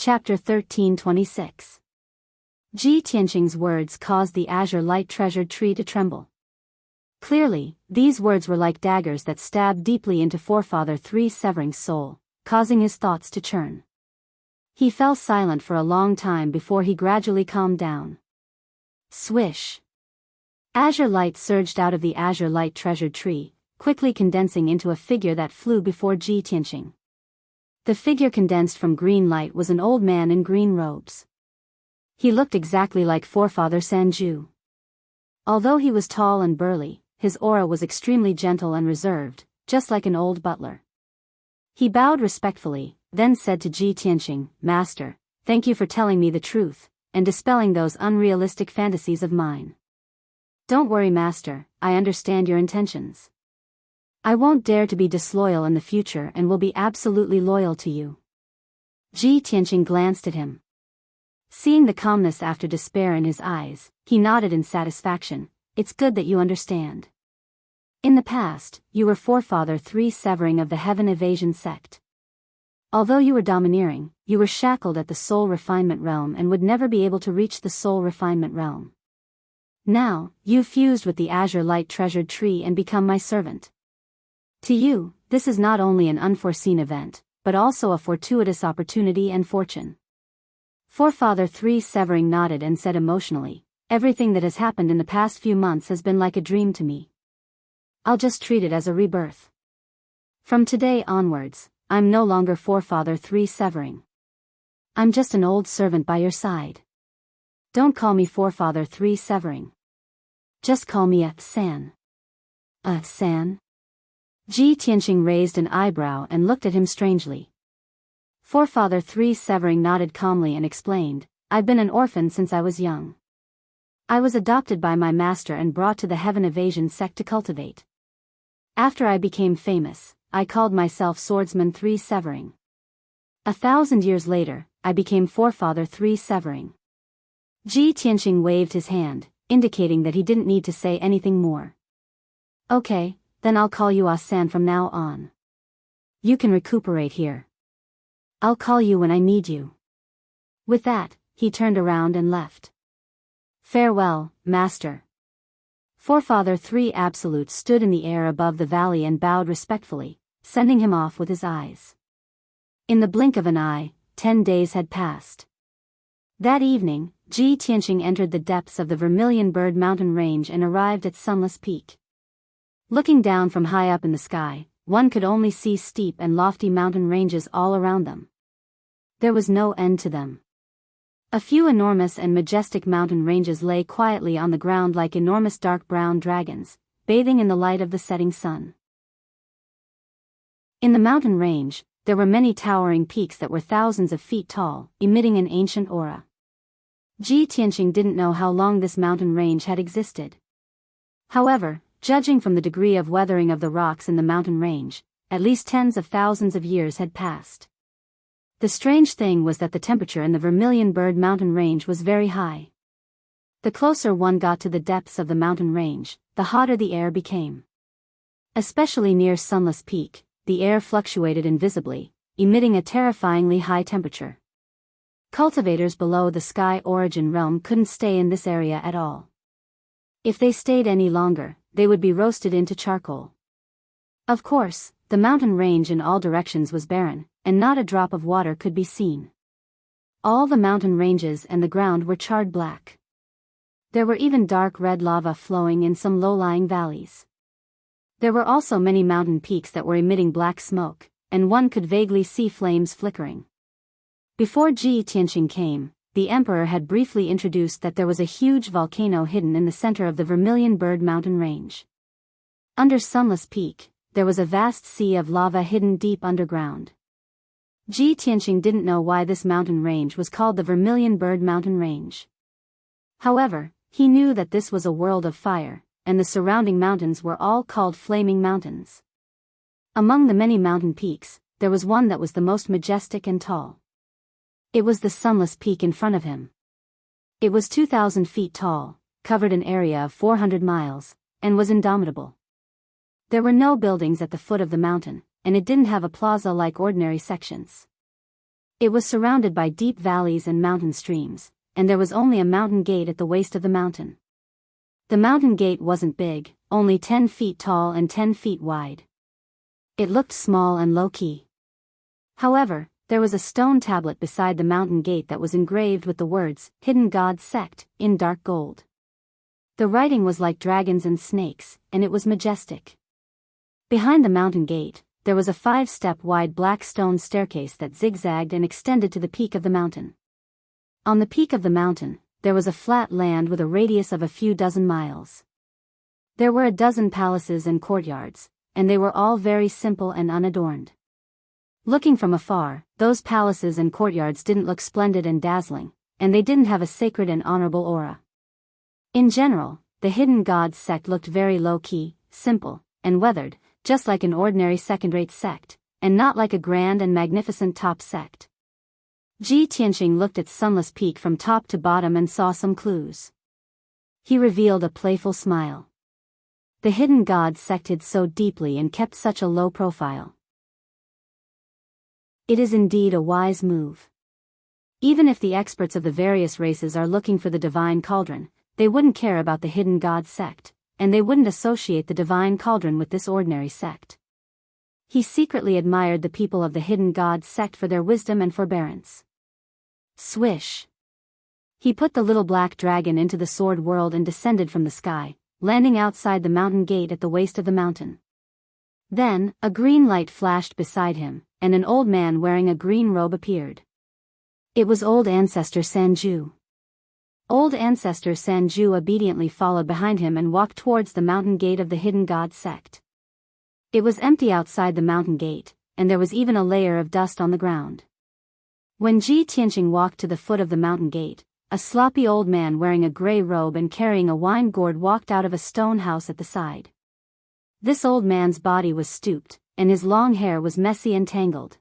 Chapter 1326. Ji Tianqing's words caused the azure light treasured tree to tremble. Clearly, these words were like daggers that stabbed deeply into Forefather 3 Severing's soul, causing his thoughts to churn. He fell silent for a long time before he gradually calmed down. Swish! Azure light surged out of the azure light treasured tree, quickly condensing into a figure that flew before Ji Tianqing. The figure condensed from green light was an old man in green robes. He looked exactly like Forefather Sanju. Although he was tall and burly, his aura was extremely gentle and reserved, just like an old butler. He bowed respectfully, then said to Ji Tianqing, "Master, thank you for telling me the truth, and dispelling those unrealistic fantasies of mine. Don't worry, Master, I understand your intentions. I won't dare to be disloyal in the future and will be absolutely loyal to you." Ji Tianqing glanced at him. Seeing the calmness after despair in his eyes, he nodded in satisfaction. "It's good that you understand. In the past, you were Forefather 3 Severing of the Heaven Evasion sect. Although you were domineering, you were shackled at the soul refinement realm and would never be able to reach the soul refinement realm. Now, you've fused with the azure light treasured tree and become my servant. To you, this is not only an unforeseen event, but also a fortuitous opportunity and fortune." Forefather 3 Severing nodded and said emotionally, "Everything that has happened in the past few months has been like a dream to me. I'll just treat it as a rebirth. From today onwards, I'm no longer Forefather 3 Severing. I'm just an old servant by your side. Don't call me Forefather 3 Severing. Just call me a San." "A San?" Ji Tianqing raised an eyebrow and looked at him strangely. Forefather 3 Severing nodded calmly and explained, "I've been an orphan since I was young. I was adopted by my master and brought to the Heaven Evasion sect to cultivate. After I became famous, I called myself Swordsman 3 Severing. 1,000 years later, I became Forefather 3 Severing." Ji Tianqing waved his hand, indicating that he didn't need to say anything more. "Okay, then I'll call you Asan from now on. You can recuperate here. I'll call you when I need you." With that, he turned around and left. "Farewell, Master." Forefather 3 Absolute stood in the air above the valley and bowed respectfully, sending him off with his eyes. In the blink of an eye, 10 days had passed. That evening, Ji Tianqing entered the depths of the Vermilion Bird Mountain Range and arrived at Sunless Peak. Looking down from high up in the sky, one could only see steep and lofty mountain ranges all around them. There was no end to them. A few enormous and majestic mountain ranges lay quietly on the ground like enormous dark brown dragons, bathing in the light of the setting sun. In the mountain range, there were many towering peaks that were thousands of feet tall, emitting an ancient aura. Ji Tianqing didn't know how long this mountain range had existed. However, judging from the degree of weathering of the rocks in the mountain range, at least tens of thousands of years had passed. The strange thing was that the temperature in the Vermilion Bird Mountain Range was very high. The closer one got to the depths of the mountain range, the hotter the air became. Especially near Sunless Peak, the air fluctuated invisibly, emitting a terrifyingly high temperature. Cultivators below the Sky Origin realm couldn't stay in this area at all. If they stayed any longer, they would be roasted into charcoal. Of course, the mountain range in all directions was barren, and not a drop of water could be seen. All the mountain ranges and the ground were charred black. There were even dark red lava flowing in some low-lying valleys. There were also many mountain peaks that were emitting black smoke, and one could vaguely see flames flickering. Before Ji Tianqing came, the emperor had briefly introduced that there was a huge volcano hidden in the center of the Vermilion Bird Mountain Range. Under Sunless Peak, there was a vast sea of lava hidden deep underground. Ji Tianqing didn't know why this mountain range was called the Vermilion Bird Mountain Range. However, he knew that this was a world of fire, and the surrounding mountains were all called Flaming Mountains. Among the many mountain peaks, there was one that was the most majestic and tall. It was the Sunless Peak in front of him. It was 2,000 feet tall, covered an area of 400 miles, and was indomitable. There were no buildings at the foot of the mountain, and it didn't have a plaza like ordinary sections. It was surrounded by deep valleys and mountain streams, and there was only a mountain gate at the waist of the mountain. The mountain gate wasn't big, only 10 feet tall and 10 feet wide. It looked small and low-key. However, there was a stone tablet beside the mountain gate that was engraved with the words, "Hidden God Sect," in dark gold. The writing was like dragons and snakes, and it was majestic. Behind the mountain gate, there was a 5-step wide black stone staircase that zigzagged and extended to the peak of the mountain. On the peak of the mountain, there was a flat land with a radius of a few dozen miles. There were a dozen palaces and courtyards, and they were all very simple and unadorned. Looking from afar, those palaces and courtyards didn't look splendid and dazzling, and they didn't have a sacred and honorable aura. In general, the Hidden God Sect looked very low-key, simple, and weathered, just like an ordinary second-rate sect, and not like a grand and magnificent top sect. Ji Tianqing looked at Sunless Peak from top to bottom and saw some clues. He revealed a playful smile. The Hidden God Sect hid so deeply and kept such a low profile. It is indeed a wise move. Even if the experts of the various races are looking for the divine cauldron, they wouldn't care about the Hidden God Sect, and they wouldn't associate the divine cauldron with this ordinary sect. He secretly admired the people of the Hidden God Sect for their wisdom and forbearance. Swish! He put the little black dragon into the sword world and descended from the sky, landing outside the mountain gate at the waist of the mountain. Then, a green light flashed beside him, and an old man wearing a green robe appeared. It was Old Ancestor Sanju. Old Ancestor Sanju obediently followed behind him and walked towards the mountain gate of the Hidden God Sect. It was empty outside the mountain gate, and there was even a layer of dust on the ground. When Ji Tianqing walked to the foot of the mountain gate, a sloppy old man wearing a gray robe and carrying a wine gourd walked out of a stone house at the side. This old man's body was stooped, and his long hair was messy and tangled.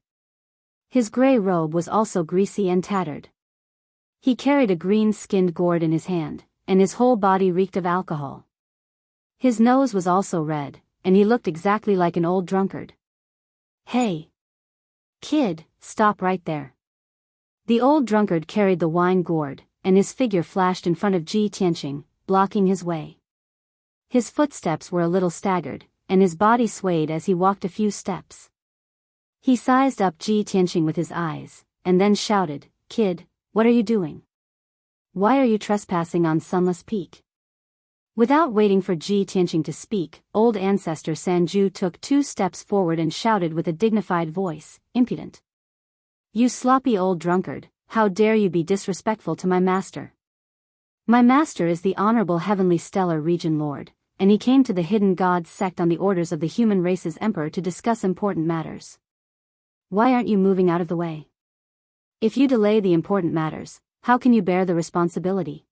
His gray robe was also greasy and tattered. He carried a green-skinned gourd in his hand, and his whole body reeked of alcohol. His nose was also red, and he looked exactly like an old drunkard. "Hey! Kid, stop right there." The old drunkard carried the wine gourd, and his figure flashed in front of Ji Tianqing, blocking his way. His footsteps were a little staggered, and his body swayed as he walked a few steps. He sized up Ji Tianqing with his eyes, and then shouted, "Kid, what are you doing? Why are you trespassing on Sunless Peak?" Without waiting for Ji Tianqing to speak, Old Ancestor Sanju took 2 steps forward and shouted with a dignified voice, "Impudent! You sloppy old drunkard, how dare you be disrespectful to my master? My master is the Honorable Heavenly Stellar Region Lord, and he came to the Hidden God Sect on the orders of the human race's emperor to discuss important matters. Why aren't you moving out of the way? If you delay the important matters, how can you bear the responsibility?"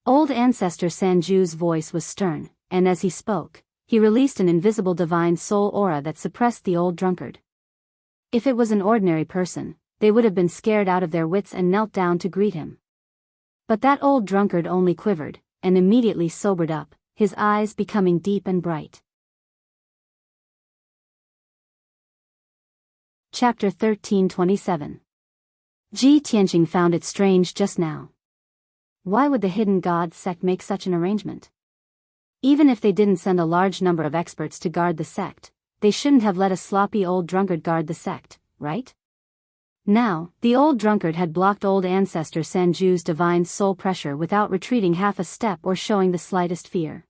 Old Ancestor Sanju's voice was stern, and as he spoke, he released an invisible divine soul aura that suppressed the old drunkard. If it was an ordinary person, they would have been scared out of their wits and knelt down to greet him. But that old drunkard only quivered, and immediately sobered up, his eyes becoming deep and bright. Chapter 13:27. Ji Tianqing found it strange just now. Why would the Hidden God Sect make such an arrangement? Even if they didn't send a large number of experts to guard the sect, they shouldn't have let a sloppy old drunkard guard the sect, right? Now, the old drunkard had blocked Old Ancestor Sanju's divine soul pressure without retreating half a step or showing the slightest fear.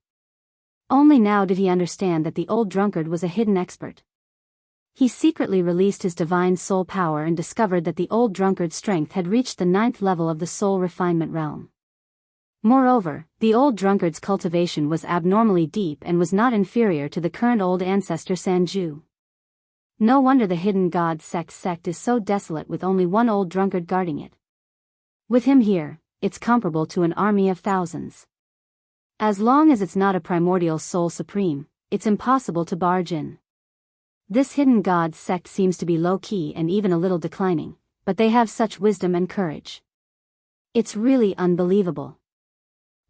Only now did he understand that the old drunkard was a hidden expert. He secretly released his divine soul power and discovered that the old drunkard's strength had reached the 9th level of the soul refinement realm. Moreover, the old drunkard's cultivation was abnormally deep and was not inferior to the current Old Ancestor Sanju. No wonder the Hidden God Sect is so desolate with only one old drunkard guarding it. With him here, it's comparable to an army of thousands. As long as it's not a primordial soul supreme, it's impossible to barge in. This Hidden God Sect seems to be low-key and even a little declining, but they have such wisdom and courage. It's really unbelievable.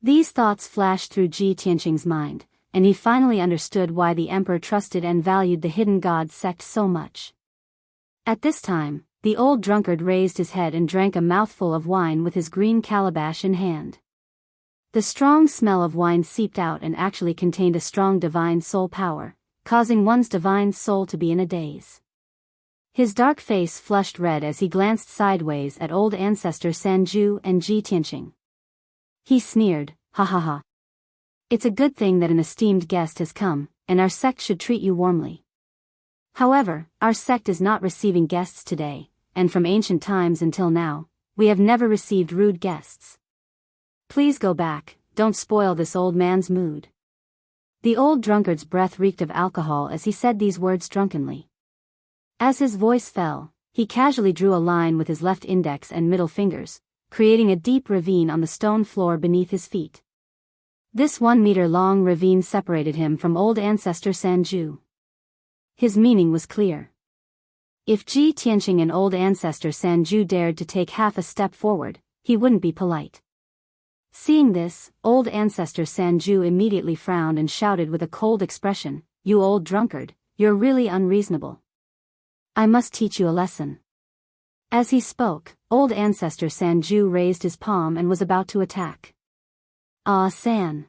These thoughts flashed through Ji Tianqing's mind, and he finally understood why the emperor trusted and valued the Hidden God Sect so much. At this time, The old drunkard raised his head and drank a mouthful of wine with his green calabash in hand. The strong smell of wine seeped out and actually contained a strong divine soul power, causing one's divine soul to be in a daze. His dark face flushed red as he glanced sideways at old ancestor Sanju and Ji Tianqing. He sneered, "Ha ha ha. It's a good thing that an esteemed guest has come, and our sect should treat you warmly. However, our sect is not receiving guests today, and from ancient times until now, we have never received rude guests. Please go back, don't spoil this old man's mood." The old drunkard's breath reeked of alcohol as he said these words drunkenly. As his voice fell, he casually drew a line with his left index and middle fingers, creating a deep ravine on the stone floor beneath his feet. This 1-meter-long ravine separated him from old ancestor Sanju. His meaning was clear. If Ji Tianqing and old ancestor Sanju dared to take half a step forward, he wouldn't be polite. Seeing this, old ancestor Sanju immediately frowned and shouted with a cold expression, "You old drunkard, you're really unreasonable. I must teach you a lesson." As he spoke, old ancestor Sanju raised his palm and was about to attack. "Ah, San."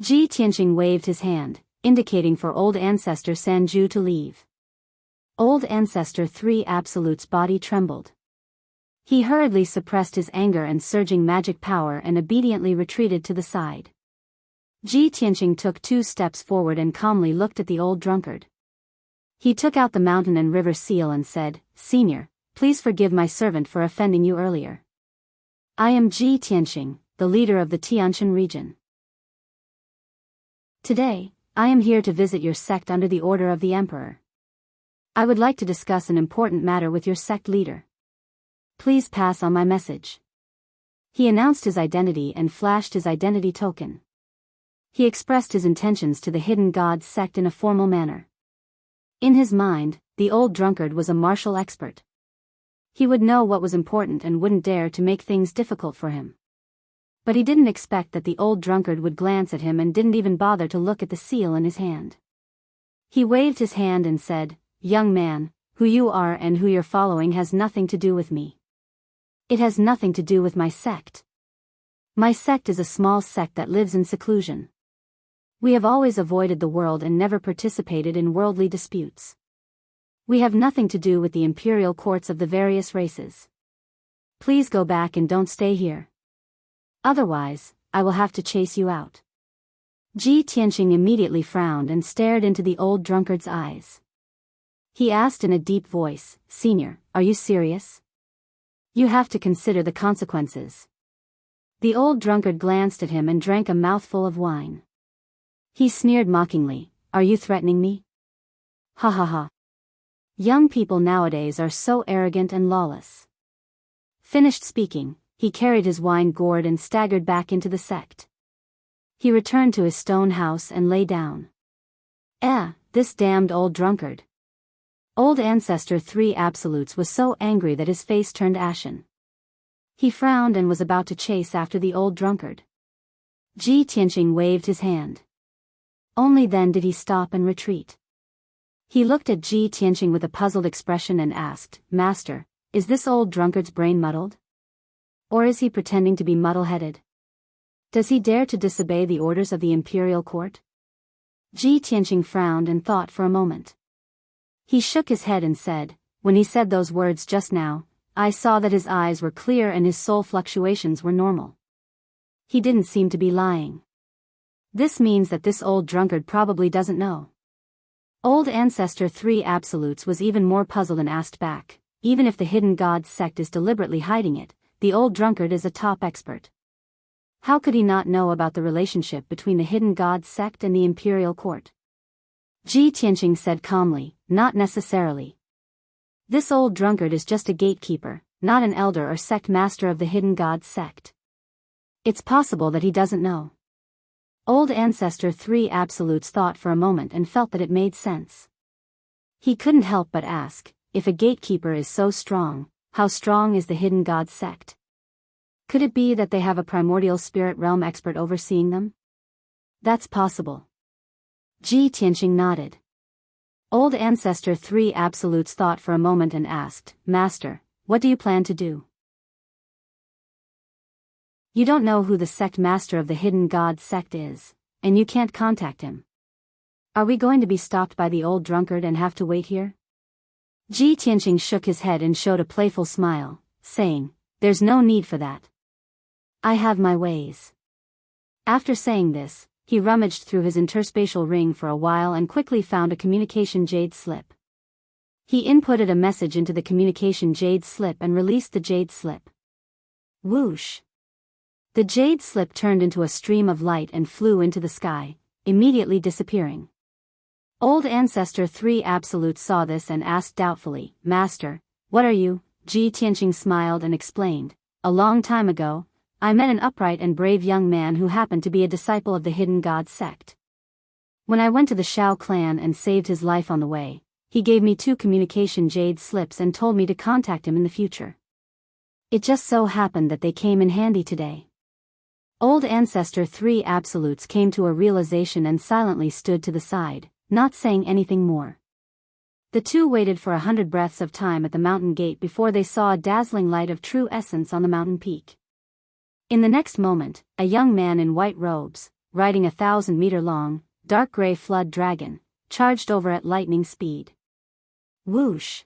Ji Tianqing waved his hand, indicating for old ancestor Sanju to leave. Old ancestor 3 Absolute's body trembled. He hurriedly suppressed his anger and surging magic power and obediently retreated to the side. Ji Tianqing took 2 steps forward and calmly looked at the old drunkard. He took out the mountain and river seal and said, "Senior, please forgive my servant for offending you earlier. I am Ji Tianqing, the leader of the Tianshan region. Today, I am here to visit your sect under the order of the emperor. I would like to discuss an important matter with your sect leader. Please pass on my message." He announced his identity and flashed his identity token. He expressed his intentions to the hidden god sect in a formal manner. In his mind, the old drunkard was a martial expert. He would know what was important and wouldn't dare to make things difficult for him. But he didn't expect that the old drunkard would glance at him and didn't even bother to look at the seal in his hand. He waved his hand and said, "Young man, who you are and who you're following has nothing to do with me. It has nothing to do with my sect. My sect is a small sect that lives in seclusion. We have always avoided the world and never participated in worldly disputes. We have nothing to do with the imperial courts of the various races. Please go back and don't stay here. Otherwise, I will have to chase you out." Ji Tianqing immediately frowned and stared into the old drunkard's eyes. He asked in a deep voice, "Senior, are you serious? You have to consider the consequences." The old drunkard glanced at him and drank a mouthful of wine. He sneered mockingly, "Are you threatening me? Ha ha ha. Young people nowadays are so arrogant and lawless." Finished speaking, he carried his wine gourd and staggered back into the sect. He returned to his stone house and lay down. This damned old drunkard. Old ancestor 3 Absolutes was so angry that his face turned ashen. He frowned and was about to chase after the old drunkard. Ji Tianqing waved his hand. Only then did he stop and retreat. He looked at Ji Tianqing with a puzzled expression and asked, "Master, is this old drunkard's brain muddled? Or is he pretending to be muddle-headed? Does he dare to disobey the orders of the imperial court?" Ji Tianqing frowned and thought for a moment. He shook his head and said, "When he said those words just now, I saw that his eyes were clear and his soul fluctuations were normal. He didn't seem to be lying. This means that this old drunkard probably doesn't know." Old ancestor 3 Absolutes was even more puzzled and asked back, "Even if the hidden god sect is deliberately hiding it, the old drunkard is a top expert. How could he not know about the relationship between the hidden god sect and the imperial court?" Ji Tianqing said calmly, "Not necessarily. This old drunkard is just a gatekeeper, not an elder or sect master of the hidden god sect. It's possible that he doesn't know." Old ancestor 3 Absolutes thought for a moment and felt that it made sense. He couldn't help but ask, if a gatekeeper is so strong, how strong is the hidden god sect? Could it be that they have a primordial spirit realm expert overseeing them? That's possible. Ji Tianqing nodded. Old Ancestor 3 Absolutes thought for a moment and asked, Master, what do you plan to do? You don't know who the sect master of the hidden god sect is, and you can't contact him. Are we going to be stopped by the old drunkard and have to wait here? Ji Tianqing shook his head and showed a playful smile, saying, There's no need for that. I have my ways. After saying this, he rummaged through his interspatial ring for a while and quickly found a communication jade slip. He inputted a message into the communication jade slip and released the jade slip. Whoosh! The jade slip turned into a stream of light and flew into the sky, immediately disappearing. Old Ancestor 3 Absolute saw this and asked doubtfully, Master, what are you? Ji Tianqing smiled and explained, A long time ago, I met an upright and brave young man who happened to be a disciple of the hidden god sect. When I went to the Shao clan and saved his life on the way, he gave me 2 communication jade slips and told me to contact him in the future. It just so happened that they came in handy today. Old Ancestor 3 Absolutes came to a realization and silently stood to the side, not saying anything more. The two waited for 100 breaths of time at the mountain gate before they saw a dazzling light of true essence on the mountain peak. In the next moment, a young man in white robes, riding a 1,000-meter-long, dark gray flood dragon, charged over at lightning speed. Whoosh!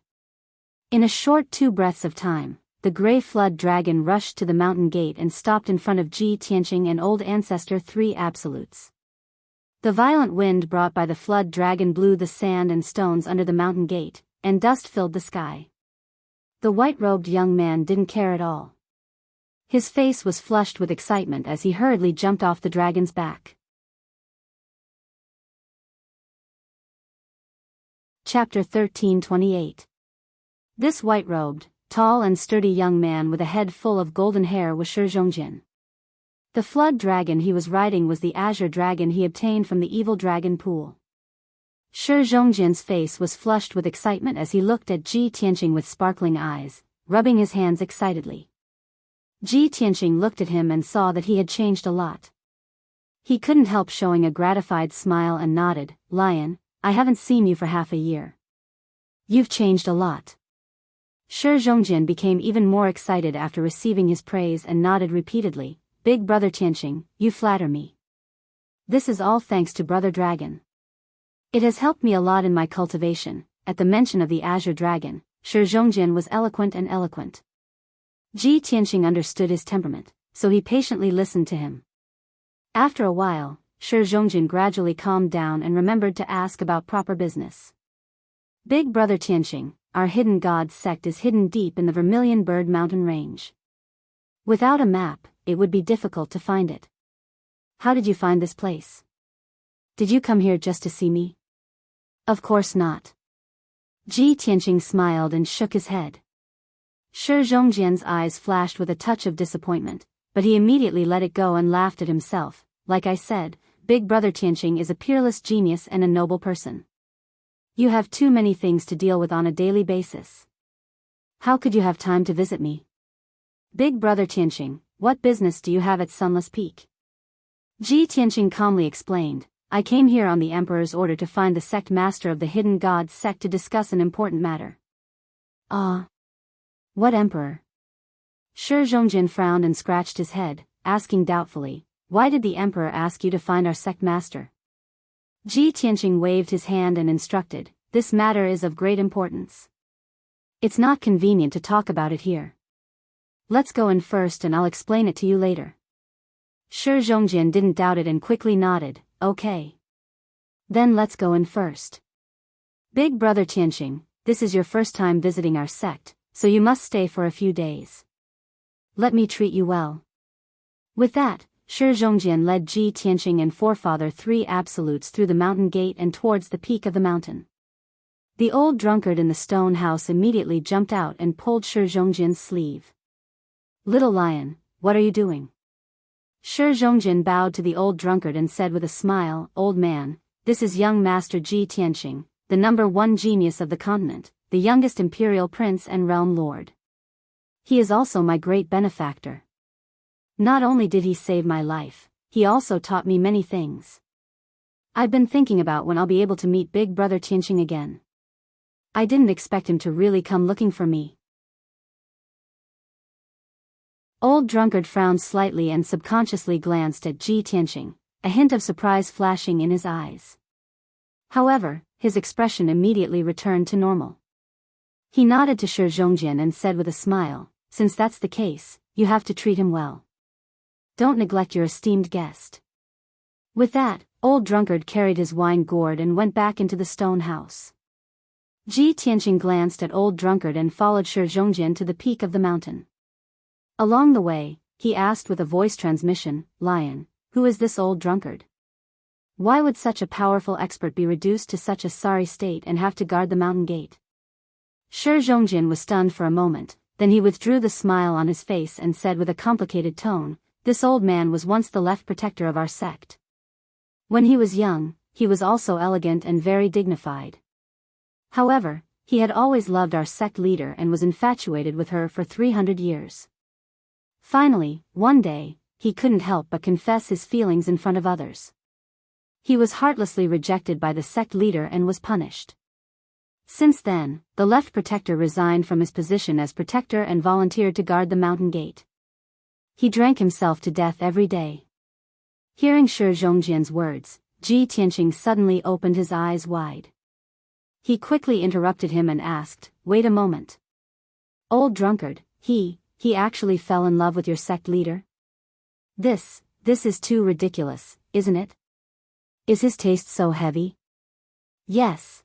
In a short 2 breaths of time, the gray flood dragon rushed to the mountain gate and stopped in front of Ji Tianqing and Old Ancestor 3 Absolutes. The violent wind brought by the flood dragon blew the sand and stones under the mountain gate, and dust filled the sky. The white-robed young man didn't care at all. His face was flushed with excitement as he hurriedly jumped off the dragon's back. Chapter 13:28. This white-robed, tall and sturdy young man with a head full of golden hair was Shi Zhongjin. The flood dragon he was riding was the azure dragon he obtained from the evil dragon pool. Shi Zhongjin's face was flushed with excitement as he looked at Ji Tianqing with sparkling eyes, rubbing his hands excitedly. Ji Tianqing looked at him and saw that he had changed a lot. He couldn't help showing a gratified smile and nodded, Lion, I haven't seen you for half a year. You've changed a lot. Shi Zhongjin became even more excited after receiving his praise and nodded repeatedly, Big Brother Tianqing, you flatter me. This is all thanks to Brother Dragon. It has helped me a lot in my cultivation. At the mention of the Azure Dragon, Shi Zhongjin was eloquent and eloquent. Ji Tianqing understood his temperament, so he patiently listened to him. After a while, Shi Zhongjin gradually calmed down and remembered to ask about proper business. Big Brother Tianqing, our hidden god sect is hidden deep in the Vermilion Bird Mountain Range. Without a map, it would be difficult to find it. How did you find this place? Did you come here just to see me? Of course not. Ji Tianqing smiled and shook his head. Shi Zhongjin's eyes flashed with a touch of disappointment, but he immediately let it go and laughed at himself. Like I said, Big Brother Tianqing is a peerless genius and a noble person. You have too many things to deal with on a daily basis. How could you have time to visit me? Big Brother Tianqing, what business do you have at Sunless Peak? Ji Tianqing calmly explained, I came here on the Emperor's order to find the sect master of the hidden god sect to discuss an important matter. What emperor? Shi Zhongjin frowned and scratched his head, asking doubtfully, why did the emperor ask you to find our sect master? Ji Tianqing waved his hand and instructed, this matter is of great importance. It's not convenient to talk about it here. Let's go in first and I'll explain it to you later. Shi Zhongjin didn't doubt it and quickly nodded, okay. Then let's go in first. Big Brother Tianqing, this is your first time visiting our sect, so you must stay for a few days. Let me treat you well. With that, Shi Zhongjin led Ji Tianqing and Forefather 3 Absolutes through the mountain gate and towards the peak of the mountain. The old drunkard in the stone house immediately jumped out and pulled Shi Zhongjin's sleeve. Little lion, what are you doing? Shi Zhongjin bowed to the old drunkard and said with a smile, Old man, this is young Master Ji Tianqing, the #1 genius of the continent, the youngest imperial prince and realm lord. He is also my great benefactor. Not only did he save my life, he also taught me many things. I've been thinking about when I'll be able to meet Big Brother Tianqing again. I didn't expect him to really come looking for me. Old Drunkard frowned slightly and subconsciously glanced at Ji Tianqing, a hint of surprise flashing in his eyes. However, his expression immediately returned to normal. He nodded to Shi Zhongjian and said with a smile, "Since that's the case, you have to treat him well. Don't neglect your esteemed guest." With that, Old Drunkard carried his wine gourd and went back into the stone house. Ji Tianqing glanced at Old Drunkard and followed Shi Zhongjian to the peak of the mountain. Along the way, he asked with a voice transmission, "Lion, who is this Old Drunkard? Why would such a powerful expert be reduced to such a sorry state and have to guard the mountain gate?" Shi Zhongjian was stunned for a moment, then he withdrew the smile on his face and said with a complicated tone, "This old man was once the left protector of our sect. When he was young, he was also elegant and very dignified. However, he had always loved our sect leader and was infatuated with her for 300 years. Finally, one day, he couldn't help but confess his feelings in front of others. He was heartlessly rejected by the sect leader and was punished. Since then, the left protector resigned from his position as protector and volunteered to guard the mountain gate. He drank himself to death every day." Hearing Shi Zhongjian's words, Ji Tianqing suddenly opened his eyes wide. He quickly interrupted him and asked, "Wait a moment. Old Drunkard, he actually fell in love with your sect leader? This is too ridiculous, isn't it? Is his taste so heavy?" "Yes."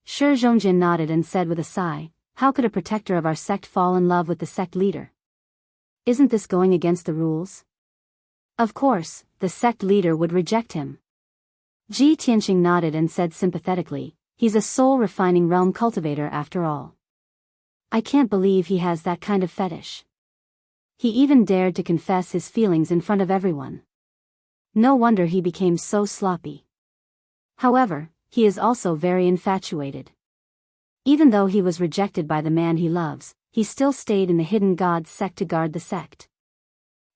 Shi Zhongjian nodded and said with a sigh, "How could a protector of our sect fall in love with the sect leader? Isn't this going against the rules? Of course, the sect leader would reject him." Ji Tianqing nodded and said sympathetically, "He's a soul-refining realm cultivator after all. I can't believe he has that kind of fetish. He even dared to confess his feelings in front of everyone. No wonder he became so sloppy. However, he is also very infatuated. Even though he was rejected by the man he loves, he still stayed in the hidden god sect to guard the sect."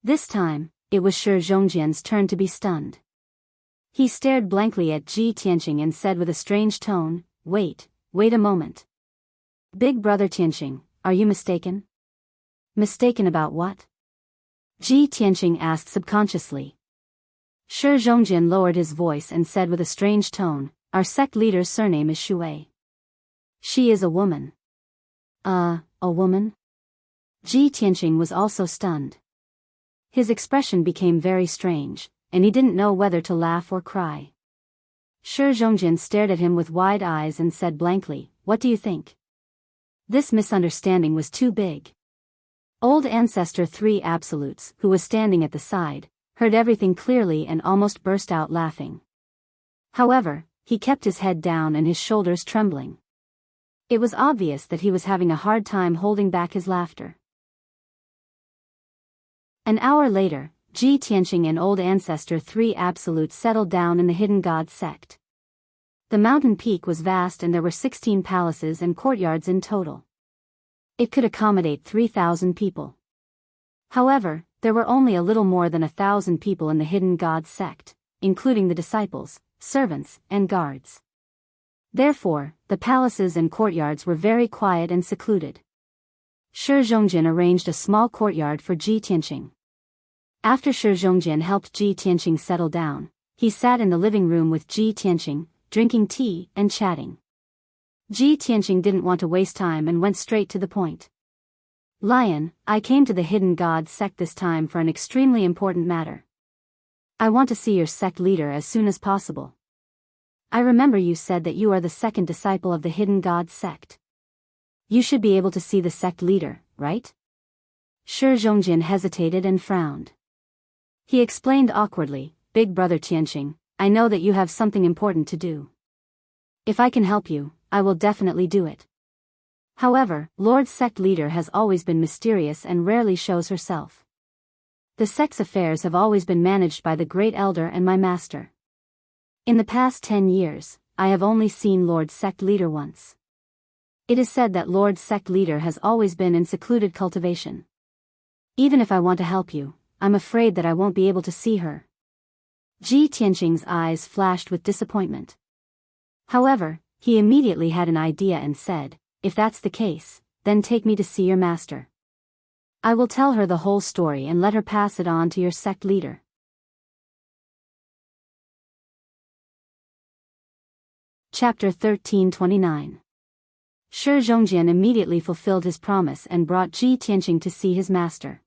This time, it was Shi Zhongjian's turn to be stunned. He stared blankly at Ji Tianqing and said with a strange tone, wait a moment. "Big Brother Tianqing, are you mistaken?" "Mistaken about what?" Ji Tianqing asked subconsciously. Shi Zhongjian lowered his voice and said with a strange tone, "Our sect leader's surname is Shui. She is a woman." A woman?" Ji Tianqing was also stunned. His expression became very strange, and he didn't know whether to laugh or cry. Shi Zhongjian stared at him with wide eyes and said blankly, "What do you think?" This misunderstanding was too big. Old Ancestor 3 Absolutes, who was standing at the side, heard everything clearly and almost burst out laughing. However, he kept his head down and his shoulders trembling. It was obvious that he was having a hard time holding back his laughter. An hour later, Ji Tianqing and Old Ancestor 3 Absolutes settled down in the Hidden God sect. The mountain peak was vast and there were 16 palaces and courtyards in total. It could accommodate 3,000 people. However, there were only a little more than 1,000 people in the Hidden God sect, including the disciples, servants, and guards. Therefore, the palaces and courtyards were very quiet and secluded. Shi Zhongjian arranged a small courtyard for Ji Tianqing. After Shi Zhongjian helped Ji Tianqing settle down, he sat in the living room with Ji Tianqing, drinking tea and chatting. Ji Tianqing didn't want to waste time and went straight to the point. "Lion, I came to the Hidden God sect this time for an extremely important matter. I want to see your sect leader as soon as possible. I remember you said that you are the second disciple of the Hidden God sect. You should be able to see the sect leader, right?" Shi Zhongjian hesitated and frowned. He explained awkwardly, "Big Brother Tianqing, I know that you have something important to do. If I can help you, I will definitely do it. However, Lord Sect Leader has always been mysterious and rarely shows herself. The sect's affairs have always been managed by the Great Elder and my master. In the past 10 years, I have only seen Lord Sect Leader once. It is said that Lord Sect Leader has always been in secluded cultivation. Even if I want to help you, I'm afraid that I won't be able to see her." Ji Tianqing's eyes flashed with disappointment. However, he immediately had an idea and said, "If that's the case, then take me to see your master. I will tell her the whole story and let her pass it on to your sect leader." Chapter 1329. Shi Zhongjian immediately fulfilled his promise and brought Ji Tianqing to see his master.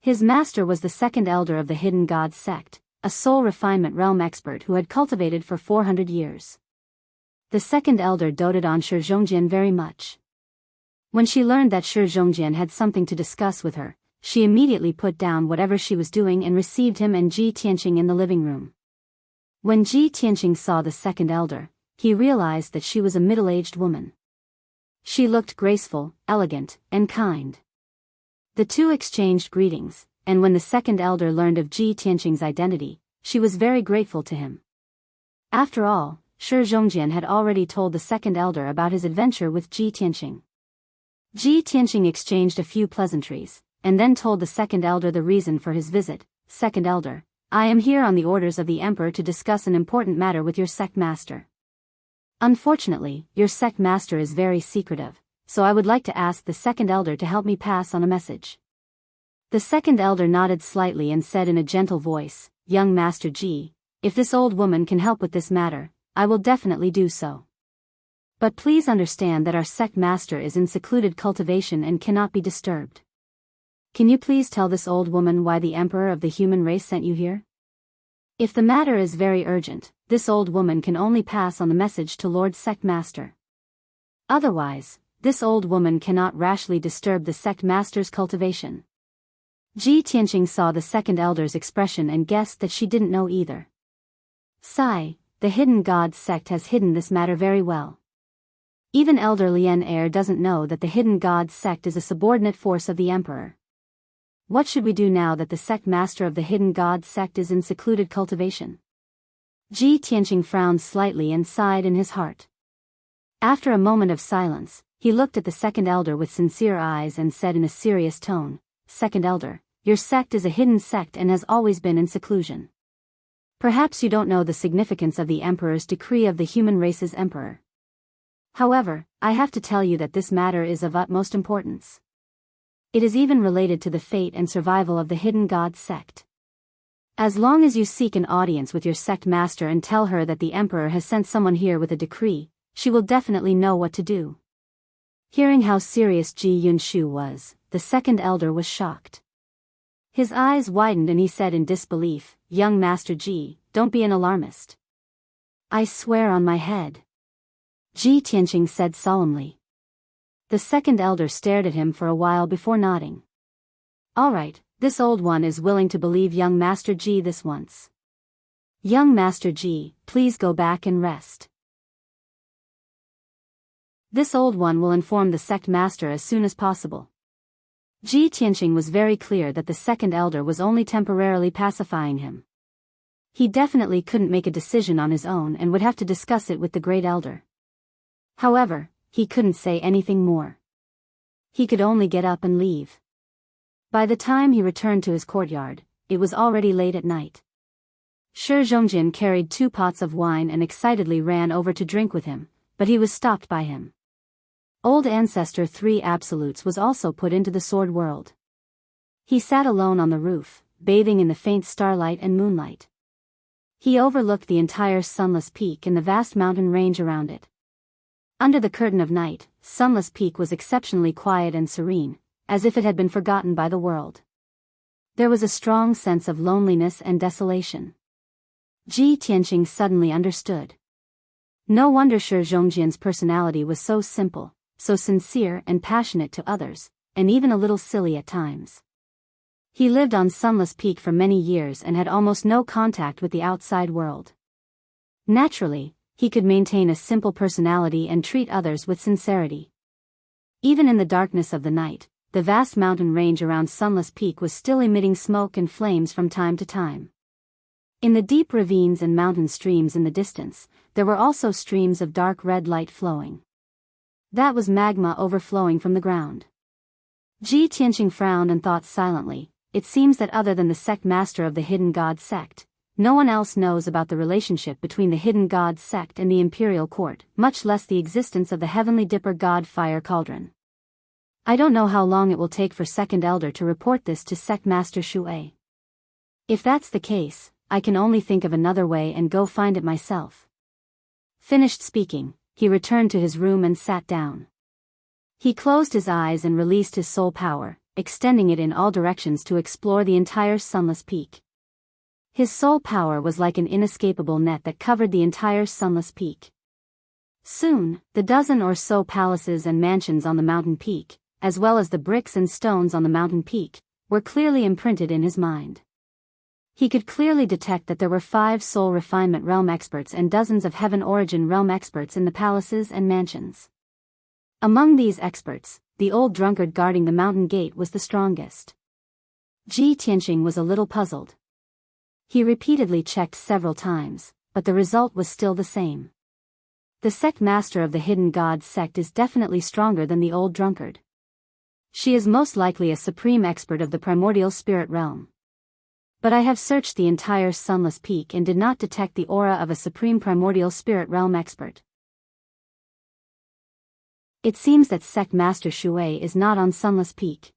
His master was the second elder of the Hidden God sect, a soul refinement realm expert who had cultivated for 400 years. The second elder doted on Shi Zhongjian very much. When she learned that Shi Zhongjian had something to discuss with her, she immediately put down whatever she was doing and received him and Ji Tianqing in the living room. When Ji Tianqing saw the second elder, he realized that she was a middle-aged woman. She looked graceful, elegant, and kind. The two exchanged greetings, and when the second elder learned of Ji Tianqing's identity, she was very grateful to him. After all, Shi Zhongjian had already told the second elder about his adventure with Ji Tianqing. Ji Tianqing exchanged a few pleasantries, and then told the second elder the reason for his visit. "Second elder, I am here on the orders of the emperor to discuss an important matter with your sect master. Unfortunately, your sect master is very secretive, so I would like to ask the second elder to help me pass on a message." The second elder nodded slightly and said in a gentle voice, "Young Master Ji, if this old woman can help with this matter, I will definitely do so. But please understand that our sect master is in secluded cultivation and cannot be disturbed. Can you please tell this old woman why the emperor of the human race sent you here? If the matter is very urgent, this old woman can only pass on the message to Lord Sect Master. Otherwise, this old woman cannot rashly disturb the sect master's cultivation." Ji Tianqing saw the second elder's expression and guessed that she didn't know either. "Sigh, the Hidden God sect has hidden this matter very well. Even Elder Lien Heir doesn't know that the Hidden God sect is a subordinate force of the emperor. What should we do now that the sect master of the Hidden God sect is in secluded cultivation?" Ji Tianqing frowned slightly and sighed in his heart. After a moment of silence, he looked at the second elder with sincere eyes and said in a serious tone, "Second elder, your sect is a hidden sect and has always been in seclusion. Perhaps you don't know the significance of the emperor's decree of the human race's emperor. However, I have to tell you that this matter is of utmost importance. It is even related to the fate and survival of the Hidden God sect. As long as you seek an audience with your sect master and tell her that the emperor has sent someone here with a decree, she will definitely know what to do." Hearing how serious Ji Yunshu was, the second elder was shocked. His eyes widened and he said in disbelief, "Young Master Ji, don't be an alarmist." "I swear on my head," Ji Tianqing said solemnly. The second elder stared at him for a while before nodding. "All right, this old one is willing to believe young Master Ji this once. Young Master Ji, please go back and rest. This old one will inform the sect master as soon as possible." Ji Tianqing was very clear that the second elder was only temporarily pacifying him. He definitely couldn't make a decision on his own and would have to discuss it with the great elder. However, he couldn't say anything more. He could only get up and leave. By the time he returned to his courtyard, it was already late at night. Shi Zhongjian carried 2 pots of wine and excitedly ran over to drink with him, but he was stopped by him. Old Ancestor 3 Absolutes was also put into the sword world. He sat alone on the roof, bathing in the faint starlight and moonlight. He overlooked the entire Sunless Peak and the vast mountain range around it. Under the curtain of night, Sunless Peak was exceptionally quiet and serene, as if it had been forgotten by the world. There was a strong sense of loneliness and desolation. Ji Tianqing suddenly understood. No wonder Shi Zhongjian's personality was so simple, so sincere and passionate to others, and even a little silly at times. He lived on Sunless Peak for many years and had almost no contact with the outside world. Naturally, he could maintain a simple personality and treat others with sincerity. Even in the darkness of the night, the vast mountain range around Sunless Peak was still emitting smoke and flames from time to time. In the deep ravines and mountain streams in the distance, there were also streams of dark red light flowing. That was magma overflowing from the ground. Ji Tianqing frowned and thought silently. It seems that other than the sect master of the Hidden God sect, No one else knows about the relationship between the hidden god sect and the imperial court, much less the existence of the heavenly dipper god fire cauldron. I don't know how long it will take for Second Elder to report this to Sect Master Shui. If that's the case, I can only think of another way and go find it myself. Finished speaking, he returned to his room and sat down. He closed his eyes and released his soul power, extending it in all directions to explore the entire sunless peak. His soul power was like an inescapable net that covered the entire sunless peak. Soon, the dozen or so palaces and mansions on the mountain peak, as well as the bricks and stones on the mountain peak, were clearly imprinted in his mind. He could clearly detect that there were 5 soul refinement realm experts and dozens of heaven origin realm experts in the palaces and mansions. Among these experts, the old drunkard guarding the mountain gate was the strongest. Ji Tianqing was a little puzzled. He repeatedly checked several times, but the result was still the same. The sect master of the hidden god sect is definitely stronger than the old drunkard. She is most likely a supreme expert of the primordial spirit realm. But I have searched the entire sunless peak and did not detect the aura of a supreme primordial spirit realm expert. It seems that Sect Master Shui is not on Sunless Peak.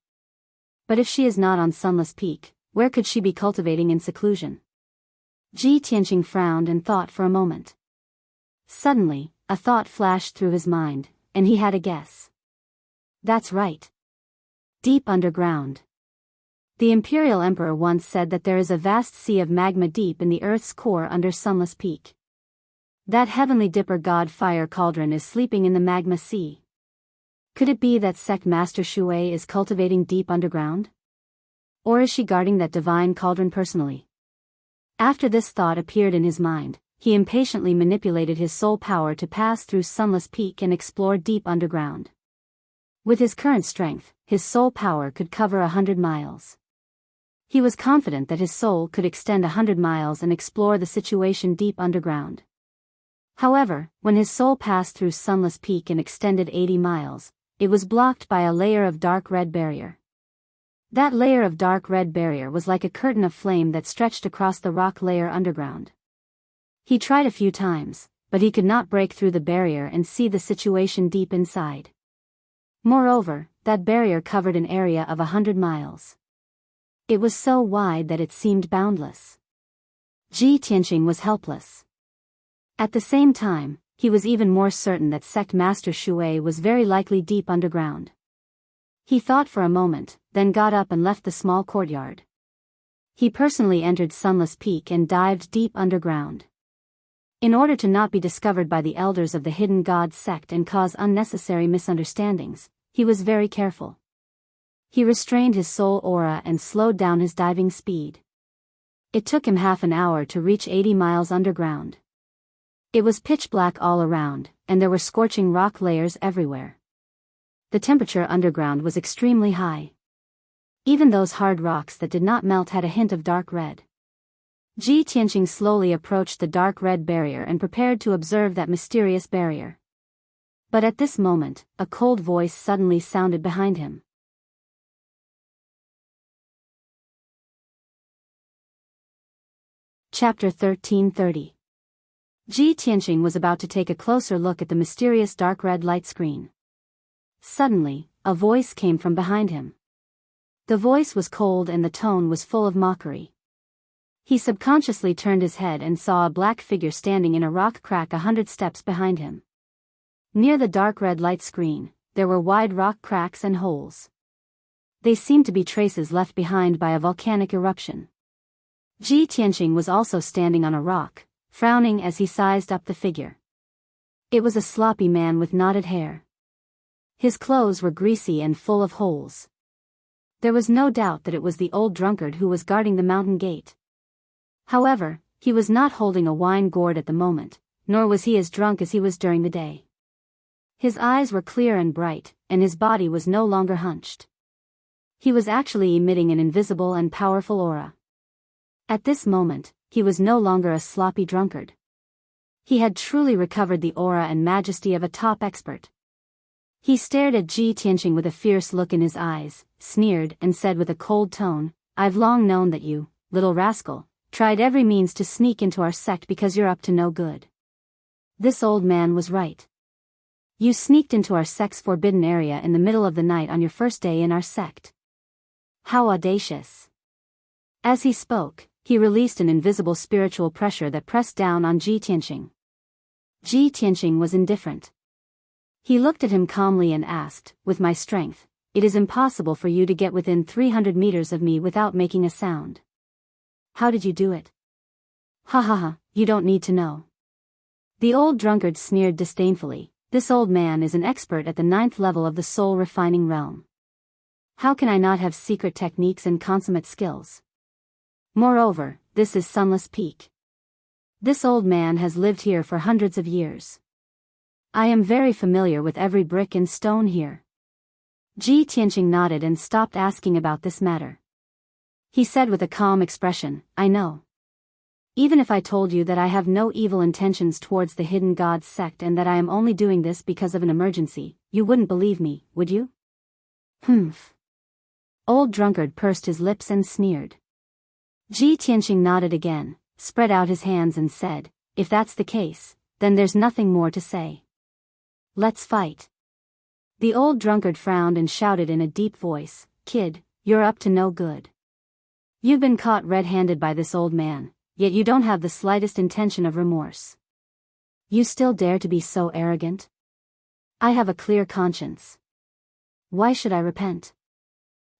But if she is not on Sunless Peak, where could she be cultivating in seclusion? Ji Tianqing frowned and thought for a moment. Suddenly, a thought flashed through his mind, and he had a guess. That's right. Deep underground. The Imperial Emperor once said that there is a vast sea of magma deep in the Earth's core under Sunless Peak. That heavenly dipper god fire cauldron is sleeping in the magma sea. Could it be that Sect Master Shui is cultivating deep underground? Or is she guarding that divine cauldron personally? After this thought appeared in his mind, he impatiently manipulated his soul power to pass through Sunless Peak and explore deep underground. With his current strength, his soul power could cover 100 miles. He was confident that his soul could extend 100 miles and explore the situation deep underground. However, when his soul passed through Sunless Peak and extended 80 miles, it was blocked by a layer of dark red barrier. That layer of dark red barrier was like a curtain of flame that stretched across the rock layer underground. He tried a few times, but he could not break through the barrier and see the situation deep inside. Moreover, that barrier covered an area of 100 miles. It was so wide that it seemed boundless. Ji Tianqing was helpless. At the same time, he was even more certain that Sect Master Shui was very likely deep underground. He thought for a moment, then got up and left the small courtyard. He personally entered Sunless Peak and dived deep underground. In order to not be discovered by the elders of the hidden god sect and cause unnecessary misunderstandings, he was very careful. He restrained his soul aura and slowed down his diving speed. It took him half an hour to reach 80 miles underground. It was pitch black all around, and there were scorching rock layers everywhere. The temperature underground was extremely high. Even those hard rocks that did not melt had a hint of dark red. Ji Tianqing slowly approached the dark red barrier and prepared to observe that mysterious barrier. But at this moment, a cold voice suddenly sounded behind him. Chapter 1330. Ji Tianqing was about to take a closer look at the mysterious dark red light screen. Suddenly, a voice came from behind him. The voice was cold and the tone was full of mockery. He subconsciously turned his head and saw a black figure standing in a rock crack 100 steps behind him. Near the dark red light screen, there were wide rock cracks and holes. They seemed to be traces left behind by a volcanic eruption. Ji Tianqing was also standing on a rock, frowning as he sized up the figure. It was a sloppy man with knotted hair. His clothes were greasy and full of holes. There was no doubt that it was the old drunkard who was guarding the mountain gate. However, he was not holding a wine gourd at the moment, nor was he as drunk as he was during the day. His eyes were clear and bright, and his body was no longer hunched. He was actually emitting an invisible and powerful aura. At this moment, he was no longer a sloppy drunkard. He had truly recovered the aura and majesty of a top expert. He stared at Ji Tianqing with a fierce look in his eyes, sneered and said with a cold tone, "I've long known that you, little rascal, tried every means to sneak into our sect because you're up to no good. This old man was right. You sneaked into our sect's forbidden area in the middle of the night on your first day in our sect. How audacious. As he spoke, he released an invisible spiritual pressure that pressed down on Ji Tianqing. Ji Tianqing was indifferent. He looked at him calmly and asked, with my strength, it is impossible for you to get within 300 meters of me without making a sound. How did you do it? Ha ha ha, you don't need to know. The old drunkard sneered disdainfully. This old man is an expert at the 9th level of the soul refining realm. How can I not have secret techniques and consummate skills? Moreover, this is Sunless Peak. This old man has lived here for hundreds of years. I am very familiar with every brick and stone here. Ji Tianqing nodded and stopped asking about this matter. He said with a calm expression, I know. Even if I told you that I have no evil intentions towards the hidden gods sect and that I am only doing this because of an emergency, you wouldn't believe me, would you? Humph. Old drunkard pursed his lips and sneered. Ji Tianqing nodded again, spread out his hands and said, if that's the case, then there's nothing more to say. Let's fight. The old drunkard frowned and shouted in a deep voice, kid, you're up to no good. You've been caught red-handed by this old man. Yet you don't have the slightest intention of remorse. You still dare to be so arrogant? I have a clear conscience. Why should I repent?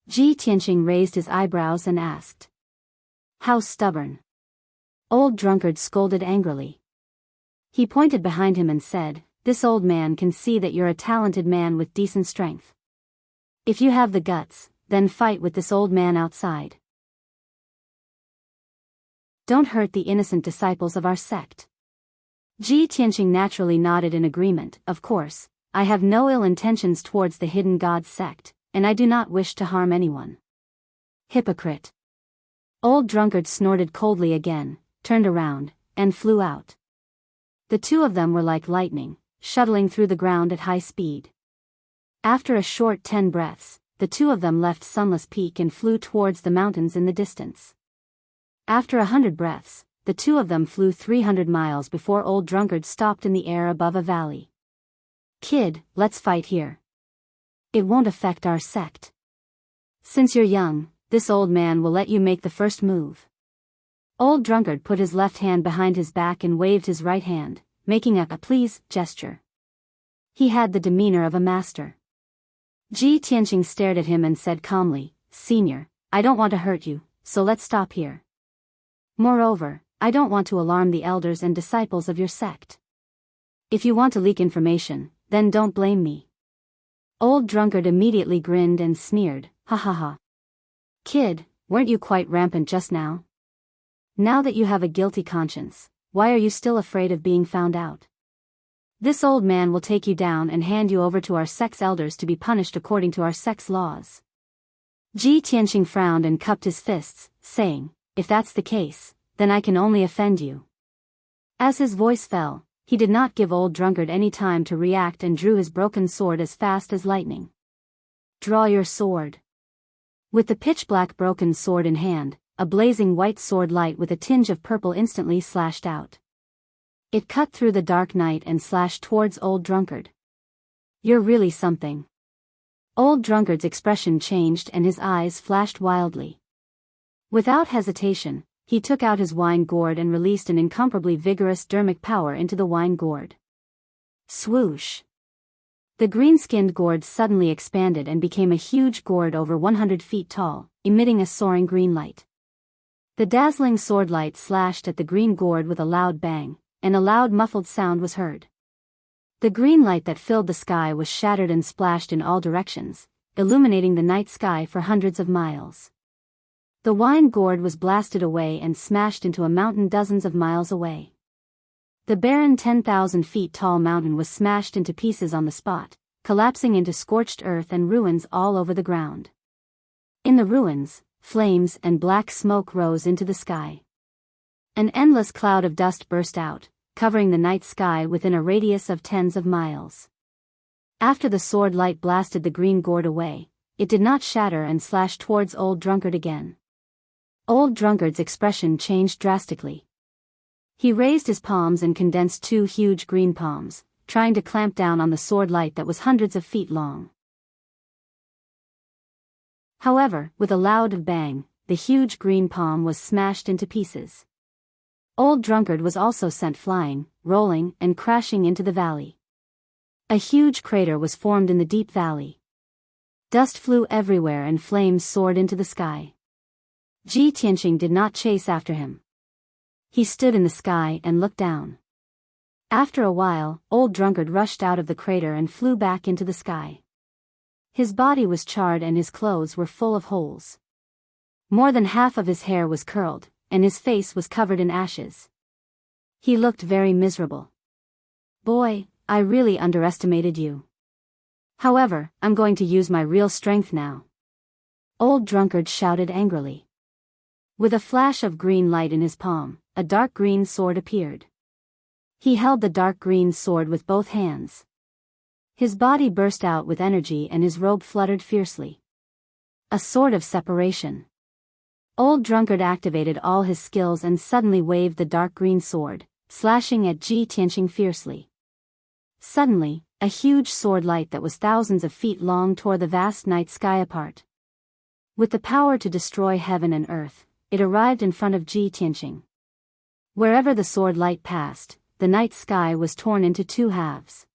Ji Tianqing raised his eyebrows and asked. How stubborn. Old drunkard scolded angrily. He pointed behind him and said, this old man can see that you're a talented man with decent strength. If you have the guts, then fight with this old man outside. Don't hurt the innocent disciples of our sect. Ji Tianqing naturally nodded in agreement. Of course, I have no ill intentions towards the hidden god sect, and I do not wish to harm anyone. Hypocrite. Old drunkard snorted coldly again, turned around, and flew out. The two of them were like lightning, shuttling through the ground at high speed. After a short 10 breaths, the two of them left Sunless Peak and flew towards the mountains in the distance. After 100 breaths, the two of them flew 300 miles before old drunkard stopped in the air above a valley. Kid, let's fight here. It won't affect our sect. Since you're young, this old man will let you make the first move. Old drunkard put his left hand behind his back and waved his right hand, making a please gesture. He had the demeanor of a master. Ji Tianqing stared at him and said calmly, Senior, I don't want to hurt you, so let's stop here. Moreover, I don't want to alarm the elders and disciples of your sect. If you want to leak information, then don't blame me. Old drunkard immediately grinned and sneered, ha ha ha. Kid, weren't you quite rampant just now? Now that you have a guilty conscience, why are you still afraid of being found out? This old man will take you down and hand you over to our sect's elders to be punished according to our sect's laws. Ji Tianqing frowned and cupped his fists, saying, if that's the case, then I can only offend you. As his voice fell, he did not give old drunkard any time to react and drew his broken sword as fast as lightning. Draw your sword. With the pitch-black broken sword in hand, a blazing white sword light with a tinge of purple instantly slashed out. It cut through the dark night and slashed towards old drunkard. You're really something. Old drunkard's expression changed and his eyes flashed wildly. Without hesitation, he took out his wine gourd and released an incomparably vigorous dermic power into the wine gourd. Swoosh! The green-skinned gourd suddenly expanded and became a huge gourd over 100 feet tall, emitting a soaring green light. The dazzling sword light slashed at the green gourd with a loud bang, and a loud muffled sound was heard. The green light that filled the sky was shattered and splashed in all directions, illuminating the night sky for hundreds of miles. The wine gourd was blasted away and smashed into a mountain dozens of miles away. The barren 10,000 feet tall mountain was smashed into pieces on the spot, collapsing into scorched earth and ruins all over the ground. In the ruins, flames and black smoke rose into the sky. An endless cloud of dust burst out, covering the night sky within a radius of tens of miles. After the sword light blasted the green gourd away, it did not shatter and slash towards old drunkard again. Old Drunkard's expression changed drastically. He raised his palms and condensed two huge green palms, trying to clamp down on the sword light that was hundreds of feet long. However, with a loud bang, the huge green palm was smashed into pieces. Old Drunkard was also sent flying, rolling, and crashing into the valley. A huge crater was formed in the deep valley. Dust flew everywhere and flames soared into the sky. Ji Tianqing did not chase after him. He stood in the sky and looked down. After a while, Old Drunkard rushed out of the crater and flew back into the sky. His body was charred and his clothes were full of holes. More than half of his hair was curled, and his face was covered in ashes. He looked very miserable. "Boy, I really underestimated you. However, I'm going to use my real strength now." Old Drunkard shouted angrily. With a flash of green light in his palm, a dark green sword appeared. He held the dark green sword with both hands. His body burst out with energy and his robe fluttered fiercely. A sword of separation. Old Drunkard activated all his skills and suddenly waved the dark green sword, slashing at Ji Tianqing fiercely. Suddenly, a huge sword light that was thousands of feet long tore the vast night sky apart. With the power to destroy heaven and earth, it arrived in front of Ji Tianqing. Wherever the sword light passed, the night sky was torn into two halves.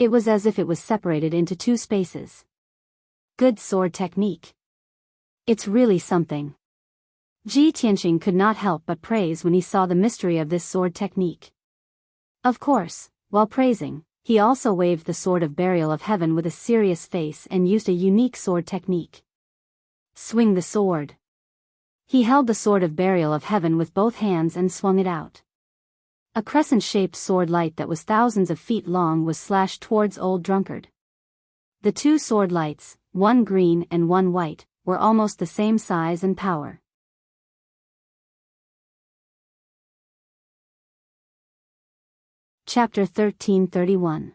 It was as if it was separated into two spaces. Good sword technique. It's really something. Ji Tianqing could not help but praise when he saw the mystery of this sword technique. Of course, while praising, he also waved the sword of burial of heaven with a serious face and used a unique sword technique. Swing the sword. He held the sword of burial of heaven with both hands and swung it out. A crescent-shaped sword light that was thousands of feet long was slashed towards Old Drunkard. The two sword lights, one green and one white, were almost the same size and power. Chapter 1331.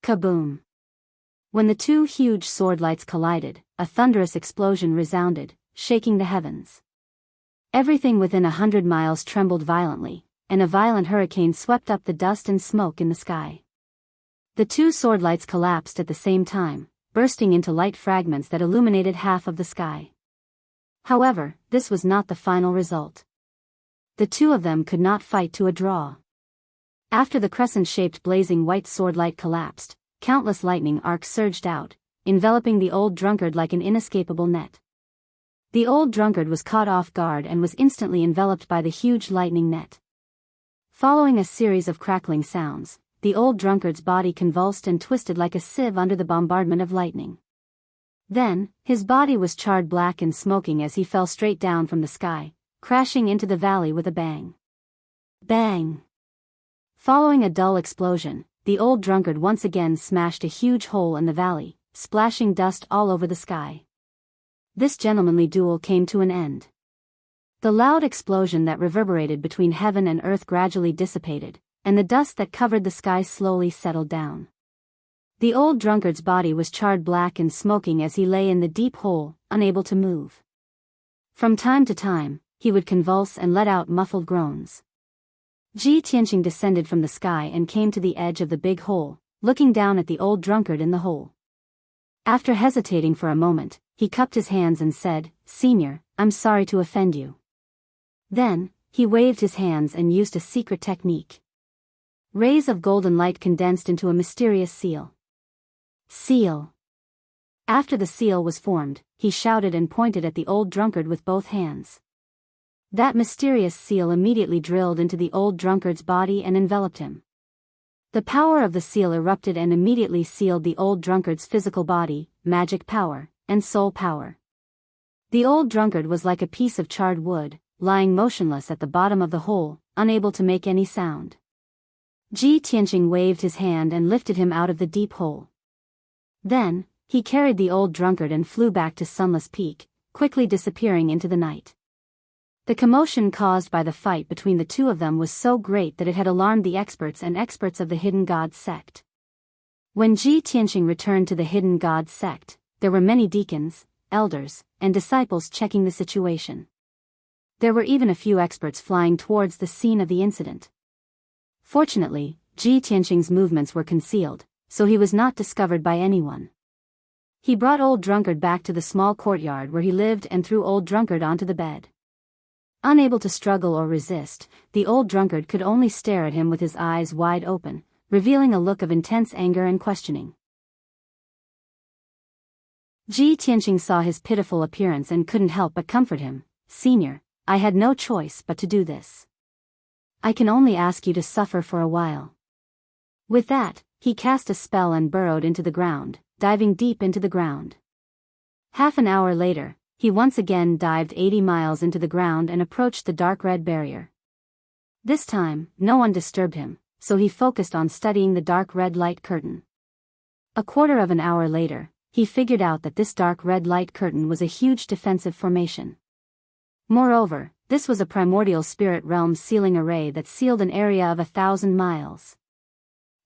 Kaboom! When the two huge sword lights collided, a thunderous explosion resounded, shaking the heavens. Everything within 100 miles trembled violently, and a violent hurricane swept up the dust and smoke in the sky. The two sword lights collapsed at the same time, bursting into light fragments that illuminated half of the sky. However, this was not the final result. The two of them could not fight to a draw. After the crescent-shaped blazing white sword light collapsed, countless lightning arcs surged out, enveloping the Old Drunkard like an inescapable net. The Old Drunkard was caught off guard and was instantly enveloped by the huge lightning net. Following a series of crackling sounds, the Old Drunkard's body convulsed and twisted like a sieve under the bombardment of lightning. Then, his body was charred black and smoking as he fell straight down from the sky, crashing into the valley with a bang. Bang! Following a dull explosion, the Old Drunkard once again smashed a huge hole in the valley, splashing dust all over the sky. This gentlemanly duel came to an end. The loud explosion that reverberated between heaven and earth gradually dissipated, and the dust that covered the sky slowly settled down. The Old Drunkard's body was charred black and smoking as he lay in the deep hole, unable to move. From time to time, he would convulse and let out muffled groans. Ji Tianqing descended from the sky and came to the edge of the big hole, looking down at the Old Drunkard in the hole. After hesitating for a moment, he cupped his hands and said, "Senior, I'm sorry to offend you." Then, he waved his hands and used a secret technique. Rays of golden light condensed into a mysterious seal. Seal. After the seal was formed, he shouted and pointed at the Old Drunkard with both hands. That mysterious seal immediately drilled into the Old Drunkard's body and enveloped him. The power of the seal erupted and immediately sealed the Old Drunkard's physical body, magic power, and soul power. The Old Drunkard was like a piece of charred wood, lying motionless at the bottom of the hole, unable to make any sound. Ji Tianqing waved his hand and lifted him out of the deep hole. Then, he carried the Old Drunkard and flew back to Sunless Peak, quickly disappearing into the night. The commotion caused by the fight between the two of them was so great that it had alarmed the experts of the Hidden God sect. When Ji Tianqing returned to the Hidden God sect, there were many deacons, elders, and disciples checking the situation. There were even a few experts flying towards the scene of the incident. Fortunately, Ji Tianqing's movements were concealed, so he was not discovered by anyone. He brought Old Drunkard back to the small courtyard where he lived and threw Old Drunkard onto the bed. Unable to struggle or resist, the Old Drunkard could only stare at him with his eyes wide open, revealing a look of intense anger and questioning. Ji Tianqing saw his pitiful appearance and couldn't help but comfort him. "Senior, I had no choice but to do this. I can only ask you to suffer for a while." With that, he cast a spell and burrowed into the ground, diving deep into the ground. Half an hour later, he once again dived 80 miles into the ground and approached the dark red barrier. This time, no one disturbed him, so he focused on studying the dark red light curtain. A quarter of an hour later, he figured out that this dark red light curtain was a huge defensive formation. Moreover, this was a primordial spirit realm sealing array that sealed an area of 1,000 miles.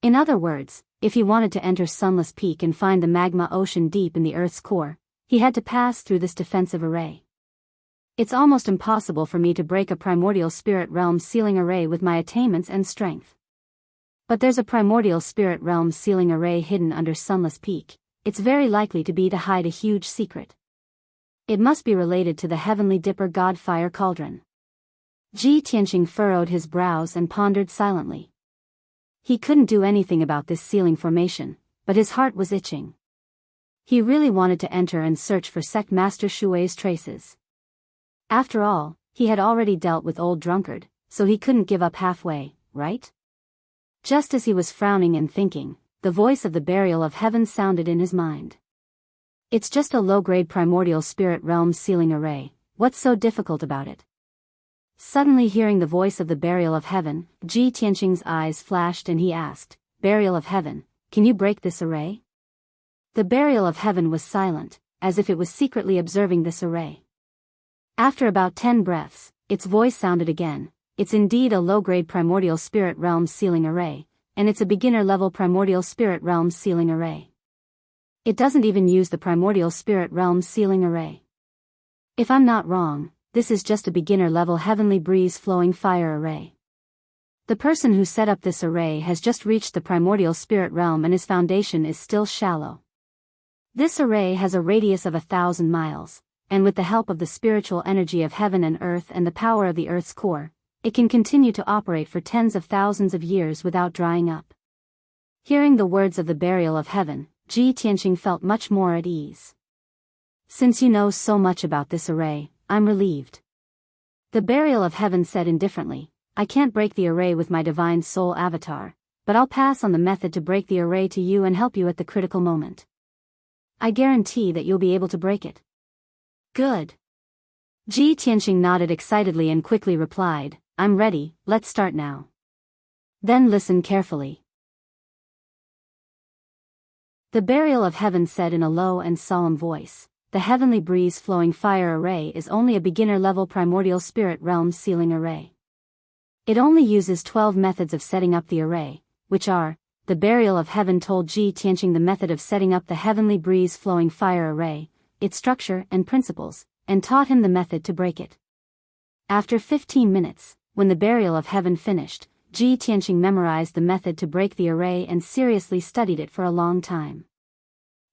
In other words, if he wanted to enter Sunless Peak and find the magma ocean deep in the Earth's core, he had to pass through this defensive array. It's almost impossible for me to break a primordial spirit realm sealing array with my attainments and strength. But there's a primordial spirit realm sealing array hidden under Sunless Peak. It's very likely to be to hide a huge secret. It must be related to the Heavenly Dipper God Fire Cauldron. Ji Tianqing furrowed his brows and pondered silently. He couldn't do anything about this sealing formation, but his heart was itching. He really wanted to enter and search for Sect Master Shui's traces. After all, he had already dealt with Old Drunkard, so he couldn't give up halfway, right? Just as he was frowning and thinking, the voice of the Burial of Heaven sounded in his mind. "It's just a low-grade primordial spirit realm sealing array, what's so difficult about it?" Suddenly hearing the voice of the Burial of Heaven, Ji Tianqing's eyes flashed and he asked, "Burial of Heaven, can you break this array?" The Burial of Heaven was silent, as if it was secretly observing this array. After about 10 breaths, its voice sounded again. "It's indeed a low-grade primordial spirit realm sealing array, and it's a beginner-level primordial spirit realm sealing array. It doesn't even use the primordial spirit realm sealing array. If I'm not wrong, this is just a beginner-level heavenly breeze flowing fire array. The person who set up this array has just reached the primordial spirit realm and his foundation is still shallow. This array has a radius of 1,000 miles, and with the help of the spiritual energy of heaven and earth and the power of the earth's core, it can continue to operate for tens of thousands of years without drying up." Hearing the words of the Burial of Heaven, Ji Tianqing felt much more at ease. "Since you know so much about this array, I'm relieved." The Burial of Heaven said indifferently, "I can't break the array with my divine soul avatar, but I'll pass on the method to break the array to you and help you at the critical moment. I guarantee that you'll be able to break it." "Good." Ji Tianqing nodded excitedly and quickly replied, "I'm ready, let's start now." "Then listen carefully." The Burial of Heaven said in a low and solemn voice, "The heavenly breeze flowing fire array is only a beginner-level primordial spirit realm sealing array. It only uses 12 methods of setting up the array, which are," the Burial of Heaven told Ji Tianqing the method of setting up the heavenly breeze flowing fire array, its structure and principles, and taught him the method to break it. After 15 minutes, when the Burial of Heaven finished, Ji Tianqing memorized the method to break the array and seriously studied it for a long time.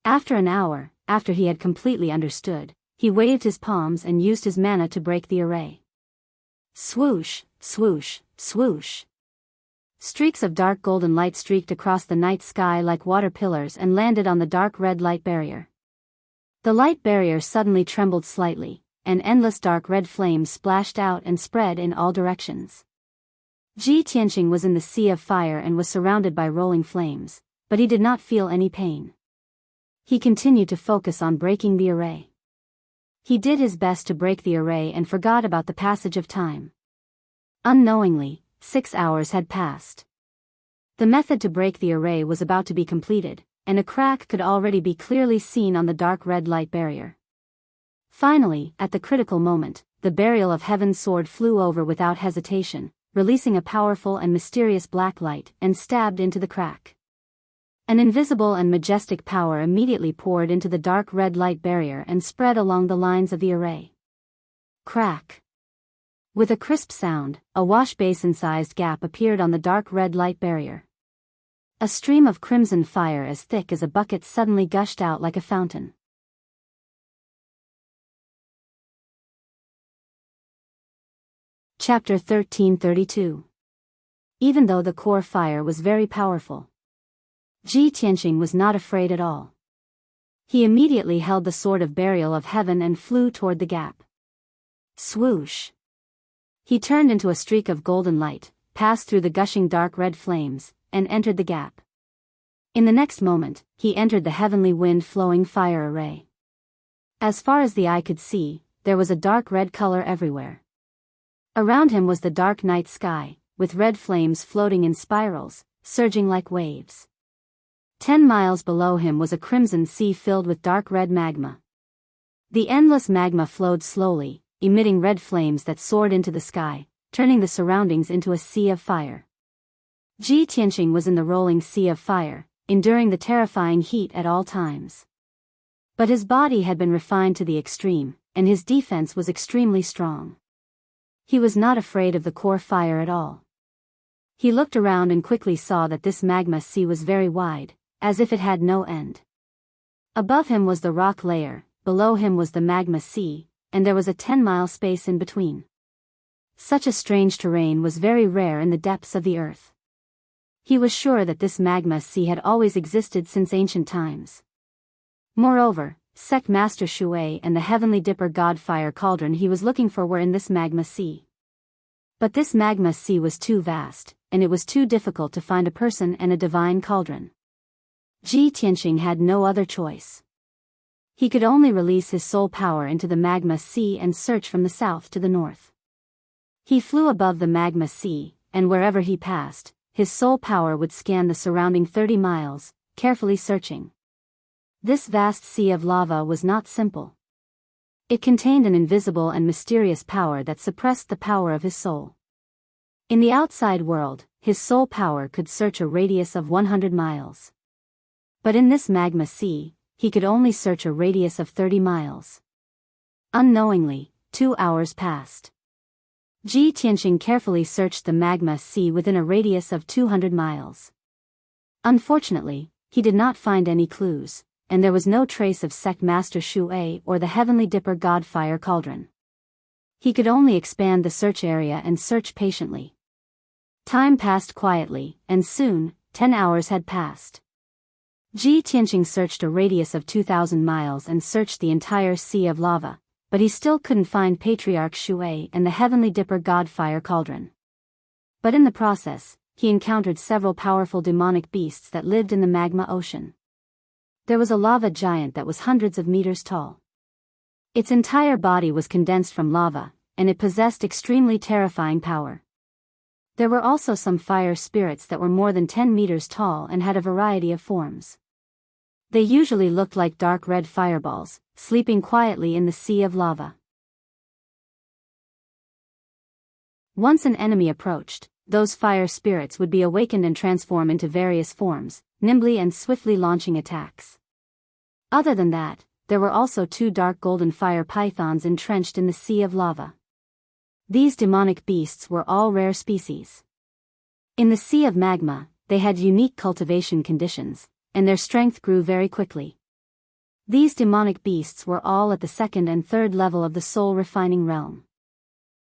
After an hour, after he had completely understood, he waved his palms and used his mana to break the array. Swoosh, swoosh, swoosh. Streaks of dark golden light streaked across the night sky like water pillars and landed on the dark red light barrier. The light barrier suddenly trembled slightly, and endless dark red flames splashed out and spread in all directions. Ji Tianqing was in the sea of fire and was surrounded by rolling flames, but he did not feel any pain. He continued to focus on breaking the array. He did his best to break the array and forgot about the passage of time. Unknowingly, 6 hours had passed. The method to break the array was about to be completed, and a crack could already be clearly seen on the dark red light barrier. Finally, at the critical moment, the Burial of Heaven sword flew over without hesitation, releasing a powerful and mysterious black light and stabbed into the crack. An invisible and majestic power immediately poured into the dark red light barrier and spread along the lines of the array. Crack. With a crisp sound, a wash basin-sized gap appeared on the dark red light barrier. A stream of crimson fire as thick as a bucket suddenly gushed out like a fountain. Chapter 1332. Even though the core fire was very powerful, Ji Tianqing was not afraid at all. He immediately held the sword of burial of heaven and flew toward the gap. Swoosh! He turned into a streak of golden light, passed through the gushing dark red flames, and entered the gap. In the next moment, he entered the heavenly wind-flowing fire array. As far as the eye could see, there was a dark red color everywhere. Around him was the dark night sky, with red flames floating in spirals, surging like waves. 10 miles below him was a crimson sea filled with dark red magma. The endless magma flowed slowly, emitting red flames that soared into the sky, turning the surroundings into a sea of fire. Ji Tianqing was in the rolling sea of fire, enduring the terrifying heat at all times. But his body had been refined to the extreme, and his defense was extremely strong. He was not afraid of the core fire at all. He looked around and quickly saw that this magma sea was very wide, as if it had no end. Above him was the rock layer, below him was the magma sea, and there was a 10-mile space in between. Such a strange terrain was very rare in the depths of the earth. He was sure that this magma sea had always existed since ancient times. Moreover, Sect Master Shui and the Heavenly Dipper God Fire Cauldron he was looking for were in this magma sea. But this magma sea was too vast, and it was too difficult to find a person and a divine cauldron. Ji Tianqing had no other choice. He could only release his soul power into the magma sea and search from the south to the north. He flew above the magma sea, and wherever he passed, his soul power would scan the surrounding 30 miles, carefully searching. This vast sea of lava was not simple. It contained an invisible and mysterious power that suppressed the power of his soul. In the outside world, his soul power could search a radius of 100 miles. But in this magma sea, he could only search a radius of 30 miles. Unknowingly, 2 hours passed. Ji Tianqing carefully searched the magma sea within a radius of 200 miles. Unfortunately, he did not find any clues, and there was no trace of Sect Master Shui or the Heavenly Dipper God Fire Cauldron. He could only expand the search area and search patiently. Time passed quietly, and soon, 10 hours had passed. Ji Tianqing searched a radius of 2,000 miles and searched the entire sea of lava, but he still couldn't find Patriarch Shui and the Heavenly Dipper God Fire Cauldron. But in the process, he encountered several powerful demonic beasts that lived in the magma ocean. There was a lava giant that was hundreds of meters tall. Its entire body was condensed from lava, and it possessed extremely terrifying power. There were also some fire spirits that were more than 10 meters tall and had a variety of forms. They usually looked like dark red fireballs, sleeping quietly in the sea of lava. Once an enemy approached, those fire spirits would be awakened and transform into various forms, nimbly and swiftly launching attacks. Other than that, there were also 2 dark golden fire pythons entrenched in the sea of lava. These demonic beasts were all rare species. In the sea of magma, they had unique cultivation conditions, and their strength grew very quickly. These demonic beasts were all at the 2nd and 3rd level of the soul refining realm.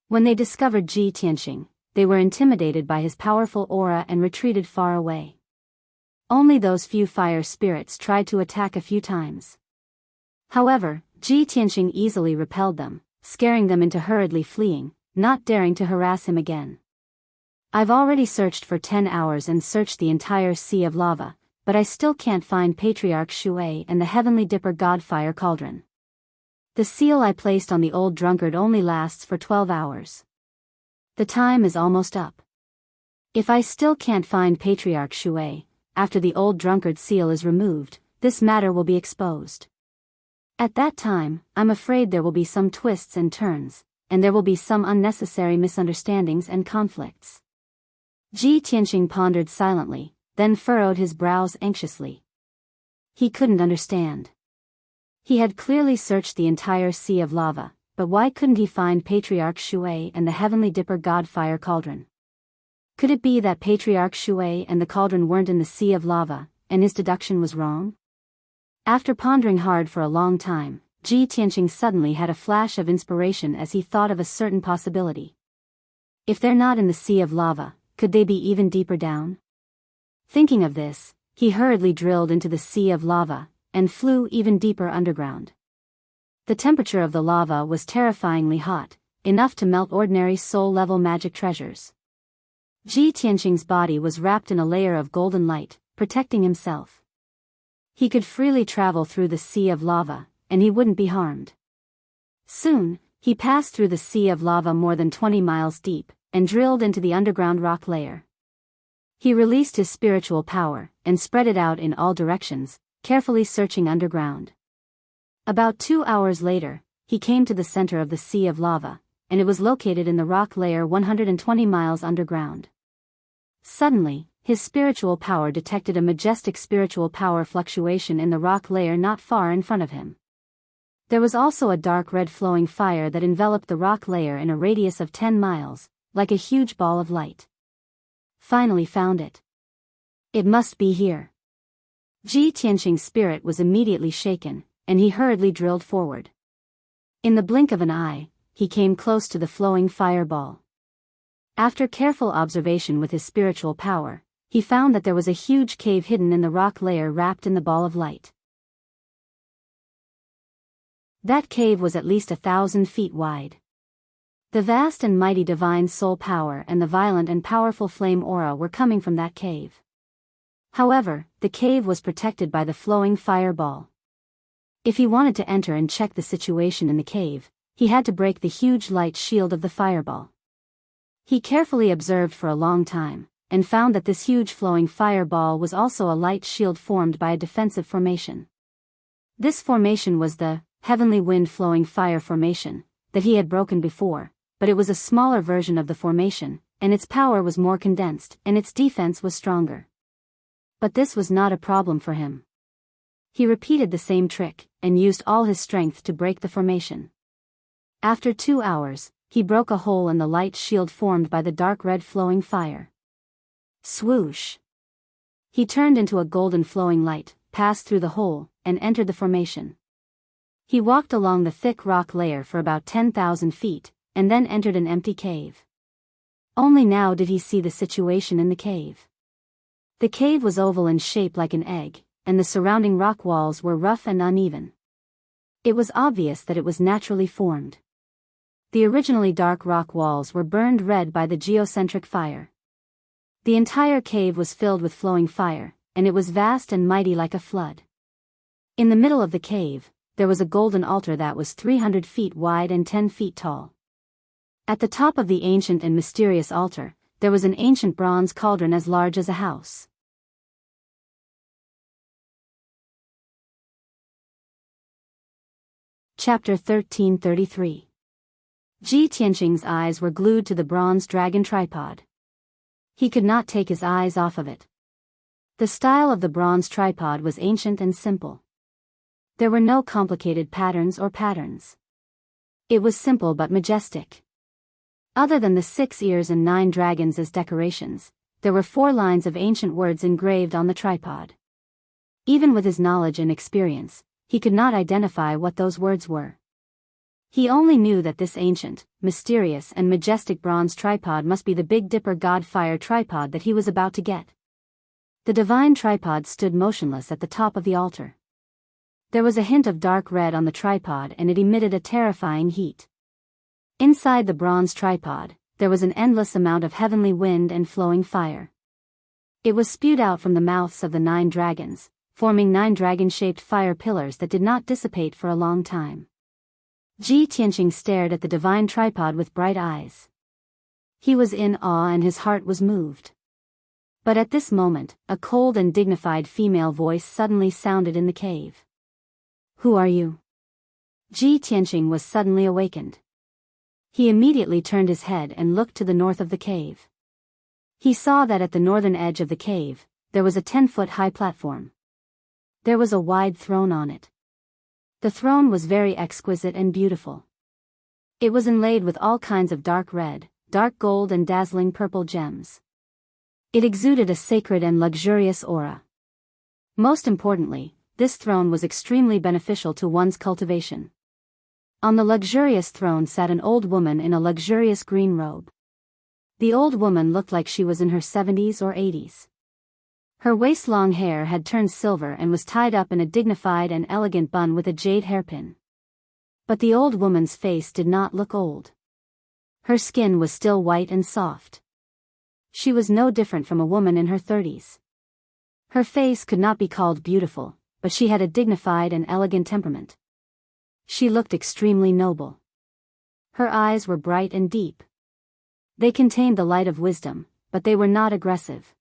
When they discovered Ji Tianqing, they were intimidated by his powerful aura and retreated far away. Only those few fire spirits tried to attack a few times. However, Ji Tianqing easily repelled them, scaring them into hurriedly fleeing, not daring to harass him again. I've already searched for 10 hours and searched the entire sea of lava, but I still can't find Patriarch Shui and the Heavenly Dipper God Fire Cauldron. The seal I placed on the old drunkard only lasts for 12 hours. The time is almost up. If I still can't find Patriarch Shui, after the old drunkard seal is removed, this matter will be exposed. At that time, I'm afraid there will be some twists and turns, and there will be some unnecessary misunderstandings and conflicts. Ji Tianqing pondered silently, then furrowed his brows anxiously. He couldn't understand. He had clearly searched the entire sea of lava, but why couldn't he find Patriarch Shui and the Heavenly Dipper God Fire Cauldron? Could it be that Patriarch Shui and the cauldron weren't in the sea of lava, and his deduction was wrong? After pondering hard for a long time, Ji Tianqing suddenly had a flash of inspiration as he thought of a certain possibility. If they're not in the sea of lava, could they be even deeper down? Thinking of this, he hurriedly drilled into the sea of lava, and flew even deeper underground. The temperature of the lava was terrifyingly hot, enough to melt ordinary soul-level magic treasures. Ji Tianqing's body was wrapped in a layer of golden light, protecting himself. He could freely travel through the sea of lava, and he wouldn't be harmed. Soon, he passed through the sea of lava more than 20 miles deep, and drilled into the underground rock layer. He released his spiritual power, and spread it out in all directions, carefully searching underground. About 2 hours later, he came to the center of the sea of lava, and it was located in the rock layer 120 miles underground. Suddenly, his spiritual power detected a majestic spiritual power fluctuation in the rock layer not far in front of him. There was also a dark red flowing fire that enveloped the rock layer in a radius of 10 miles, like a huge ball of light. Finally found it. It must be here. Ji Tianqing's spirit was immediately shaken, and he hurriedly drilled forward. In the blink of an eye, he came close to the flowing fireball. After careful observation with his spiritual power, he found that there was a huge cave hidden in the rock layer wrapped in the ball of light. That cave was at least 1,000 feet wide. The vast and mighty divine soul power and the violent and powerful flame aura were coming from that cave. However, the cave was protected by the flowing fireball. If he wanted to enter and check the situation in the cave, he had to break the huge light shield of the fireball. He carefully observed for a long time, and found that this huge flowing fireball was also a light shield formed by a defensive formation. This formation was the heavenly wind flowing fire formation that he had broken before, but it was a smaller version of the formation, and its power was more condensed, and its defense was stronger. But this was not a problem for him. He repeated the same trick, and used all his strength to break the formation. After 2 hours, he broke a hole in the light shield formed by the dark red flowing fire. Swoosh! He turned into a golden flowing light, passed through the hole, and entered the formation. He walked along the thick rock layer for about 10,000 feet, and then entered an empty cave. Only now did he see the situation in the cave. The cave was oval in shape like an egg, and the surrounding rock walls were rough and uneven. It was obvious that it was naturally formed. The originally dark rock walls were burned red by the geocentric fire. The entire cave was filled with flowing fire, and it was vast and mighty like a flood. In the middle of the cave, there was a golden altar that was 300 feet wide and 10 feet tall. At the top of the ancient and mysterious altar, there was an ancient bronze cauldron as large as a house. Chapter 1333. Ji Tianqing's eyes were glued to the bronze dragon tripod. He could not take his eyes off of it. The style of the bronze tripod was ancient and simple. There were no complicated patterns or patterns. It was simple but majestic. Other than the 6 ears and 9 dragons as decorations, there were 4 lines of ancient words engraved on the tripod. Even with his knowledge and experience, he could not identify what those words were. He only knew that this ancient, mysterious and majestic bronze tripod must be the Big Dipper God Fire tripod that he was about to get. The divine tripod stood motionless at the top of the altar. There was a hint of dark red on the tripod and it emitted a terrifying heat. Inside the bronze tripod, there was an endless amount of heavenly wind and flowing fire. It was spewed out from the mouths of the 9 dragons, forming 9 dragon-shaped fire pillars that did not dissipate for a long time. Ji Tianqing stared at the divine tripod with bright eyes. He was in awe and his heart was moved. But at this moment, a cold and dignified female voice suddenly sounded in the cave. "Who are you?" Ji Tianqing was suddenly awakened. He immediately turned his head and looked to the north of the cave. He saw that at the northern edge of the cave, there was a 10-foot-high platform. There was a wide throne on it. The throne was very exquisite and beautiful. It was inlaid with all kinds of dark red, dark gold and dazzling purple gems. It exuded a sacred and luxurious aura. Most importantly, this throne was extremely beneficial to one's cultivation. On the luxurious throne sat an old woman in a luxurious green robe. The old woman looked like she was in her 70s or 80s. Her waist-long hair had turned silver and was tied up in a dignified and elegant bun with a jade hairpin. But the old woman's face did not look old. Her skin was still white and soft. She was no different from a woman in her 30s. Her face could not be called beautiful, but she had a dignified and elegant temperament. She looked extremely noble. Her eyes were bright and deep. They contained the light of wisdom, but they were not aggressive.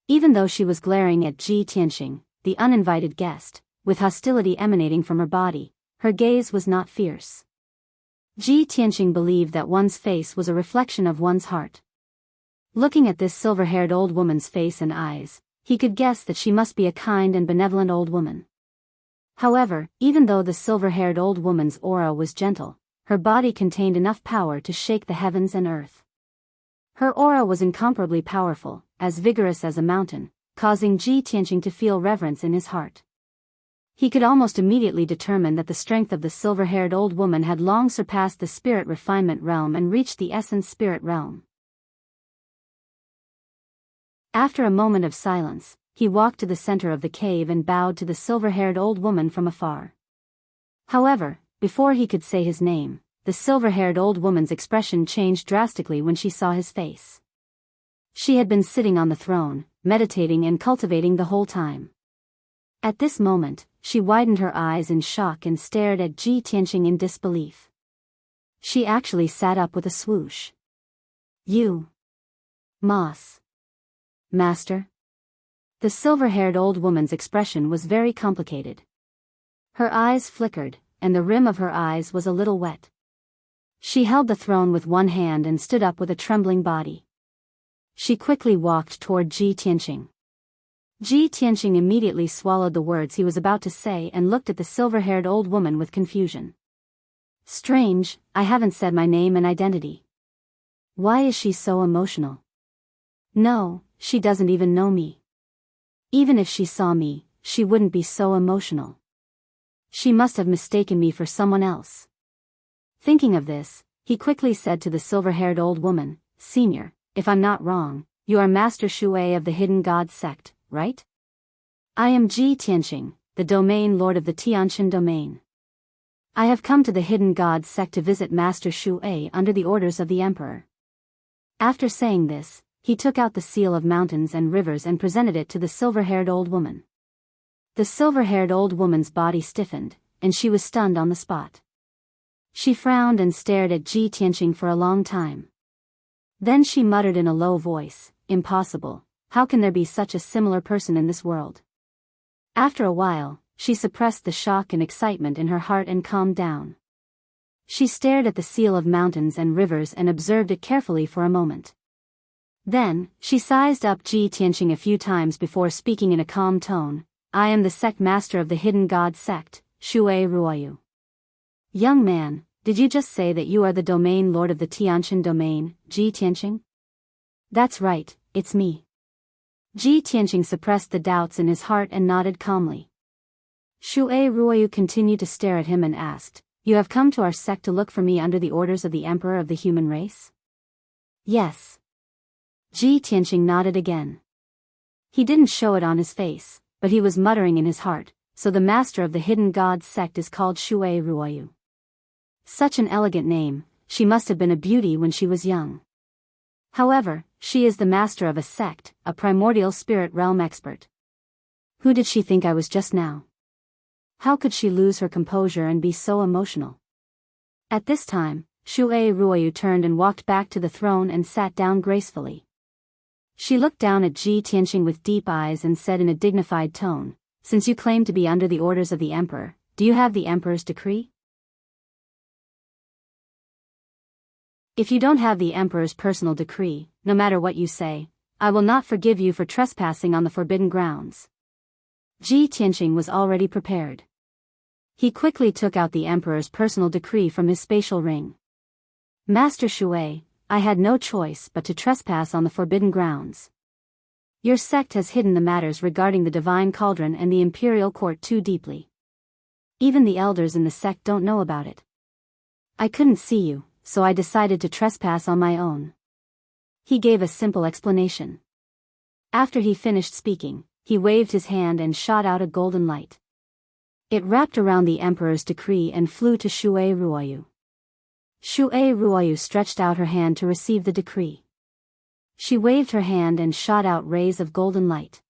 Even though she was glaring at Ji Tianqing, the uninvited guest, with hostility emanating from her body, her gaze was not fierce. Ji Tianqing believed that one's face was a reflection of one's heart. Looking at this silver-haired old woman's face and eyes, he could guess that she must be a kind and benevolent old woman. However, even though the silver-haired old woman's aura was gentle, her body contained enough power to shake the heavens and earth. Her aura was incomparably powerful, as vigorous as a mountain, causing Ji Tianqing to feel reverence in his heart. He could almost immediately determine that the strength of the silver-haired old woman had long surpassed the spirit refinement realm and reached the essence spirit realm. After a moment of silence, he walked to the center of the cave and bowed to the silver-haired old woman from afar. However, before he could say his name, the silver-haired old woman's expression changed drastically when she saw his face. She had been sitting on the throne, meditating and cultivating the whole time. At this moment, she widened her eyes in shock and stared at Ji Tianqing in disbelief. She actually sat up with a swoosh. "You, Moss. Master?" The silver-haired old woman's expression was very complicated. Her eyes flickered, and the rim of her eyes was a little wet. She held the throne with one hand and stood up with a trembling body. She quickly walked toward Ji Tianqing. Ji Tianqing immediately swallowed the words he was about to say and looked at the silver-haired old woman with confusion. Strange, I haven't said my name and identity. Why is she so emotional? No, she doesn't even know me. Even if she saw me, she wouldn't be so emotional. She must have mistaken me for someone else. Thinking of this, he quickly said to the silver-haired old woman, "Senior, if I'm not wrong, you are Master Shui of the Hidden God sect, right?" "I am Ji Tianqing, the domain lord of the Tianqin domain. I have come to the Hidden God sect to visit Master Shui under the orders of the Emperor." After saying this, he took out the seal of mountains and rivers and presented it to the silver-haired old woman. The silver-haired old woman's body stiffened, and she was stunned on the spot. She frowned and stared at Ji Tianqing for a long time. Then she muttered in a low voice, "Impossible, how can there be such a similar person in this world?" After a while, she suppressed the shock and excitement in her heart and calmed down. She stared at the seal of mountains and rivers and observed it carefully for a moment. Then, she sized up Ji Tianqing a few times before speaking in a calm tone, "I am the sect master of the Hidden God sect, Shui Ruoyu." "Young man, did you just say that you are the domain lord of the Tianqin domain, Ji Tianqing?" "That's right, it's me." Ji Tianqing suppressed the doubts in his heart and nodded calmly. Shui Ruoyu continued to stare at him and asked, "You have come to our sect to look for me under the orders of the Emperor of the human race?" "Yes." Ji Tianqing nodded again. He didn't show it on his face, but he was muttering in his heart, "So the master of the Hidden God sect is called Shui Ruoyu. Such an elegant name, she must have been a beauty when she was young. However, she is the master of a sect, a primordial spirit realm expert. Who did she think I was just now? How could she lose her composure and be so emotional?" At this time, Shui Ruoyu turned and walked back to the throne and sat down gracefully. She looked down at Ji Tianqing with deep eyes and said in a dignified tone, "Since you claim to be under the orders of the Emperor, do you have the Emperor's decree?" "If you don't have the Emperor's personal decree, no matter what you say, I will not forgive you for trespassing on the forbidden grounds." Ji Tianqing was already prepared. He quickly took out the Emperor's personal decree from his spatial ring. Master Shui, I had no choice but to trespass on the forbidden grounds. Your sect has hidden the matters regarding the divine cauldron and the imperial court too deeply. Even the elders in the sect don't know about it. I couldn't see you, so I decided to trespass on my own. He gave a simple explanation. After he finished speaking, he waved his hand and shot out a golden light. It wrapped around the emperor's decree and flew to Shui Ruoyu. Shui Ruoyu stretched out her hand to receive the decree. She waved her hand and shot out rays of golden light.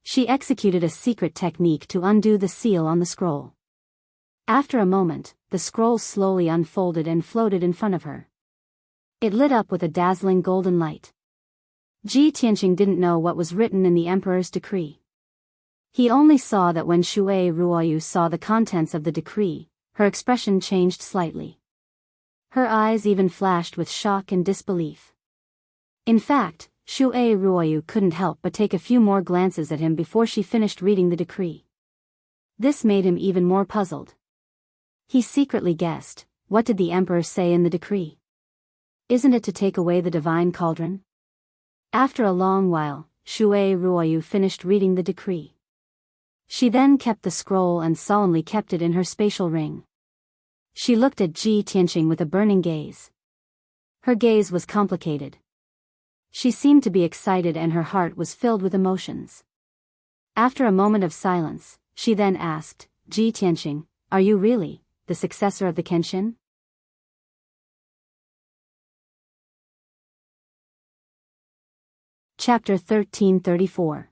She executed a secret technique to undo the seal on the scroll. After a moment, the scroll slowly unfolded and floated in front of her. It lit up with a dazzling golden light. Ji Tianqing didn't know what was written in the emperor's decree. He only saw that when Shui Ruoyu saw the contents of the decree, her expression changed slightly. Her eyes even flashed with shock and disbelief. In fact, Shui Ruoyu couldn't help but take a few more glances at him before she finished reading the decree. This made him even more puzzled. He secretly guessed, what did the emperor say in the decree? Isn't it to take away the divine cauldron? After a long while, Shui Ruoyu finished reading the decree. She then kept the scroll and solemnly kept it in her spatial ring. She looked at Ji Tianqing with a burning gaze. Her gaze was complicated. She seemed to be excited and her heart was filled with emotions. After a moment of silence, she then asked, Ji Tianqing, are you really the successor of the Kenshin? Chapter 1334.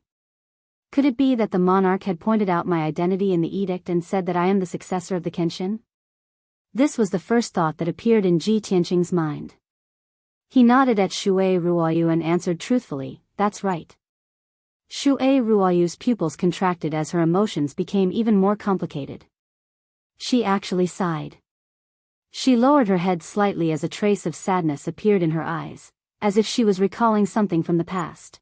Could it be that the monarch had pointed out my identity in the edict and said that I am the successor of the Kenshin? This was the first thought that appeared in Ji Tianqing's mind. He nodded at Shui Ruoyu and answered truthfully, that's right. Shui Ruoyu's pupils contracted as her emotions became even more complicated. She actually sighed. She lowered her head slightly as a trace of sadness appeared in her eyes, as if she was recalling something from the past.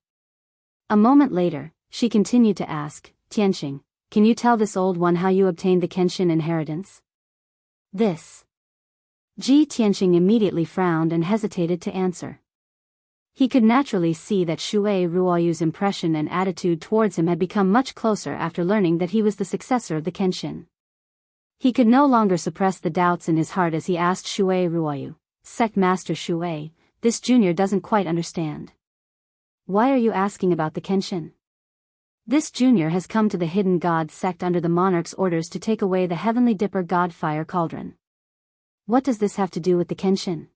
A moment later, she continued to ask, Tianqing, can you tell this old one how you obtained the Kenshin inheritance? This. Ji Tianqing immediately frowned and hesitated to answer. He could naturally see that Shui Ruoyu's impression and attitude towards him had become much closer after learning that he was the successor of the Kenshin. He could no longer suppress the doubts in his heart as he asked Shui Ruoyu, Sect Master Shui, this junior doesn't quite understand. Why are you asking about the Kenshin? This junior has come to the hidden god sect under the monarch's orders to take away the heavenly dipper god fire cauldron. What does this have to do with the Kenshin?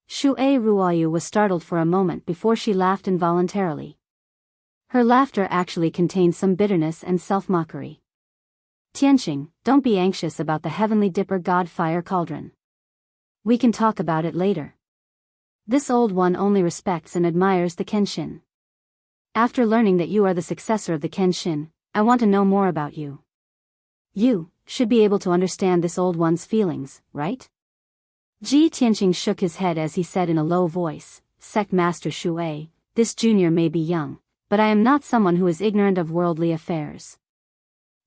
Shui Ruoyu was startled for a moment before she laughed involuntarily. Her laughter actually contained some bitterness and self-mockery. Tianqing, don't be anxious about the heavenly dipper god fire cauldron. We can talk about it later. This old one only respects and admires the Kenshin. After learning that you are the successor of the Kenshin, I want to know more about you. You should be able to understand this old one's feelings, right? Ji Tianqing shook his head as he said in a low voice, Sect Master Shui, this junior may be young, but I am not someone who is ignorant of worldly affairs.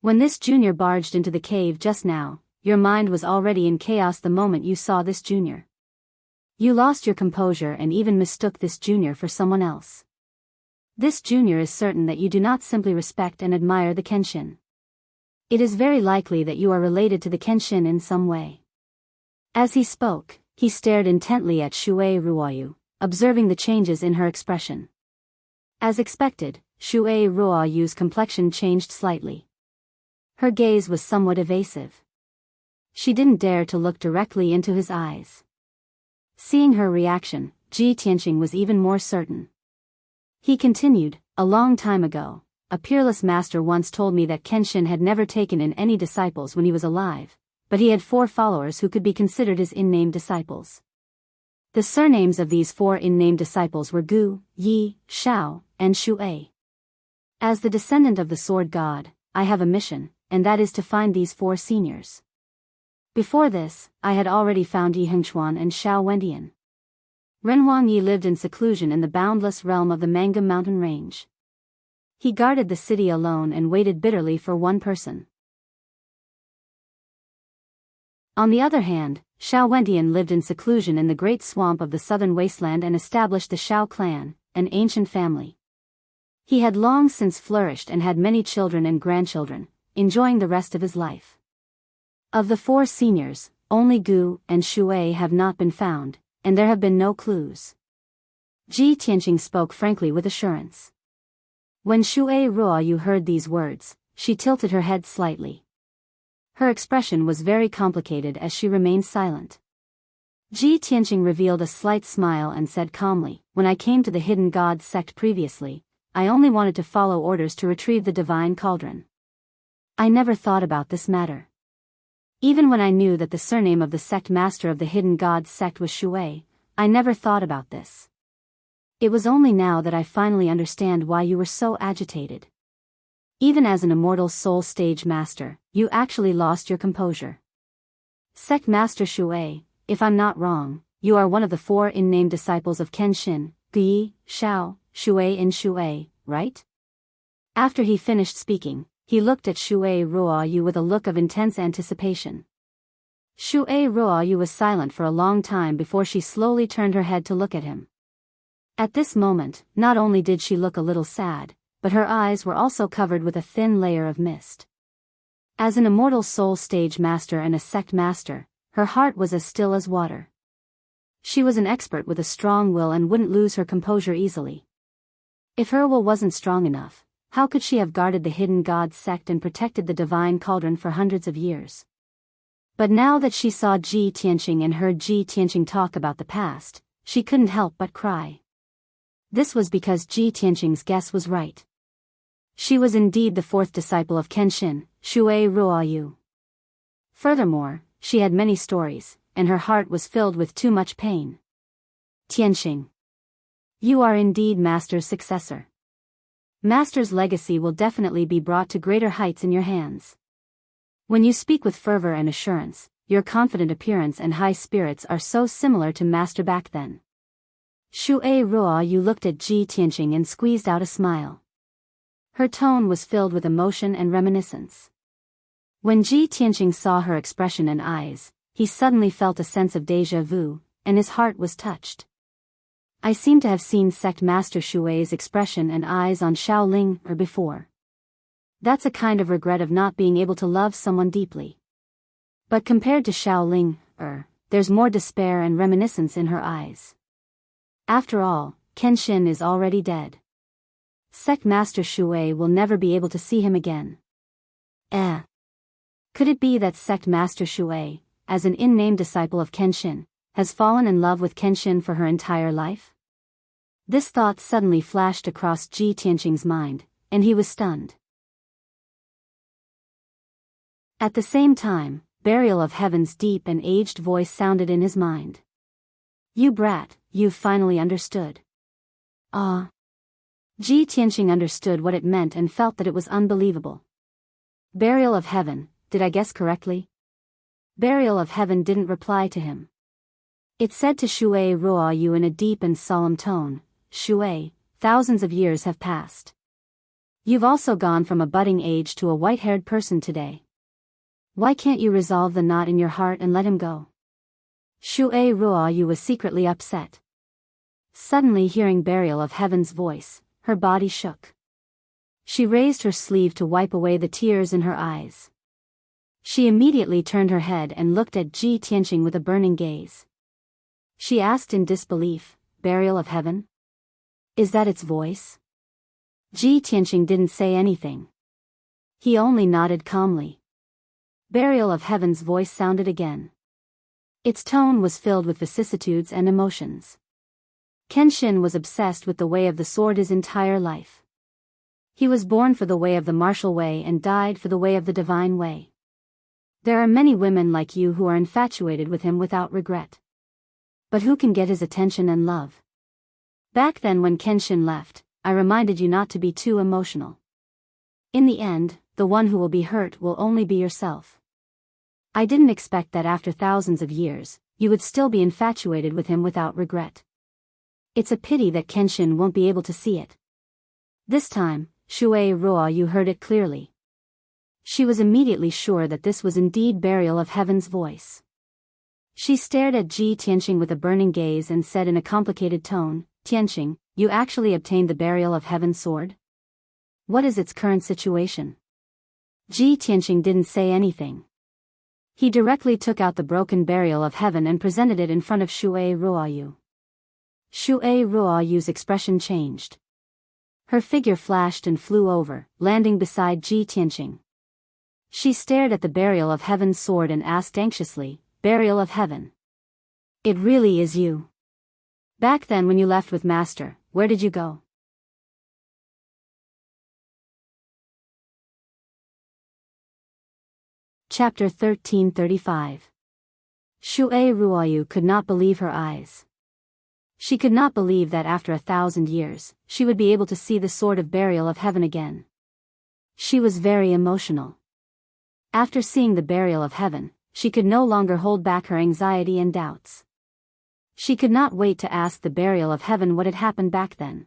When this junior barged into the cave just now, your mind was already in chaos the moment you saw this junior. You lost your composure and even mistook this junior for someone else. This junior is certain that you do not simply respect and admire the Kenshin. It is very likely that you are related to the Kenshin in some way. As he spoke, he stared intently at Shui Ruoyu, observing the changes in her expression. As expected, Shui Ruoyu's complexion changed slightly. Her gaze was somewhat evasive. She didn't dare to look directly into his eyes. Seeing her reaction, Ji Tianqing was even more certain. He continued, a long time ago, a peerless master once told me that Kenshin had never taken in any disciples when he was alive, but he had 4 followers who could be considered his in-name disciples. The surnames of these 4 in-name disciples were Gu, Yi, Shao, and Shui. As the descendant of the sword god, I have a mission, and that is to find these 4 seniors. Before this, I had already found Yi Hengchuan and Shao Wendian. Ren Wangyi lived in seclusion in the boundless realm of the Mangum mountain range. He guarded the city alone and waited bitterly for one person. On the other hand, Shao Wentian lived in seclusion in the great swamp of the southern wasteland and established the Shao clan, an ancient family. He had long since flourished and had many children and grandchildren, enjoying the rest of his life. Of the 4 seniors, only Gu and Shui have not been found, and there have been no clues. Ji Tianqing spoke frankly with assurance. When Shui Ruoyu heard these words, she tilted her head slightly. Her expression was very complicated as she remained silent. Ji Tianqing revealed a slight smile and said calmly, "When I came to the Hidden Gods sect previously, I only wanted to follow orders to retrieve the divine cauldron. I never thought about this matter. Even when I knew that the surname of the sect master of the Hidden Gods sect was Shui, I never thought about this. It was only now that I finally understand why you were so agitated. Even as an immortal soul stage master, you actually lost your composure. Sect Master Shui, if I'm not wrong, you are one of the 4 in-name disciples of Kenshin, Guyi, Shao, Shui and Shui, right?" After he finished speaking, he looked at Shui Ruoyu with a look of intense anticipation. Shui Ruoyu was silent for a long time before she slowly turned her head to look at him. At this moment, not only did she look a little sad, but her eyes were also covered with a thin layer of mist. As an immortal soul stage master and a sect master, her heart was as still as water. She was an expert with a strong will and wouldn't lose her composure easily. If her will wasn't strong enough, how could she have guarded the Hidden Gods sect and protected the divine cauldron for hundreds of years? But now that she saw Ji Tianqing and heard Ji Tianqing talk about the past, she couldn't help but cry. This was because Ji Tianqing's guess was right. She was indeed the 4th disciple of Kenshin, Shui Ruoyu. Furthermore, she had many stories, and her heart was filled with too much pain. "Tianqing, you are indeed Master's successor. Master's legacy will definitely be brought to greater heights in your hands. When you speak with fervor and assurance, your confident appearance and high spirits are so similar to Master back then." Shui Ruoyu looked at Ji Tianqing and squeezed out a smile. Her tone was filled with emotion and reminiscence. When Ji Tianqing saw her expression and eyes, he suddenly felt a sense of déjà vu, and his heart was touched. "I seem to have seen Sect Master Shui's expression and eyes on Shaoling before. That's a kind of regret of not being able to love someone deeply. But compared to Shaoling, there's more despair and reminiscence in her eyes. After all, Kenshin is already dead. Sect Master Shui will never be able to see him again. Could it be that Sect Master Shui, as an in-name disciple of Kenshin, has fallen in love with Kenshin for her entire life?" This thought suddenly flashed across Ji Tianqing's mind, and he was stunned. At the same time, Burial of Heaven's deep and aged voice sounded in his mind. "You brat, you've finally understood." Ah. Ji Tianqing understood what it meant and felt that it was unbelievable. Burial of Heaven, did I guess correctly? Burial of Heaven didn't reply to him. It said to Shui Ruoyu in a deep and solemn tone, "Shui, thousands of years have passed. You've also gone from a budding age to a white-haired person today. Why can't you resolve the knot in your heart and let him go?" Shui Ruoyu was secretly upset. Suddenly hearing Burial of Heaven's voice, her body shook. She raised her sleeve to wipe away the tears in her eyes. She immediately turned her head and looked at Ji Tianqing with a burning gaze. She asked in disbelief, "Burial of Heaven? Is that its voice?" Ji Tianqing didn't say anything. He only nodded calmly. Burial of Heaven's voice sounded again. Its tone was filled with vicissitudes and emotions. Kenshin was obsessed with the way of the sword his entire life. He was born for the way of the martial way and died for the way of the divine way. There are many women like you who are infatuated with him without regret. But who can get his attention and love? Back then when Kenshin left, I reminded you not to be too emotional. In the end, the one who will be hurt will only be yourself. I didn't expect that after thousands of years, you would still be infatuated with him without regret. It's a pity that Kenshin won't be able to see it." This time, Shui Ruoyu heard it clearly. She was immediately sure that this was indeed Burial of Heaven's voice. She stared at Ji Tianqing with a burning gaze and said in a complicated tone, Tianqing, you actually obtained the Burial of Heaven sword? What is its current situation? Ji Tianqing didn't say anything. He directly took out the broken Burial of Heaven and presented it in front of Shui Ruoyu. Shui Ruoyu's expression changed. Her figure flashed and flew over, landing beside Ji Tianqing. She stared at the Burial of Heaven sword and asked anxiously, Burial of Heaven. It really is you. Back then when you left with Master, where did you go? Chapter 1335. Shui Ruoyu could not believe her eyes. She could not believe that after 1,000 years, she would be able to see the sword of Burial of Heaven again. She was very emotional. After seeing the Burial of Heaven, she could no longer hold back her anxiety and doubts. She could not wait to ask the Burial of Heaven what had happened back then.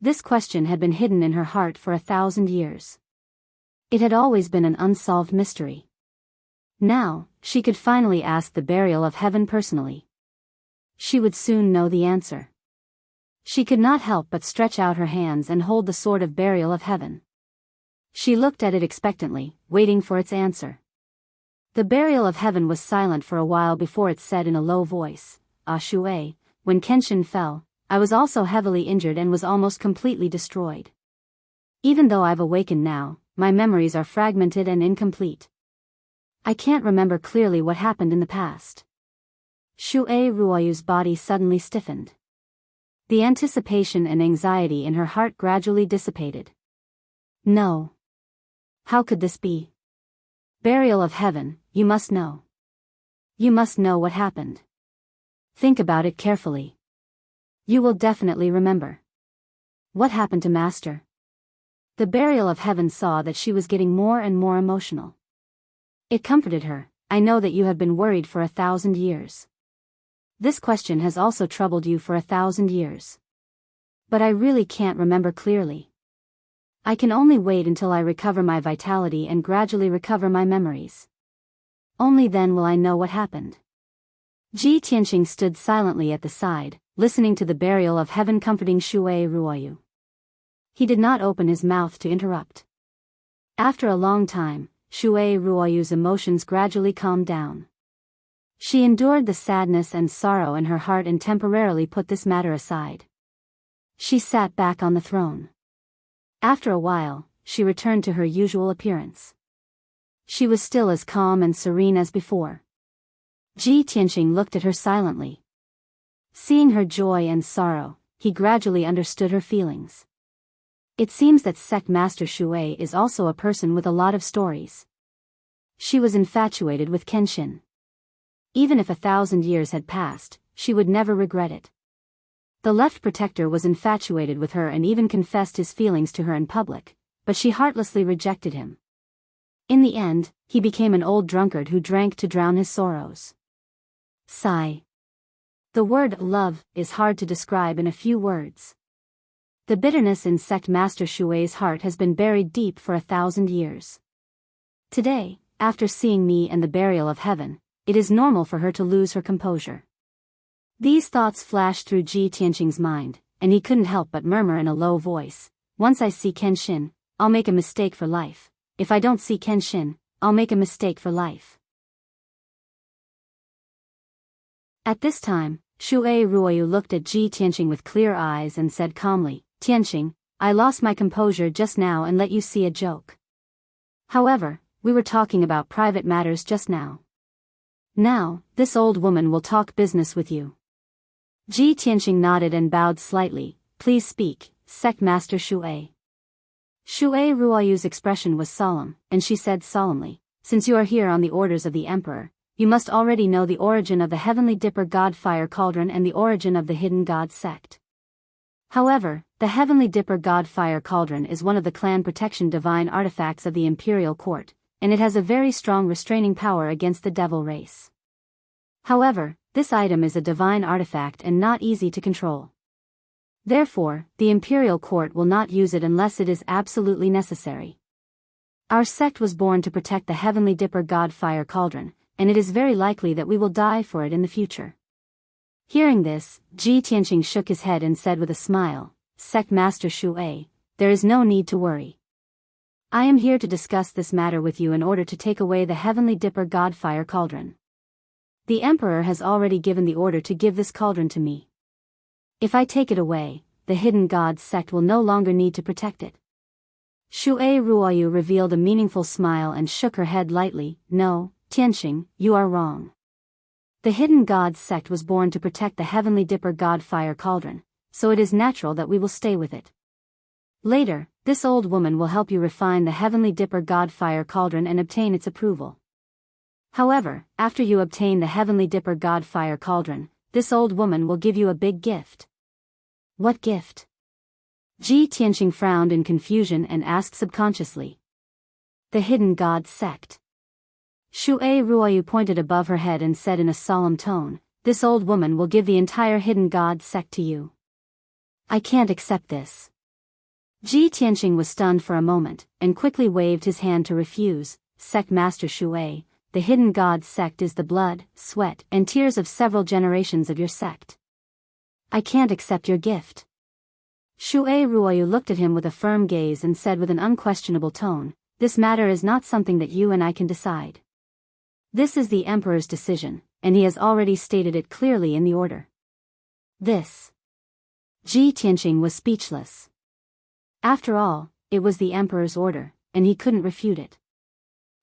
This question had been hidden in her heart for 1,000 years. It had always been an unsolved mystery. Now, she could finally ask the Burial of Heaven personally. She would soon know the answer. She could not help but stretch out her hands and hold the sword of Burial of Heaven. She looked at it expectantly, waiting for its answer. The Burial of Heaven was silent for a while before it said in a low voice, Ah Shui, when Kenshin fell, I was also heavily injured and was almost completely destroyed. Even though I've awakened now, my memories are fragmented and incomplete. I can't remember clearly what happened in the past. Shui Ruoyu's body suddenly stiffened. The anticipation and anxiety in her heart gradually dissipated. No. How could this be? Burial of Heaven, you must know. You must know what happened. Think about it carefully. You will definitely remember. What happened to Master? The Burial of Heaven saw that she was getting more and more emotional. It comforted her, I know that you have been worried for 1,000 years. This question has also troubled you for 1,000 years. But I really can't remember clearly. I can only wait until I recover my vitality and gradually recover my memories. Only then will I know what happened. Ji Tianqing stood silently at the side, listening to the Burial of Heaven comforting Shui Ruoyu. He did not open his mouth to interrupt. After a long time, Shui Ruoyu's emotions gradually calmed down. She endured the sadness and sorrow in her heart and temporarily put this matter aside. She sat back on the throne. After a while, she returned to her usual appearance. She was still as calm and serene as before. Ji Tianqing looked at her silently. Seeing her joy and sorrow, he gradually understood her feelings. It seems that Sect Master Shui is also a person with a lot of stories. She was infatuated with Kenshin. Even if 1,000 years had passed, she would never regret it. The left protector was infatuated with her and even confessed his feelings to her in public, but she heartlessly rejected him. In the end, he became an old drunkard who drank to drown his sorrows. Sigh. The word love is hard to describe in a few words. The bitterness in Sect Master Shui's heart has been buried deep for 1,000 years. Today, after seeing me and the Burial of Heaven, it is normal for her to lose her composure. These thoughts flashed through Ji Tianqing's mind, and he couldn't help but murmur in a low voice, once I see Kenshin, I'll make a mistake for life. If I don't see Kenshin, I'll make a mistake for life. At this time, Shui Ruoyu looked at Ji Tianqing with clear eyes and said calmly, Tianqing, I lost my composure just now and let you see a joke. However, we were talking about private matters just now. Now, this old woman will talk business with you. Ji Tianqing nodded and bowed slightly, please speak, Sect Master Shui. Shui Ruoyu's expression was solemn, and she said solemnly, since you are here on the orders of the Emperor, you must already know the origin of the Heavenly Dipper God Fire Cauldron and the origin of the Hidden God Sect. However, the Heavenly Dipper God Fire Cauldron is one of the clan protection divine artifacts of the Imperial Court, and it has a very strong restraining power against the devil race. However, this item is a divine artifact and not easy to control. Therefore, the Imperial Court will not use it unless it is absolutely necessary. Our sect was born to protect the Heavenly Dipper God Fire Cauldron, and it is very likely that we will die for it in the future. Hearing this, Ji Tianqing shook his head and said with a smile, Sect Master Shui, there is no need to worry. I am here to discuss this matter with you in order to take away the Heavenly Dipper God Fire Cauldron. The Emperor has already given the order to give this cauldron to me. If I take it away, the Hidden God sect will no longer need to protect it. Shui Ruoyu revealed a meaningful smile and shook her head lightly. No, Tianqing, you are wrong. The Hidden God sect was born to protect the Heavenly Dipper God Fire Cauldron, so it is natural that we will stay with it. Later, this old woman will help you refine the Heavenly Dipper God Fire Cauldron and obtain its approval. However, after you obtain the Heavenly Dipper God Fire Cauldron, this old woman will give you a big gift. What gift? Ji Tianqing frowned in confusion and asked subconsciously. The Hidden God Sect. Shui Ruoyu pointed above her head and said in a solemn tone, this old woman will give the entire Hidden God Sect to you. I can't accept this. Ji Tianqing was stunned for a moment, and quickly waved his hand to refuse. Sect Master Shui, the Hidden God Sect is the blood, sweat, and tears of several generations of your sect. I can't accept your gift. Shui Ruoyu looked at him with a firm gaze and said with an unquestionable tone, this matter is not something that you and I can decide. This is the Emperor's decision, and he has already stated it clearly in the order. This. Ji Tianqing was speechless. After all, it was the Emperor's order, and he couldn't refute it.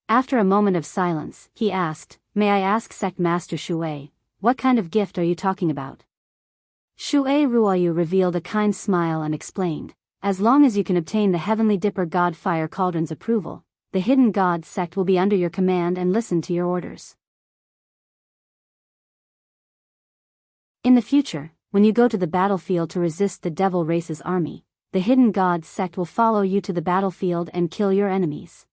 After a moment of silence, he asked, may I ask Sect Master Shui, what kind of gift are you talking about? Shui Ruoyu revealed a kind smile and explained, as long as you can obtain the Heavenly Dipper God Fire Cauldron's approval, the Hidden God Sect will be under your command and listen to your orders. In the future, when you go to the battlefield to resist the Devil Race's army, the Hidden God Sect will follow you to the battlefield and kill your enemies.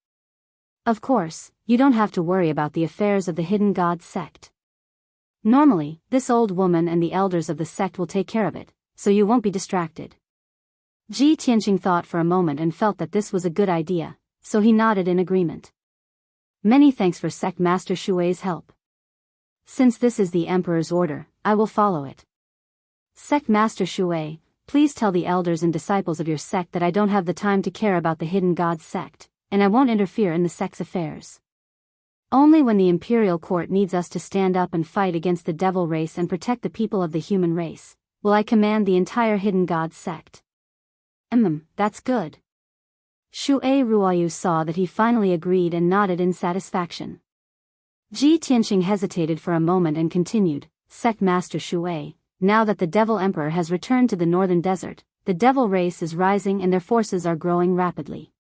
Of course, you don't have to worry about the affairs of the Hidden God Sect. Normally, this old woman and the elders of the sect will take care of it, so you won't be distracted. Ji Tianqing thought for a moment and felt that this was a good idea, so he nodded in agreement. Many thanks for Sect Master Shui's help. Since this is the Emperor's order, I will follow it. Sect Master Shui, please tell the elders and disciples of your sect that I don't have the time to care about the Hidden God Sect, and I won't interfere in the sect's affairs. Only when the Imperial Court needs us to stand up and fight against the Devil Race and protect the people of the human race, will I command the entire Hidden God Sect. That's good. Shui Ruoyu saw that he finally agreed and nodded in satisfaction. Ji Tianqing hesitated for a moment and continued, Sect Master Shui, now that the Devil Emperor has returned to the northern desert, the Devil Race is rising and their forces are growing rapidly.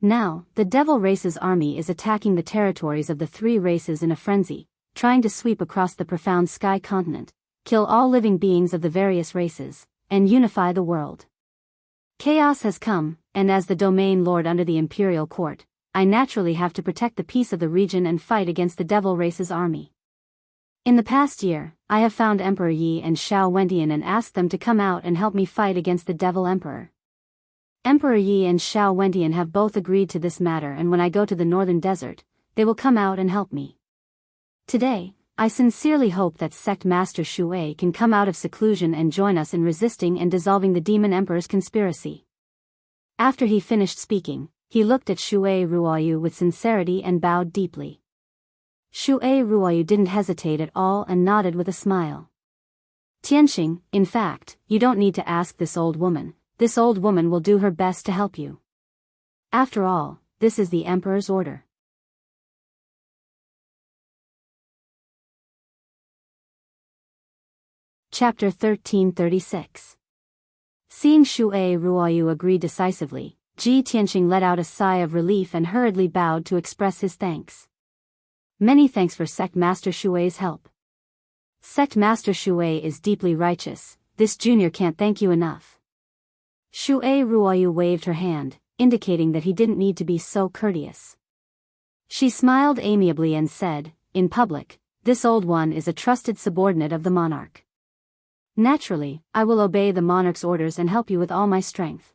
Now, the Devil Race's army is attacking the territories of the three races in a frenzy, trying to sweep across the profound sky continent, kill all living beings of the various races, and unify the world. Chaos has come, and as the domain lord under the Imperial Court, I naturally have to protect the peace of the region and fight against the Devil Race's army. In the past year, I have found Emperor Yi and Xiao Wentian and asked them to come out and help me fight against the Devil Emperor. Emperor Yi and Xiao Wentian have both agreed to this matter, and when I go to the northern desert, they will come out and help me. Today, I sincerely hope that Sect Master Shui can come out of seclusion and join us in resisting and dissolving the Demon Emperor's conspiracy. After he finished speaking, he looked at Shui Ruoyu with sincerity and bowed deeply. Shui Ruoyu didn't hesitate at all and nodded with a smile. Tianqing, in fact, you don't need to ask this old woman. This old woman will do her best to help you. After all, this is the Emperor's order. Chapter 1336. Seeing Shui Ruoyu agree decisively, Ji Tianqing let out a sigh of relief and hurriedly bowed to express his thanks. Many thanks for Sect Master Shui's help. Sect Master Shui is deeply righteous, this junior can't thank you enough. Shui Ruoyu waved her hand, indicating that he didn't need to be so courteous. She smiled amiably and said, in public, this old one is a trusted subordinate of the monarch. Naturally, I will obey the monarch's orders and help you with all my strength.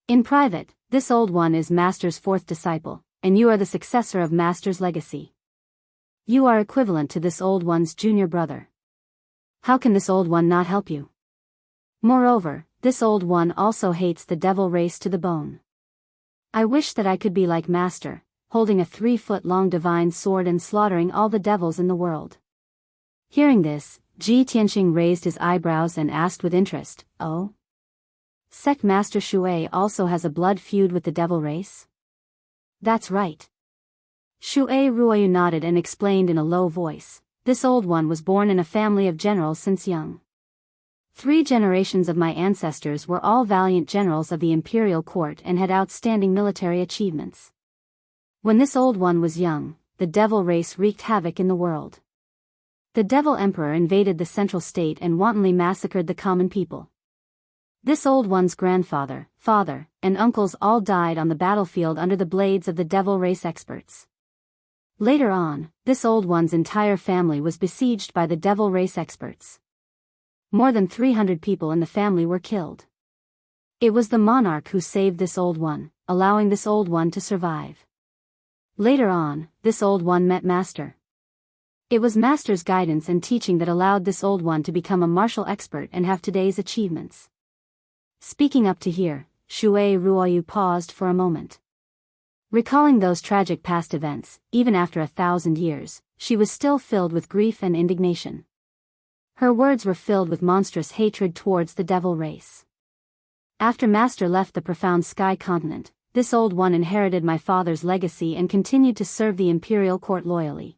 In private, this old one is Master's fourth disciple, and you are the successor of Master's legacy. You are equivalent to this old one's junior brother. How can this old one not help you? Moreover, this old one also hates the devil race to the bone. I wish that I could be like Master, holding a 3-foot-long divine sword and slaughtering all the devils in the world. Hearing this, Ji Tianqing raised his eyebrows and asked with interest, "Oh? Sect Master Shui also has a blood feud with the devil race?" "That's right." Shui Ruoyu nodded and explained in a low voice, "This old one was born in a family of generals since young. 3 generations of my ancestors were all valiant generals of the imperial court and had outstanding military achievements. When this old one was young, the devil race wreaked havoc in the world. The devil emperor invaded the central state and wantonly massacred the common people. This old one's grandfather, father, and uncles all died on the battlefield under the blades of the devil race experts. Later on, this old one's entire family was besieged by the devil race experts. More than 300 people in the family were killed. It was the monarch who saved this old one, allowing this old one to survive. Later on, this old one met Master. It was Master's guidance and teaching that allowed this old one to become a martial expert and have today's achievements." Speaking up to here, Shui Ruoyu paused for a moment. Recalling those tragic past events, even after 1,000 years, she was still filled with grief and indignation. Her words were filled with monstrous hatred towards the devil race. After Master left the profound sky continent, this old one inherited my father's legacy and continued to serve the imperial court loyally.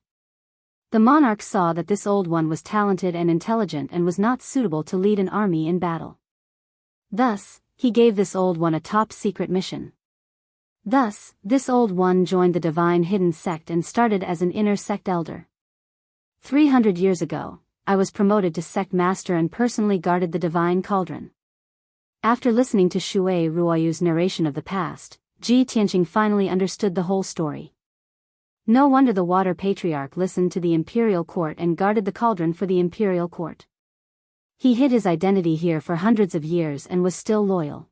The monarch saw that this old one was talented and intelligent and was not suitable to lead an army in battle. Thus, he gave this old one a top-secret mission. Thus, this old one joined the divine hidden sect and started as an inner sect elder. 300 years ago, I was promoted to sect master and personally guarded the divine cauldron. After listening to Shui Ruoyu's narration of the past, Ji Tianqing finally understood the whole story. No wonder the water patriarch listened to the imperial court and guarded the cauldron for the imperial court. He hid his identity here for hundreds of years and was still loyal.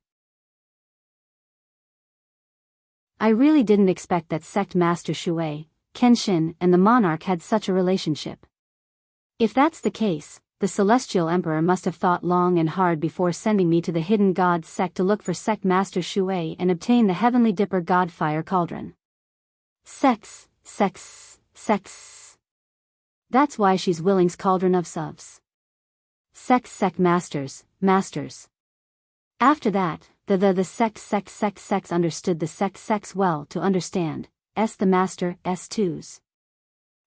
I really didn't expect that sect master Shui, Kenshin, and the monarch had such a relationship. If that's the case, the celestial emperor must have thought long and hard before sending me to the hidden god sect to look for sect master Shui and obtain the heavenly dipper god fire cauldron. Sex. That's why she's Willing's cauldron of suvs. Sect masters. After that, the sex understood the sex well to understand, the master, twos.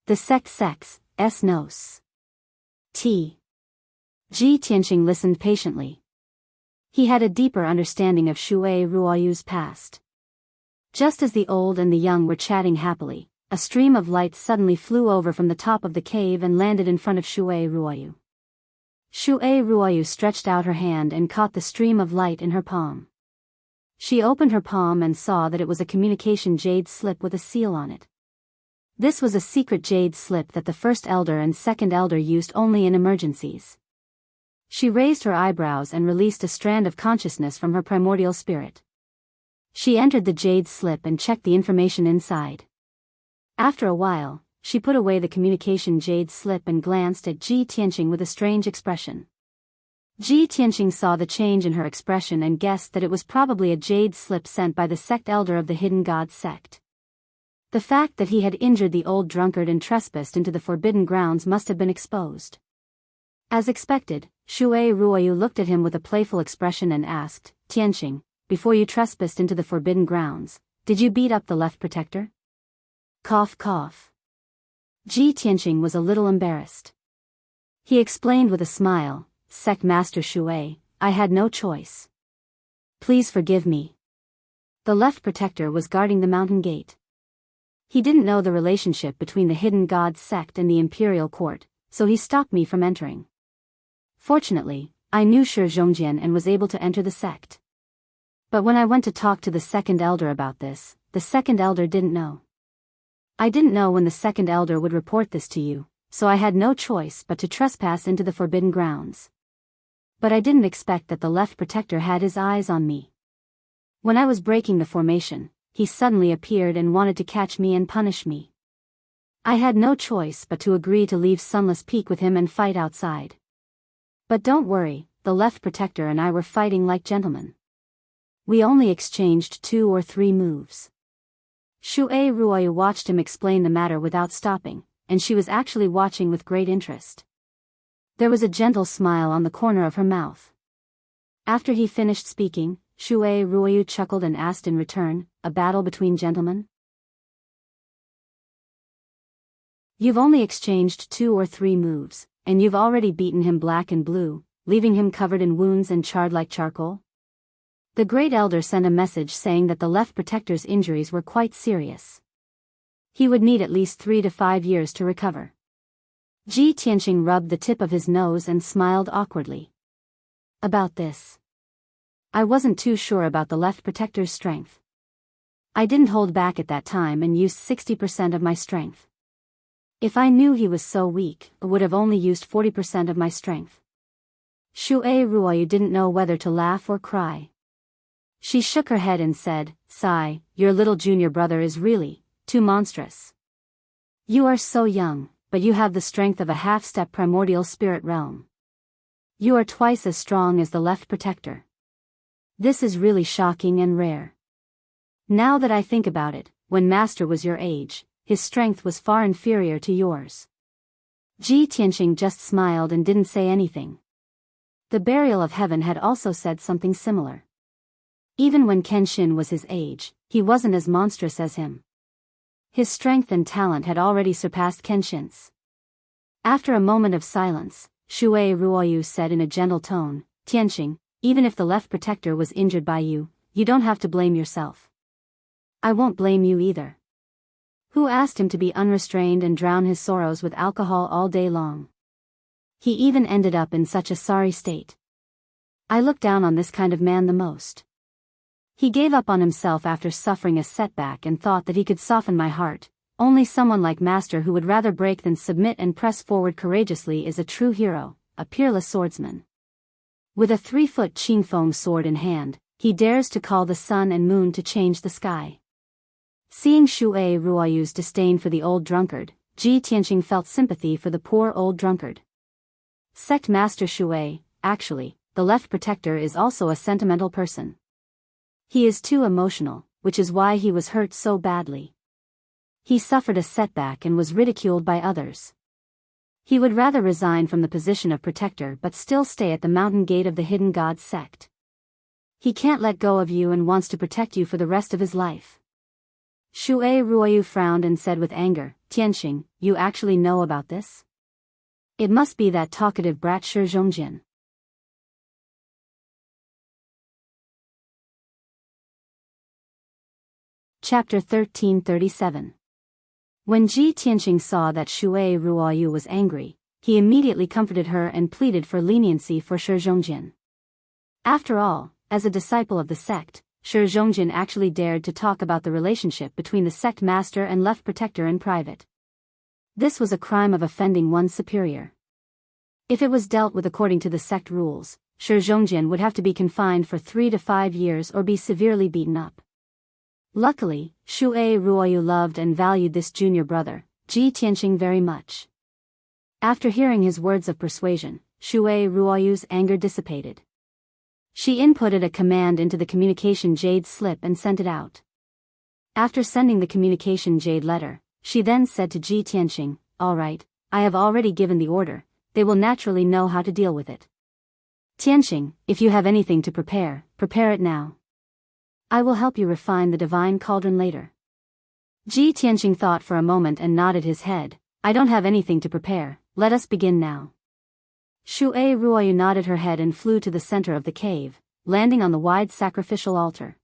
The sex, nos. Ji Tianqing listened patiently. He had a deeper understanding of Shui Ruoyu's past. Just as the old and the young were chatting happily, a stream of light suddenly flew over from the top of the cave and landed in front of Shui Ruoyu. Shui Ruoyu stretched out her hand and caught the stream of light in her palm. She opened her palm and saw that it was a communication jade slip with a seal on it. This was a secret jade slip that the first elder and second elder used only in emergencies. She raised her eyebrows and released a strand of consciousness from her primordial spirit. She entered the jade slip and checked the information inside. After a while, she put away the communication jade slip and glanced at Ji Tianqing with a strange expression. Ji Tianqing saw the change in her expression and guessed that it was probably a jade slip sent by the sect elder of the hidden god sect. The fact that he had injured the old drunkard and trespassed into the forbidden grounds must have been exposed. As expected, Shui Ruoyu looked at him with a playful expression and asked, "Tianqing, before you trespassed into the forbidden grounds, did you beat up the left protector?" Cough cough. Ji Tianqing was a little embarrassed. He explained with a smile, "Sect Master Shui, I had no choice. Please forgive me." The left protector was guarding the mountain gate. He didn't know the relationship between the hidden god sect and the imperial court, so he stopped me from entering. Fortunately, I knew Shi Zhongjian and was able to enter the sect. But when I went to talk to the second elder about this, the second elder didn't know. I didn't know when the second elder would report this to you, so I had no choice but to trespass into the forbidden grounds. But I didn't expect that the left protector had his eyes on me. When I was breaking the formation, he suddenly appeared and wanted to catch me and punish me. I had no choice but to agree to leave Sunless Peak with him and fight outside. But don't worry, the left protector and I were fighting like gentlemen. We only exchanged 2 or 3 moves. Shui Ruoyu watched him explain the matter without stopping, and she was actually watching with great interest. There was a gentle smile on the corner of her mouth. After he finished speaking, Shui Ruoyu chuckled and asked in return, "A battle between gentlemen? You've only exchanged 2 or 3 moves, and you've already beaten him black and blue, leaving him covered in wounds and charred like charcoal?" The Great Elder sent a message saying that the left protector's injuries were quite serious. He would need at least 3 to 5 years to recover. Ji Tianqing rubbed the tip of his nose and smiled awkwardly. About this. I wasn't too sure about the left protector's strength. I didn't hold back at that time and used 60% of my strength. If I knew he was so weak, I would have only used 40% of my strength. Shui Ruoyu didn't know whether to laugh or cry. She shook her head and said, "Sigh, your little junior brother is really too monstrous. You are so young, but you have the strength of a half-step primordial spirit realm. You are twice as strong as the left protector. This is really shocking and rare. Now that I think about it, when Master was your age, his strength was far inferior to yours." Ji Tianqing just smiled and didn't say anything. The Burial of Heaven had also said something similar. Even when Kenshin was his age, he wasn't as monstrous as him. His strength and talent had already surpassed Kenshin's. After a moment of silence, Shui Ruoyu said in a gentle tone, "Tianqing, even if the left protector was injured by you, you don't have to blame yourself. I won't blame you either. Who asked him to be unrestrained and drown his sorrows with alcohol all day long? He even ended up in such a sorry state. I look down on this kind of man the most. He gave up on himself after suffering a setback and thought that he could soften my heart. Only someone like Master who would rather break than submit and press forward courageously is a true hero, a peerless swordsman. With a 3-foot Qingfeng sword in hand, he dares to call the sun and moon to change the sky." Seeing Shui Ruoyu's disdain for the old drunkard, Ji Tianqing felt sympathy for the poor old drunkard. Sect Master Shui, actually, the left protector is also a sentimental person. He is too emotional, which is why he was hurt so badly. He suffered a setback and was ridiculed by others. He would rather resign from the position of protector but still stay at the mountain gate of the Hidden God sect. He can't let go of you and wants to protect you for the rest of his life. Shui Ruoyu frowned and said with anger, "Tianqing, you actually know about this? It must be that talkative brat Shi Zhongjin." Chapter 1337. When Ji Tianqing saw that Shui Ruoyu was angry, he immediately comforted her and pleaded for leniency for Shi Zhongjin. After all, as a disciple of the sect, Shi Zhongjin actually dared to talk about the relationship between the sect master and left protector in private. This was a crime of offending one's superior. If it was dealt with according to the sect rules, Shi Zhongjin would have to be confined for 3 to 5 years or be severely beaten up. Luckily, Shui Ruoyu loved and valued this junior brother, Ji Tianqing, very much. After hearing his words of persuasion, Shui Ruoyu's anger dissipated. She inputted a command into the communication jade slip and sent it out. After sending the communication jade letter, she then said to Ji Tianqing, "All right, I have already given the order, they will naturally know how to deal with it. Tianqing, if you have anything to prepare, prepare it now. I will help you refine the divine cauldron later." Ji Tianqing thought for a moment and nodded his head. "I don't have anything to prepare, let us begin now." Shui Ruoyu nodded her head and flew to the center of the cave, landing on the wide sacrificial altar.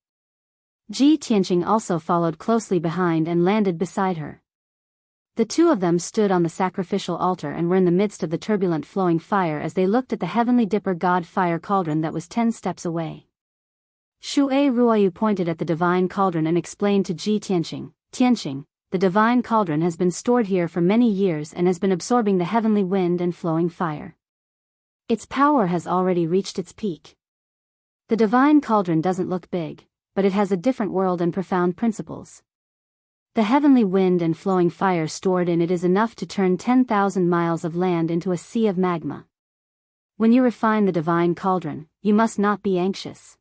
Ji Tianqing also followed closely behind and landed beside her. The two of them stood on the sacrificial altar and were in the midst of the turbulent flowing fire as they looked at the heavenly dipper god fire cauldron that was 10 steps away. Shui Ruoyu pointed at the divine cauldron and explained to Ji Tianqing, "Tianqing, the divine cauldron has been stored here for many years and has been absorbing the heavenly wind and flowing fire. Its power has already reached its peak. The divine cauldron doesn't look big, but it has a different world and profound principles. The heavenly wind and flowing fire stored in it is enough to turn 10,000 miles of land into a sea of magma. When you refine the divine cauldron, you must not be anxious.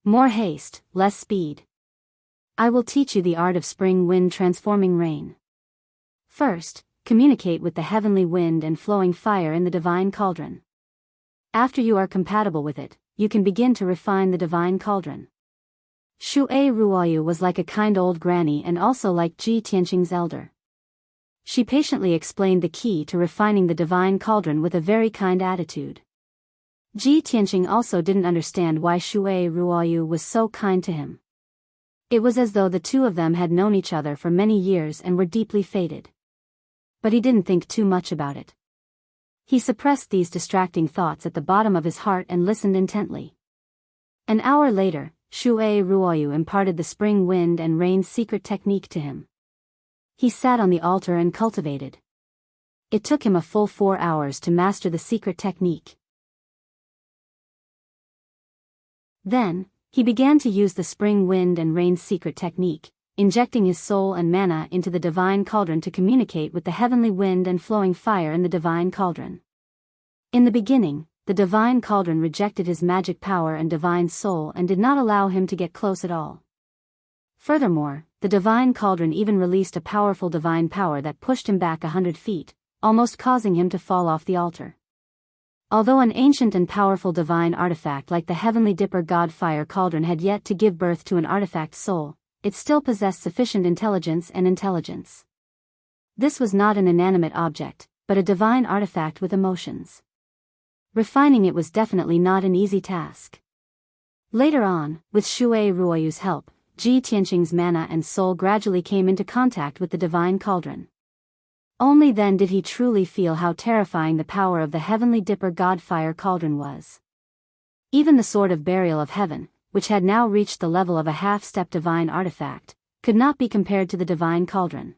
More haste, less speed. I will teach you the art of spring wind transforming rain. First, communicate with the heavenly wind and flowing fire in the divine cauldron. After you are compatible with it, you can begin to refine the divine cauldron. Shui Ruoyu was like a kind old granny and also like Ji Tianqing's elder. She patiently explained the key to refining the divine cauldron with a very kind attitude. Ji Tianqing also didn't understand why Shui Ruoyu was so kind to him. It was as though the two of them had known each other for many years and were deeply fated. But he didn't think too much about it. He suppressed these distracting thoughts at the bottom of his heart and listened intently. An hour later, Shui Ruoyu imparted the spring wind and rain's secret technique to him. He sat on the altar and cultivated. It took him a full 4 hours to master the secret technique. Then, he began to use the spring wind and rain's secret technique, injecting his soul and mana into the divine cauldron to communicate with the heavenly wind and flowing fire in the divine cauldron. In the beginning, the divine cauldron rejected his magic power and divine soul and did not allow him to get close at all. Furthermore, the divine cauldron even released a powerful divine power that pushed him back 100 feet, almost causing him to fall off the altar. Although an ancient and powerful divine artifact like the heavenly dipper god fire cauldron had yet to give birth to an artifact soul, it still possessed sufficient intelligence and intelligence. This was not an inanimate object, but a divine artifact with emotions. Refining it was definitely not an easy task. Later on, with Shui Ruoyu's help, Ji Tianqing's mana and soul gradually came into contact with the divine cauldron. Only then did he truly feel how terrifying the power of the heavenly dipper god fire cauldron was. Even the sword of burial of heaven, which had now reached the level of a half-step divine artifact, could not be compared to the divine cauldron.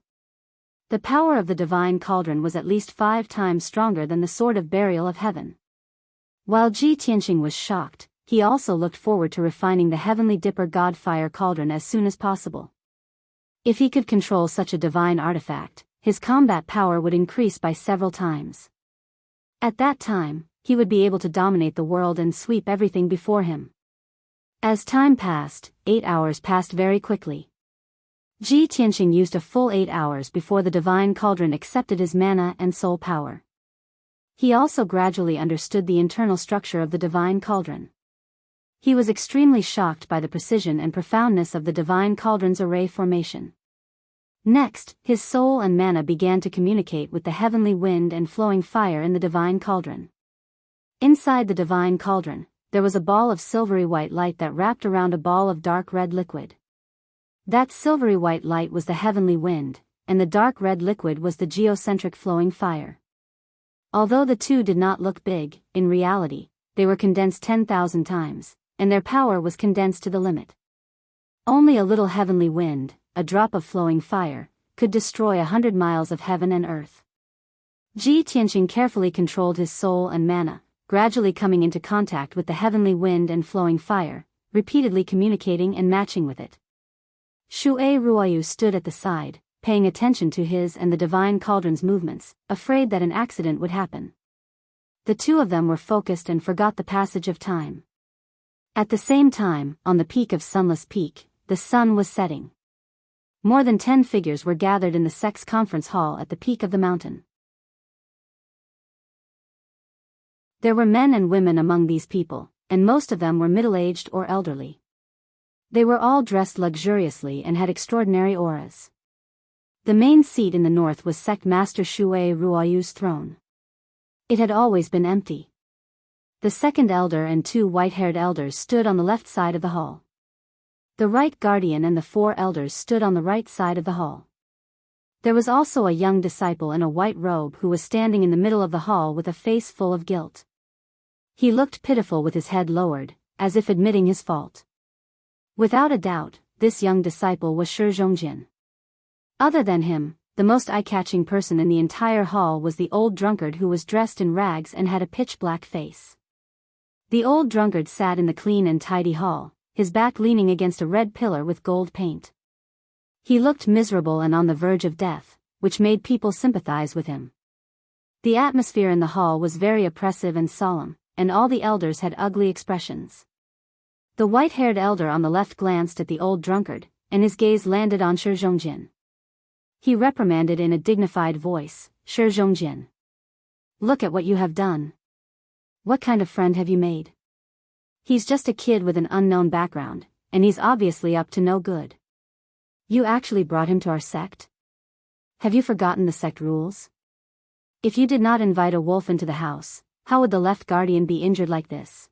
The power of the divine cauldron was at least 5 times stronger than the sword of burial of heaven. While Ji Tianqing was shocked, he also looked forward to refining the heavenly dipper god fire cauldron as soon as possible. If he could control such a divine artifact, his combat power would increase by several times. At that time, he would be able to dominate the world and sweep everything before him. As time passed, 8 hours passed very quickly. Ji Tianqing used a full 8 hours before the divine cauldron accepted his mana and soul power. He also gradually understood the internal structure of the divine cauldron. He was extremely shocked by the precision and profoundness of the divine cauldron's array formation. Next, his soul and mana began to communicate with the heavenly wind and flowing fire in the divine cauldron. Inside the divine cauldron, there was a ball of silvery white light that wrapped around a ball of dark red liquid. That silvery white light was the heavenly wind, and the dark red liquid was the geocentric flowing fire. Although the two did not look big, in reality, they were condensed 10,000 times, and their power was condensed to the limit. Only a little heavenly wind, a drop of flowing fire, could destroy 100 miles of heaven and earth. Ji Tianqing carefully controlled his soul and mana, gradually coming into contact with the heavenly wind and flowing fire, repeatedly communicating and matching with it. Shui Ruoyu stood at the side, paying attention to his and the divine cauldron's movements, afraid that an accident would happen. The two of them were focused and forgot the passage of time. At the same time, on the peak of Sunless Peak, the sun was setting. More than 10 figures were gathered in the Sex Conference Hall at the peak of the mountain. There were men and women among these people, and most of them were middle-aged or elderly. They were all dressed luxuriously and had extraordinary auras. The main seat in the north was Sect Master Shui Ruoyu's throne. It had always been empty. The second elder and 2 white-haired elders stood on the left side of the hall. The right guardian and the 4 elders stood on the right side of the hall. There was also a young disciple in a white robe who was standing in the middle of the hall with a face full of guilt. He looked pitiful with his head lowered, as if admitting his fault. Without a doubt, this young disciple was Shi Zhongjin. Other than him, the most eye-catching person in the entire hall was the old drunkard who was dressed in rags and had a pitch-black face. The old drunkard sat in the clean and tidy hall, his back leaning against a red pillar with gold paint. He looked miserable and on the verge of death, which made people sympathize with him. The atmosphere in the hall was very oppressive and solemn, and all the elders had ugly expressions. The white-haired elder on the left glanced at the old drunkard, and his gaze landed on Shi Zhongjin. He reprimanded in a dignified voice, "Shi Zhongjin. Look at what you have done. What kind of friend have you made? He's just a kid with an unknown background, and he's obviously up to no good. You actually brought him to our sect? Have you forgotten the sect rules? If you did not invite a wolf into the house, how would the left guardian be injured like this?"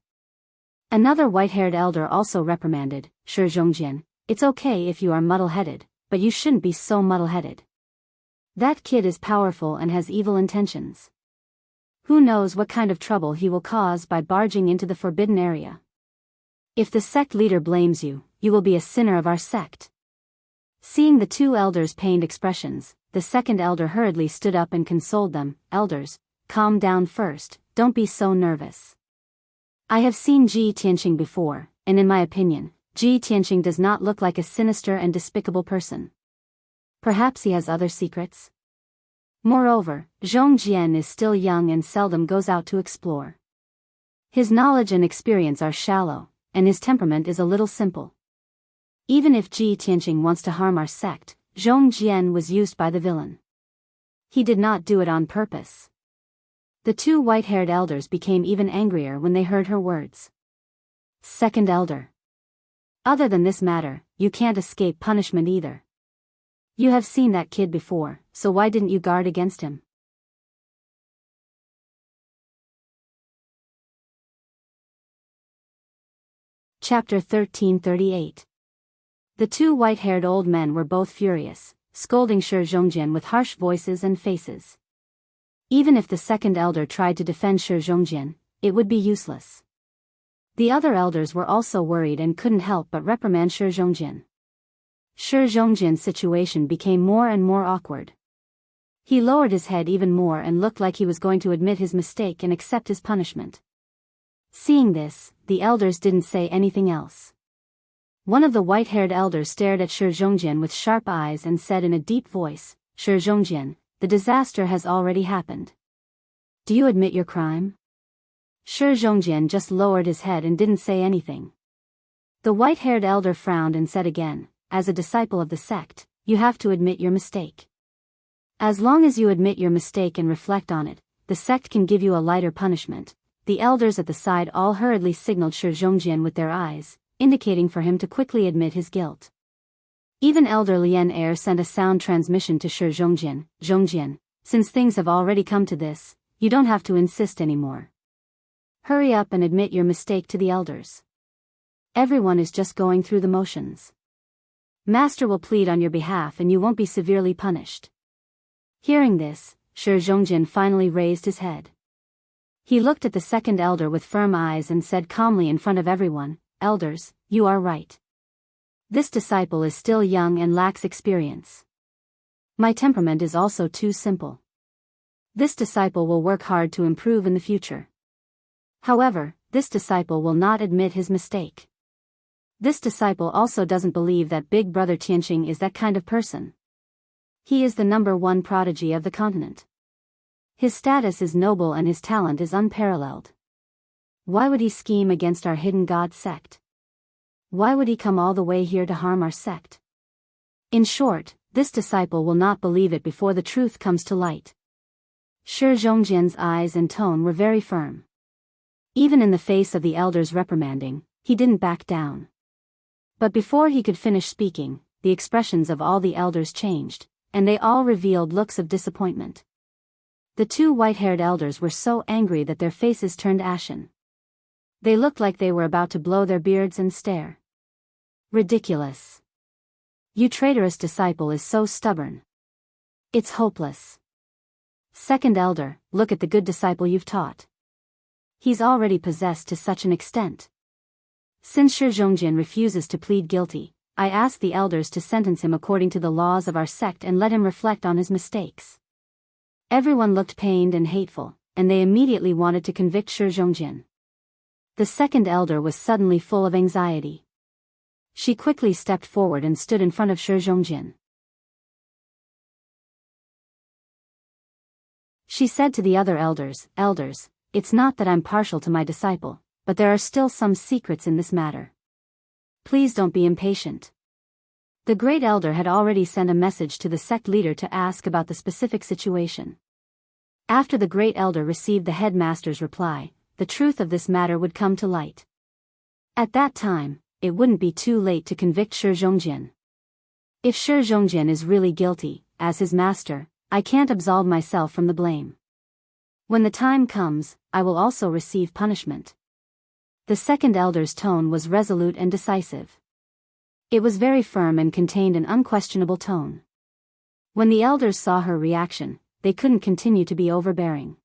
Another white-haired elder also reprimanded, "Shi Zhongjin, it's okay if you are muddle-headed, but you shouldn't be so muddle-headed. That kid is powerful and has evil intentions. Who knows what kind of trouble he will cause by barging into the forbidden area. If the sect leader blames you, you will be a sinner of our sect." Seeing the two elders' pained expressions, the second elder hurriedly stood up and consoled them, "Elders, calm down first, don't be so nervous. I have seen Ji Tianqing before, and in my opinion, Ji Tianqing does not look like a sinister and despicable person. Perhaps he has other secrets. Moreover, Zhongjian is still young and seldom goes out to explore. His knowledge and experience are shallow, and his temperament is a little simple. Even if Ji Tianqing wants to harm our sect, Zhongjian was used by the villain. He did not do it on purpose." The two white-haired elders became even angrier when they heard her words. Second elder. Other than this matter, you can't escape punishment either. You have seen that kid before, so why didn't you guard against him? Chapter 1338. The two white-haired old men were both furious, scolding Shi Zhongjin with harsh voices and faces. Even if the second elder tried to defend Shi Zhongjin, it would be useless. The other elders were also worried and couldn't help but reprimand Shi Zhongjin. Shi Zhongjin's situation became more and more awkward. He lowered his head even more and looked like he was going to admit his mistake and accept his punishment. Seeing this, the elders didn't say anything else. One of the white-haired elders stared at Shi Zhongjin with sharp eyes and said in a deep voice, "Shi Zhongjin, the disaster has already happened. Do you admit your crime?" Shi Zhongjin just lowered his head and didn't say anything. The white-haired elder frowned and said again, "As a disciple of the sect, you have to admit your mistake. As long as you admit your mistake and reflect on it, the sect can give you a lighter punishment." The elders at the side all hurriedly signaled Shi Zhongjin with their eyes, indicating for him to quickly admit his guilt. Even Elder Lian Er sent a sound transmission to Shi Zhongjin, "Zhongjin, since things have already come to this, you don't have to insist anymore. Hurry up and admit your mistake to the elders. Everyone is just going through the motions. Master will plead on your behalf and you won't be severely punished." Hearing this, Shi Zhongjin finally raised his head. He looked at the second elder with firm eyes and said calmly in front of everyone, "Elders, you are right. This disciple is still young and lacks experience. My temperament is also too simple. This disciple will work hard to improve in the future. However, this disciple will not admit his mistake. This disciple also doesn't believe that Big Brother Tianqing is that kind of person. He is the #1 prodigy of the continent. His status is noble and his talent is unparalleled. Why would he scheme against our hidden god sect? Why would he come all the way here to harm our sect? In short, this disciple will not believe it before the truth comes to light." Shi Zhongjin's eyes and tone were very firm. Even in the face of the elders' reprimanding, he didn't back down. But before he could finish speaking, the expressions of all the elders changed, and they all revealed looks of disappointment. The two white-haired elders were so angry that their faces turned ashen. They looked like they were about to blow their beards and stare. "Ridiculous. You traitorous disciple is so stubborn. It's hopeless. Second elder, look at the good disciple you've taught. He's already possessed to such an extent. Since Shi Zhongjin refuses to plead guilty, I ask the elders to sentence him according to the laws of our sect and let him reflect on his mistakes." Everyone looked pained and hateful, and they immediately wanted to convict Shi Zhongjin. The second elder was suddenly full of anxiety. She quickly stepped forward and stood in front of Shi Zhongjin. She said to the other elders, "Elders, it's not that I'm partial to my disciple, but there are still some secrets in this matter. Please don't be impatient." The great elder had already sent a message to the sect leader to ask about the specific situation. After the great elder received the headmaster's reply, the truth of this matter would come to light. At that time, it wouldn't be too late to convict Shi Zhongjian. If Shi Zhongjian is really guilty, as his master, I can't absolve myself from the blame. When the time comes, I will also receive punishment. The second elder's tone was resolute and decisive. It was very firm and contained an unquestionable tone. When the elders saw her reaction, they couldn't continue to be overbearing.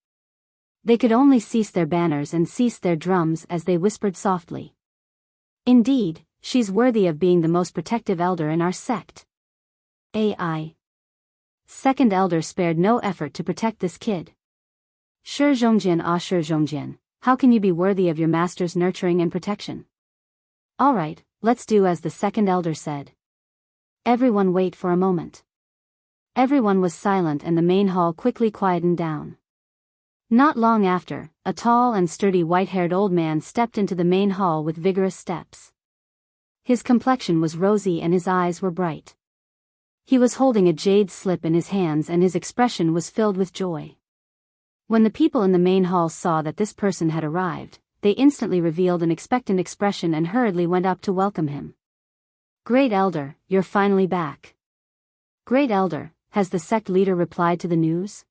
They could only cease their banners and cease their drums as they whispered softly. "Indeed, she's worthy of being the most protective elder in our sect. AI. Second elder spared no effort to protect this kid. Shi Zhongjian, Shi Zhongjian, how can you be worthy of your master's nurturing and protection? Alright, let's do as the second elder said. Everyone wait for a moment." Everyone was silent and the main hall quickly quietened down. Not long after, a tall and sturdy white-haired old man stepped into the main hall with vigorous steps. His complexion was rosy and his eyes were bright. He was holding a jade slip in his hands and his expression was filled with joy. When the people in the main hall saw that this person had arrived, they instantly revealed an expectant expression and hurriedly went up to welcome him. "Great Elder, you're finally back." "Great Elder, has the sect leader replied to the news?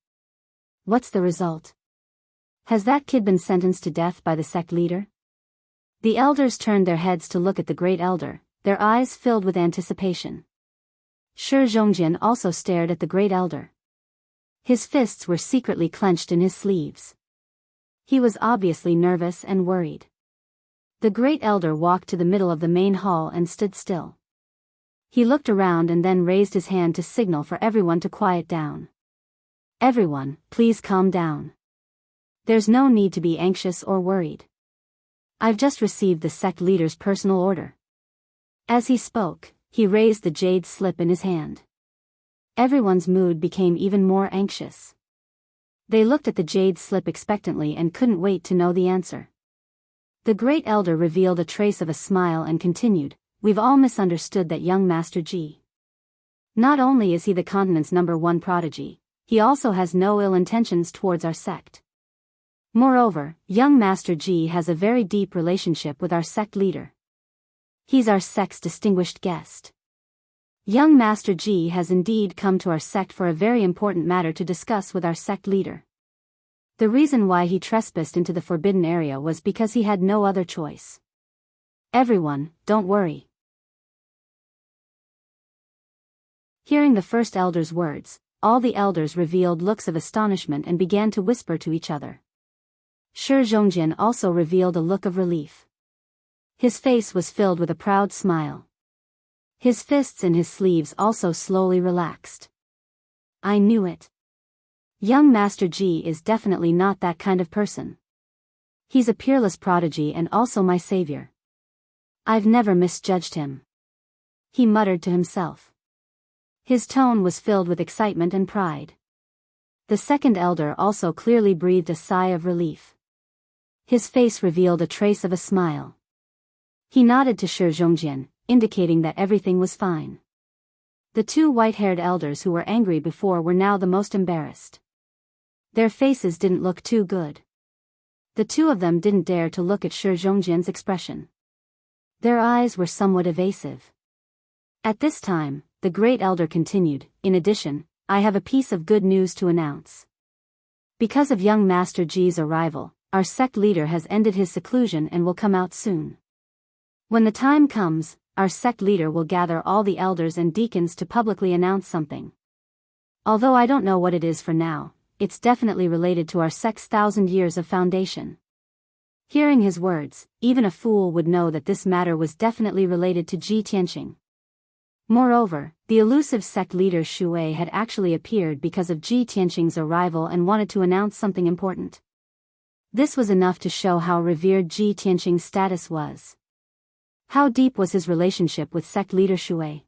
What's the result? Has that kid been sentenced to death by the sect leader?" The elders turned their heads to look at the great elder, their eyes filled with anticipation. Shi Zhongjian also stared at the great elder. His fists were secretly clenched in his sleeves. He was obviously nervous and worried. The great elder walked to the middle of the main hall and stood still. He looked around and then raised his hand to signal for everyone to quiet down. "Everyone, please calm down. There's no need to be anxious or worried. I've just received the sect leader's personal order." As he spoke, he raised the jade slip in his hand. Everyone's mood became even more anxious. They looked at the jade slip expectantly and couldn't wait to know the answer. The great elder revealed a trace of a smile and continued, "We've all misunderstood that young Master Ji. Not only is he the continent's #1 prodigy, he also has no ill intentions towards our sect. Moreover, young Master Ji has a very deep relationship with our sect leader. He's our sect's distinguished guest. Young Master Ji has indeed come to our sect for a very important matter to discuss with our sect leader. The reason why he trespassed into the forbidden area was because he had no other choice. Everyone, don't worry." Hearing the first elder's words, all the elders revealed looks of astonishment and began to whisper to each other. Shi Zhongjian also revealed a look of relief. His face was filled with a proud smile. His fists in his sleeves also slowly relaxed. "I knew it. Young Master Ji is definitely not that kind of person. He's a peerless prodigy and also my savior. I've never misjudged him," he muttered to himself. His tone was filled with excitement and pride. The second elder also clearly breathed a sigh of relief. His face revealed a trace of a smile. He nodded to Shi Zhongjian, indicating that everything was fine. The two white-haired elders who were angry before were now the most embarrassed. Their faces didn't look too good. The two of them didn't dare to look at Shi Zhongjian's expression. Their eyes were somewhat evasive. At this time, the great elder continued, "In addition, I have a piece of good news to announce. Because of young Master Ji's arrival, our sect leader has ended his seclusion and will come out soon. When the time comes, our sect leader will gather all the elders and deacons to publicly announce something. Although I don't know what it is for now, it's definitely related to our sect's 1,000 years of foundation." Hearing his words, even a fool would know that this matter was definitely related to Ji Tianqing. Moreover, the elusive sect leader Shui had actually appeared because of Ji Tianqing's arrival and wanted to announce something important. This was enough to show how revered Ji Tianqing's status was. How deep was his relationship with sect leader Shui?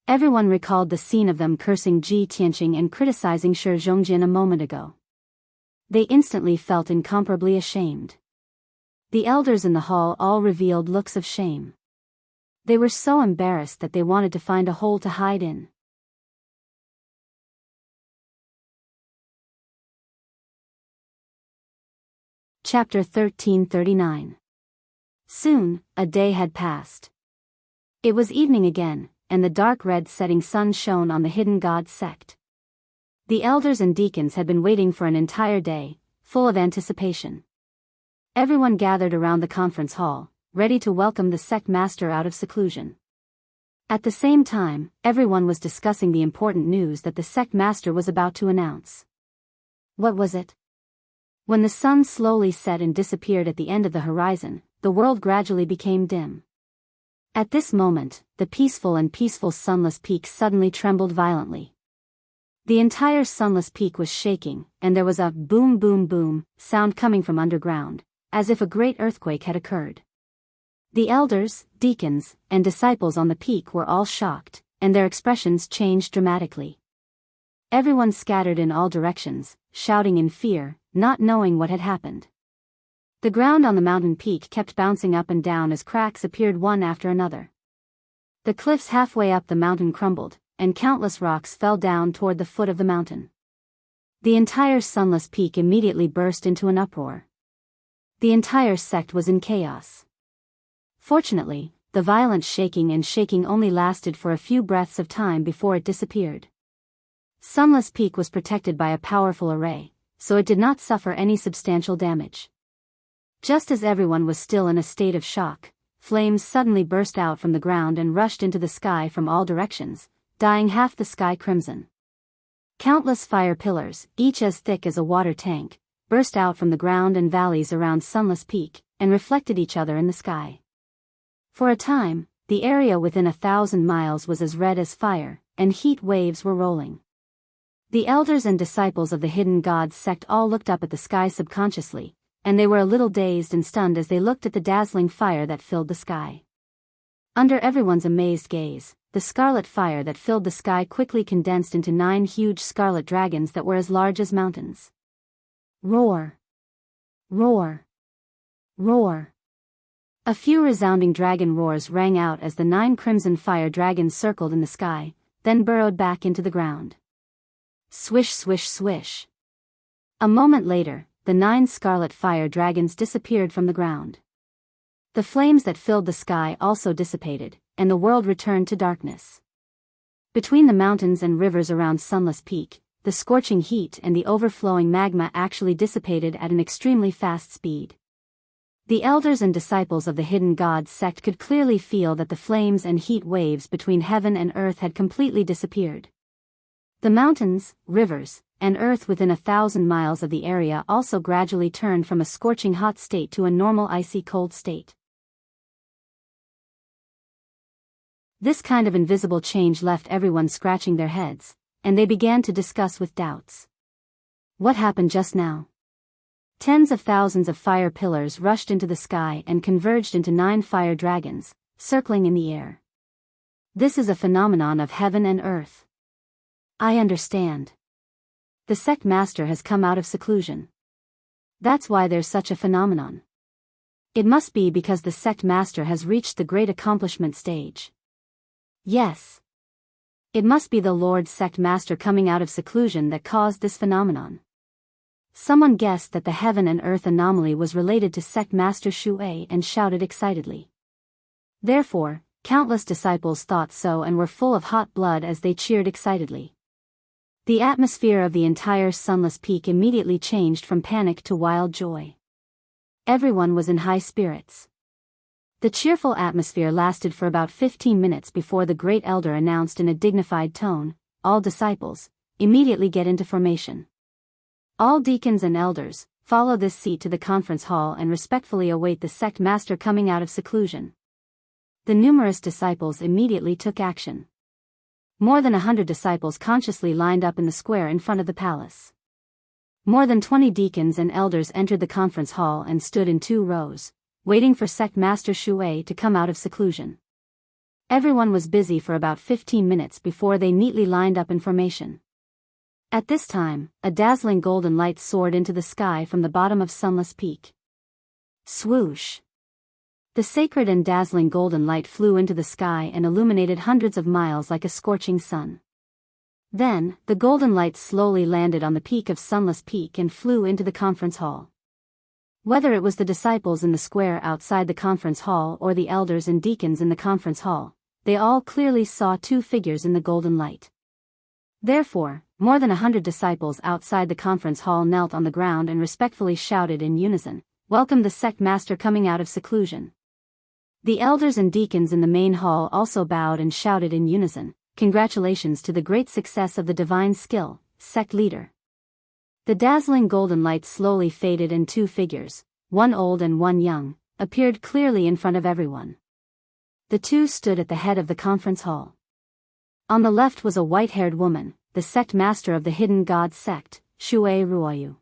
Everyone recalled the scene of them cursing Ji Tianqing and criticizing Shi Zhongjian a moment ago. They instantly felt incomparably ashamed. The elders in the hall all revealed looks of shame. They were so embarrassed that they wanted to find a hole to hide in. Chapter 1339. Soon, a day had passed. It was evening again, and the dark red setting sun shone on the hidden god sect. The elders and deacons had been waiting for an entire day, full of anticipation. Everyone gathered around the conference hall, ready to welcome the sect master out of seclusion. At the same time, everyone was discussing the important news that the sect master was about to announce. What was it? When the sun slowly set and disappeared at the end of the horizon, the world gradually became dim. At this moment, the peaceful sunless peak suddenly trembled violently. The entire sunless peak was shaking, and there was a boom boom boom sound coming from underground, as if a great earthquake had occurred. The elders, deacons, and disciples on the peak were all shocked, and their expressions changed dramatically. Everyone scattered in all directions, shouting in fear, not knowing what had happened. The ground on the mountain peak kept bouncing up and down as cracks appeared one after another. The cliffs halfway up the mountain crumbled, and countless rocks fell down toward the foot of the mountain. The entire sunless peak immediately burst into an uproar. The entire sect was in chaos. Fortunately, the violent shaking only lasted for a few breaths of time before it disappeared. Sunless Peak was protected by a powerful array, so it did not suffer any substantial damage. Just as everyone was still in a state of shock, flames suddenly burst out from the ground and rushed into the sky from all directions, dyeing half the sky crimson. Countless fire pillars, each as thick as a water tank, burst out from the ground and valleys around Sunless Peak, and reflected each other in the sky. For a time, the area within 1,000 miles was as red as fire, and heat waves were rolling. The elders and disciples of the hidden god sect all looked up at the sky subconsciously, and they were a little dazed and stunned as they looked at the dazzling fire that filled the sky. Under everyone's amazed gaze, the scarlet fire that filled the sky quickly condensed into 9 huge scarlet dragons that were as large as mountains. Roar! Roar! Roar! A few resounding dragon roars rang out as the 9 crimson fire dragons circled in the sky, then burrowed back into the ground. Swish swish swish. A moment later, the 9 scarlet fire dragons disappeared from the ground. The flames that filled the sky also dissipated, and the world returned to darkness. Between the mountains and rivers around Sunless Peak, the scorching heat and the overflowing magma actually dissipated at an extremely fast speed. The elders and disciples of the hidden god sect could clearly feel that the flames and heat waves between heaven and earth had completely disappeared. The mountains, rivers, and earth within 1,000 miles of the area also gradually turned from a scorching hot state to a normal icy cold state. This kind of invisible change left everyone scratching their heads, and they began to discuss with doubts. What happened just now? Tens of thousands of fire pillars rushed into the sky and converged into 9 fire dragons, circling in the air. This is a phenomenon of heaven and earth. I understand. The sect master has come out of seclusion. That's why there's such a phenomenon. It must be because the sect master has reached the great accomplishment stage. Yes. It must be the Lord sect master coming out of seclusion that caused this phenomenon. Someone guessed that the heaven and earth anomaly was related to sect master Shui and shouted excitedly. Therefore, countless disciples thought so and were full of hot blood as they cheered excitedly. The atmosphere of the entire Sunless Peak immediately changed from panic to wild joy. Everyone was in high spirits. The cheerful atmosphere lasted for about 15 minutes before the great elder announced in a dignified tone, "All disciples, immediately get into formation. All deacons and elders, follow this seat to the conference hall and respectfully await the sect master coming out of seclusion." The numerous disciples immediately took action. More than 100 disciples consciously lined up in the square in front of the palace. More than 20 deacons and elders entered the conference hall and stood in 2 rows, waiting for sect master Shui to come out of seclusion. Everyone was busy for about 15 minutes before they neatly lined up in formation. At this time, a dazzling golden light soared into the sky from the bottom of Sunless Peak. Swoosh! The sacred and dazzling golden light flew into the sky and illuminated hundreds of miles like a scorching sun. Then, the golden light slowly landed on the peak of Sunless Peak and flew into the conference hall. Whether it was the disciples in the square outside the conference hall or the elders and deacons in the conference hall, they all clearly saw two figures in the golden light. Therefore, more than 100 disciples outside the conference hall knelt on the ground and respectfully shouted in unison, "Welcome the sect master coming out of seclusion." The elders and deacons in the main hall also bowed and shouted in unison, "Congratulations to the great success of the divine skill, sect leader." The dazzling golden light slowly faded and two figures, one old and one young, appeared clearly in front of everyone. The two stood at the head of the conference hall. On the left was a white-haired woman, the sect master of the hidden god sect, Shui Ruoyu.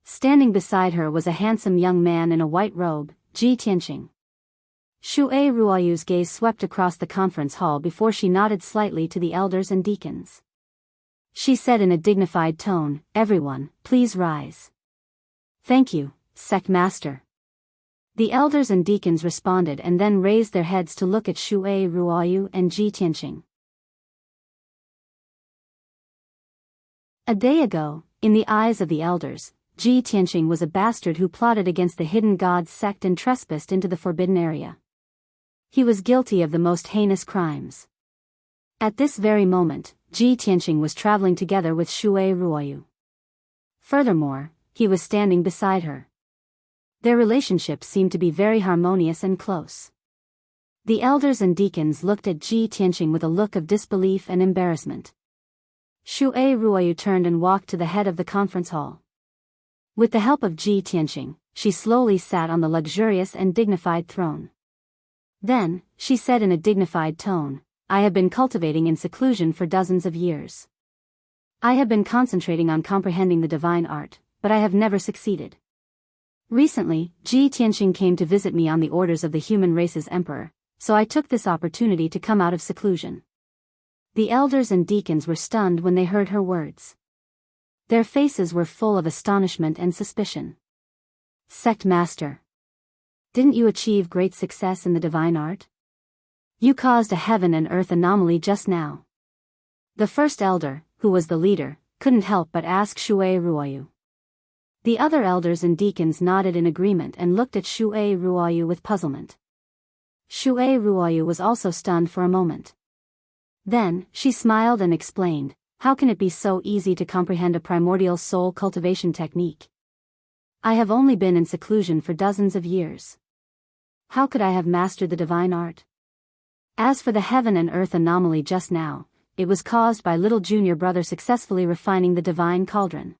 Standing beside her was a handsome young man in a white robe, Ji Tianqing. Shui Ruoyu's gaze swept across the conference hall before she nodded slightly to the elders and deacons. She said in a dignified tone, "Everyone, please rise." "Thank you, sect master." The elders and deacons responded and then raised their heads to look at Shui Ruoyu and Ji Tianqing. A day ago, in the eyes of the elders, Ji Tianqing was a bastard who plotted against the hidden god sect and trespassed into the forbidden area. He was guilty of the most heinous crimes. At this very moment, Ji Tianqing was traveling together with Shui Ruoyu. Furthermore, he was standing beside her. Their relationship seemed to be very harmonious and close. The elders and deacons looked at Ji Tianqing with a look of disbelief and embarrassment. Shui Ruoyu turned and walked to the head of the conference hall. With the help of Ji Tianqing, she slowly sat on the luxurious and dignified throne. Then, she said in a dignified tone, "I have been cultivating in seclusion for dozens of years. I have been concentrating on comprehending the divine art, but I have never succeeded. Recently, Ji Tianqing came to visit me on the orders of the human race's emperor, so I took this opportunity to come out of seclusion." The elders and deacons were stunned when they heard her words. Their faces were full of astonishment and suspicion. "Sect master, didn't you achieve great success in the divine art? You caused a heaven and earth anomaly just now." The first elder, who was the leader, couldn't help but ask Shui Ruoyu. The other elders and deacons nodded in agreement and looked at Shui Ruoyu with puzzlement. Shui Ruoyu was also stunned for a moment. Then, she smiled and explained, "How can it be so easy to comprehend a primordial soul cultivation technique? I have only been in seclusion for dozens of years. How could I have mastered the divine art? As for the heaven and earth anomaly just now, it was caused by little junior brother successfully refining the divine cauldron."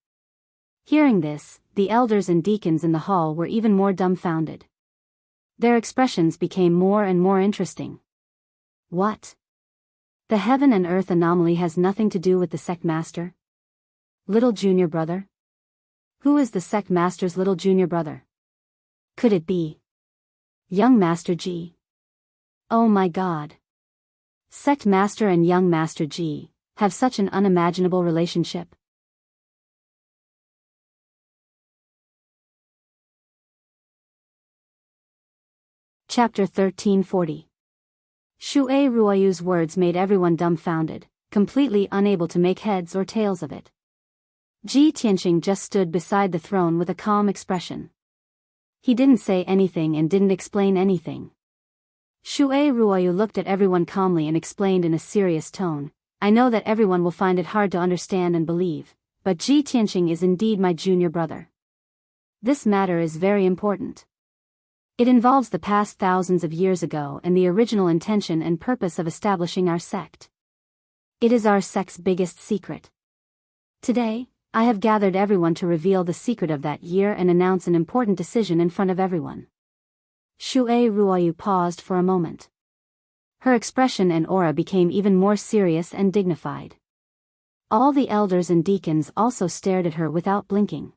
Hearing this, the elders and deacons in the hall were even more dumbfounded. Their expressions became more and more interesting. "What? The heaven and earth anomaly has nothing to do with the sect master? Little junior brother? Who is the sect master's little junior brother? Could it be young Master Ji? Oh my God! Sect master and young Master Ji have such an unimaginable relationship." Chapter 1340. Shui Ruoyu's words made everyone dumbfounded, completely unable to make heads or tails of it. Ji Tianqing just stood beside the throne with a calm expression. He didn't say anything and didn't explain anything. Shui Ruoyu looked at everyone calmly and explained in a serious tone, "I know that everyone will find it hard to understand and believe, but Ji Tianqing is indeed my junior brother. This matter is very important. It involves the past thousands of years ago and the original intention and purpose of establishing our sect. It is our sect's biggest secret. Today, I have gathered everyone to reveal the secret of that year and announce an important decision in front of everyone." Shui Ruoyu paused for a moment. Her expression and aura became even more serious and dignified. All the elders and deacons also stared at her without blinking.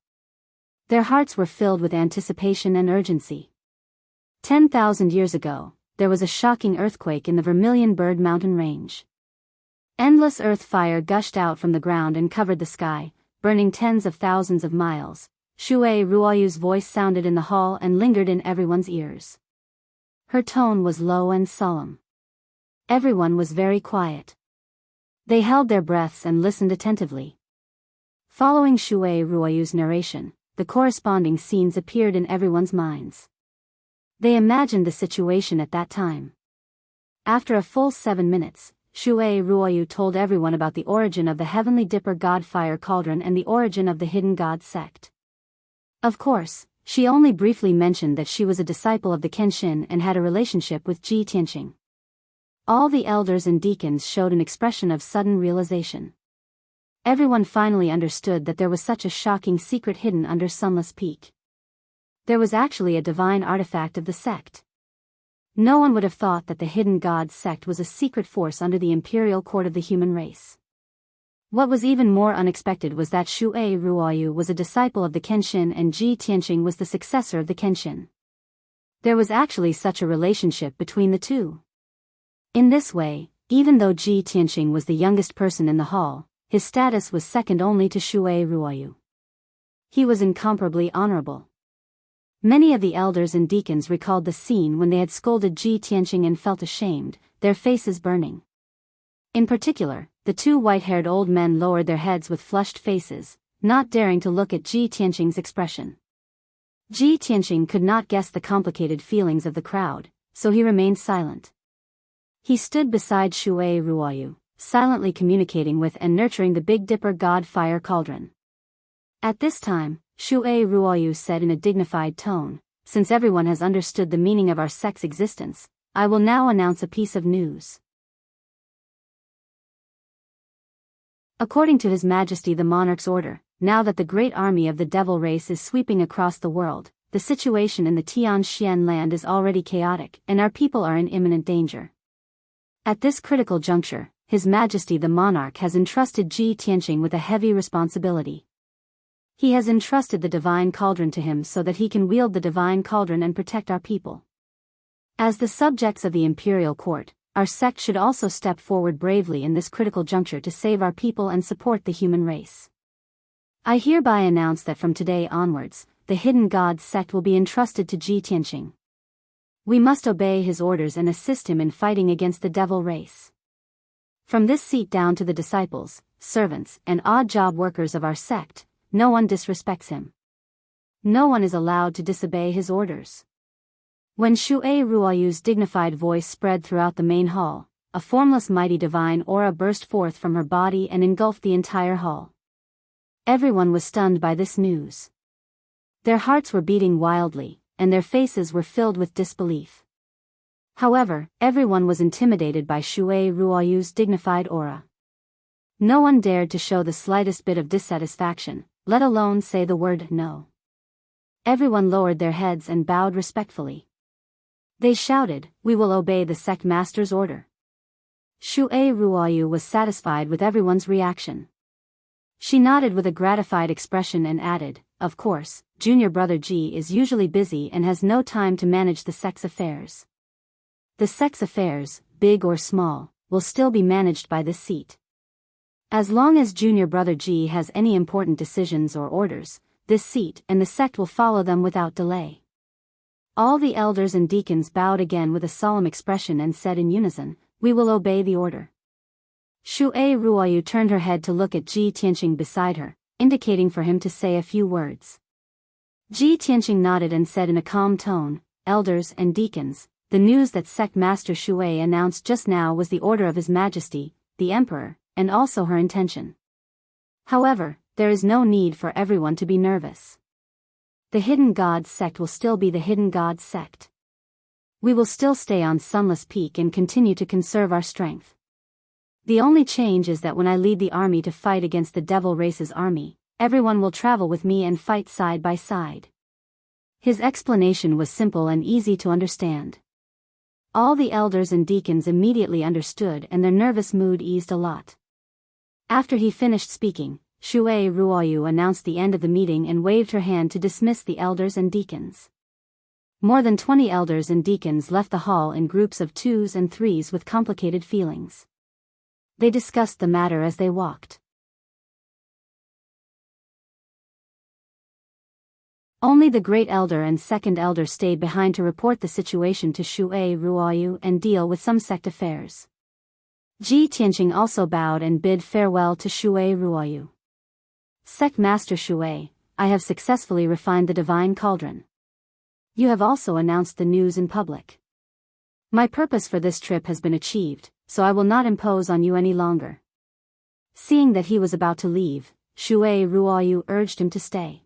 Their hearts were filled with anticipation and urgency. 10,000 years ago, there was a shocking earthquake in the Vermilion Bird Mountain Range. Endless earth fire gushed out from the ground and covered the sky, burning tens of thousands of miles. Shui Ruoyu's voice sounded in the hall and lingered in everyone's ears. Her tone was low and solemn. Everyone was very quiet. They held their breaths and listened attentively. Following Shui Ruoyu's narration, the corresponding scenes appeared in everyone's minds. They imagined the situation at that time. After a full 7 minutes, Shui Ruoyu told everyone about the origin of the Heavenly Dipper God Fire Cauldron and the origin of the Hidden God sect. Of course, she only briefly mentioned that she was a disciple of the Kenshin and had a relationship with Ji Tianqing. All the elders and deacons showed an expression of sudden realization. Everyone finally understood that there was such a shocking secret hidden under Sunless Peak. There was actually a divine artifact of the sect. No one would have thought that the Hidden God sect was a secret force under the imperial court of the human race. What was even more unexpected was that Shui Ruoyu was a disciple of the Kenshin and Ji Tianqing was the successor of the Kenshin. There was actually such a relationship between the two. In this way, even though Ji Tianqing was the youngest person in the hall, his status was second only to Shui Ruoyu. He was incomparably honorable. Many of the elders and deacons recalled the scene when they had scolded Ji Tianqing and felt ashamed, their faces burning. In particular, the two white-haired old men lowered their heads with flushed faces, not daring to look at Ji Tianqing's expression. Ji Tianqing could not guess the complicated feelings of the crowd, so he remained silent. He stood beside Shui Ruoyu, silently communicating with and nurturing the Big Dipper God Fire Cauldron. At this time, Shui Ruoyu said in a dignified tone, "Since everyone has understood the meaning of our sect's existence, I will now announce a piece of news. According to His Majesty the Monarch's order, now that the great army of the devil race is sweeping across the world, the situation in the Tianxian land is already chaotic and our people are in imminent danger. At this critical juncture, His Majesty the Monarch has entrusted Ji Tianqing with a heavy responsibility. He has entrusted the Divine Cauldron to him so that he can wield the Divine Cauldron and protect our people. As the subjects of the Imperial Court, our sect should also step forward bravely in this critical juncture to save our people and support the human race. I hereby announce that from today onwards, the Hidden God sect will be entrusted to Ji Tianqing. We must obey his orders and assist him in fighting against the devil race. From this seat down to the disciples, servants, and odd job workers of our sect, no one disrespects him. No one is allowed to disobey his orders." When Shui Ruoyu's dignified voice spread throughout the main hall, a formless mighty divine aura burst forth from her body and engulfed the entire hall. Everyone was stunned by this news. Their hearts were beating wildly, and their faces were filled with disbelief. However, everyone was intimidated by Shui Ruoyu's dignified aura. No one dared to show the slightest bit of dissatisfaction, let alone say the word no. Everyone lowered their heads and bowed respectfully. They shouted, "We will obey the sect master's order." Shui Ruoyu was satisfied with everyone's reaction. She nodded with a gratified expression and added, "Of course, junior brother Ji is usually busy and has no time to manage the sect's affairs. The sect's affairs, big or small, will still be managed by this seat. As long as junior brother Ji has any important decisions or orders, this seat and the sect will follow them without delay." All the elders and deacons bowed again with a solemn expression and said in unison, "We will obey the order." Shui Ruoyu turned her head to look at Ji Tianqing beside her, indicating for him to say a few words. Ji Tianqing nodded and said in a calm tone, "Elders and deacons, the news that sect master Shui announced just now was the order of His Majesty, the Emperor, and also her intention. However, there is no need for everyone to be nervous. The Hidden God sect will still be the Hidden God sect. We will still stay on Sunless Peak and continue to conserve our strength. The only change is that when I lead the army to fight against the Devil Race's army, everyone will travel with me and fight side by side." His explanation was simple and easy to understand. All the elders and deacons immediately understood and their nervous mood eased a lot. After he finished speaking, Shui Ruoyu announced the end of the meeting and waved her hand to dismiss the elders and deacons. More than 20 elders and deacons left the hall in groups of 2s and 3s with complicated feelings. They discussed the matter as they walked. Only the great elder and second elder stayed behind to report the situation to Shui Ruoyu and deal with some sect affairs. Ji Tianqing also bowed and bid farewell to Shui Ruoyu. Sect Master Shui, I have successfully refined the divine cauldron. You have also announced the news in public. My purpose for this trip has been achieved, so I will not impose on you any longer. Seeing that he was about to leave, Shui Ruoyu urged him to stay.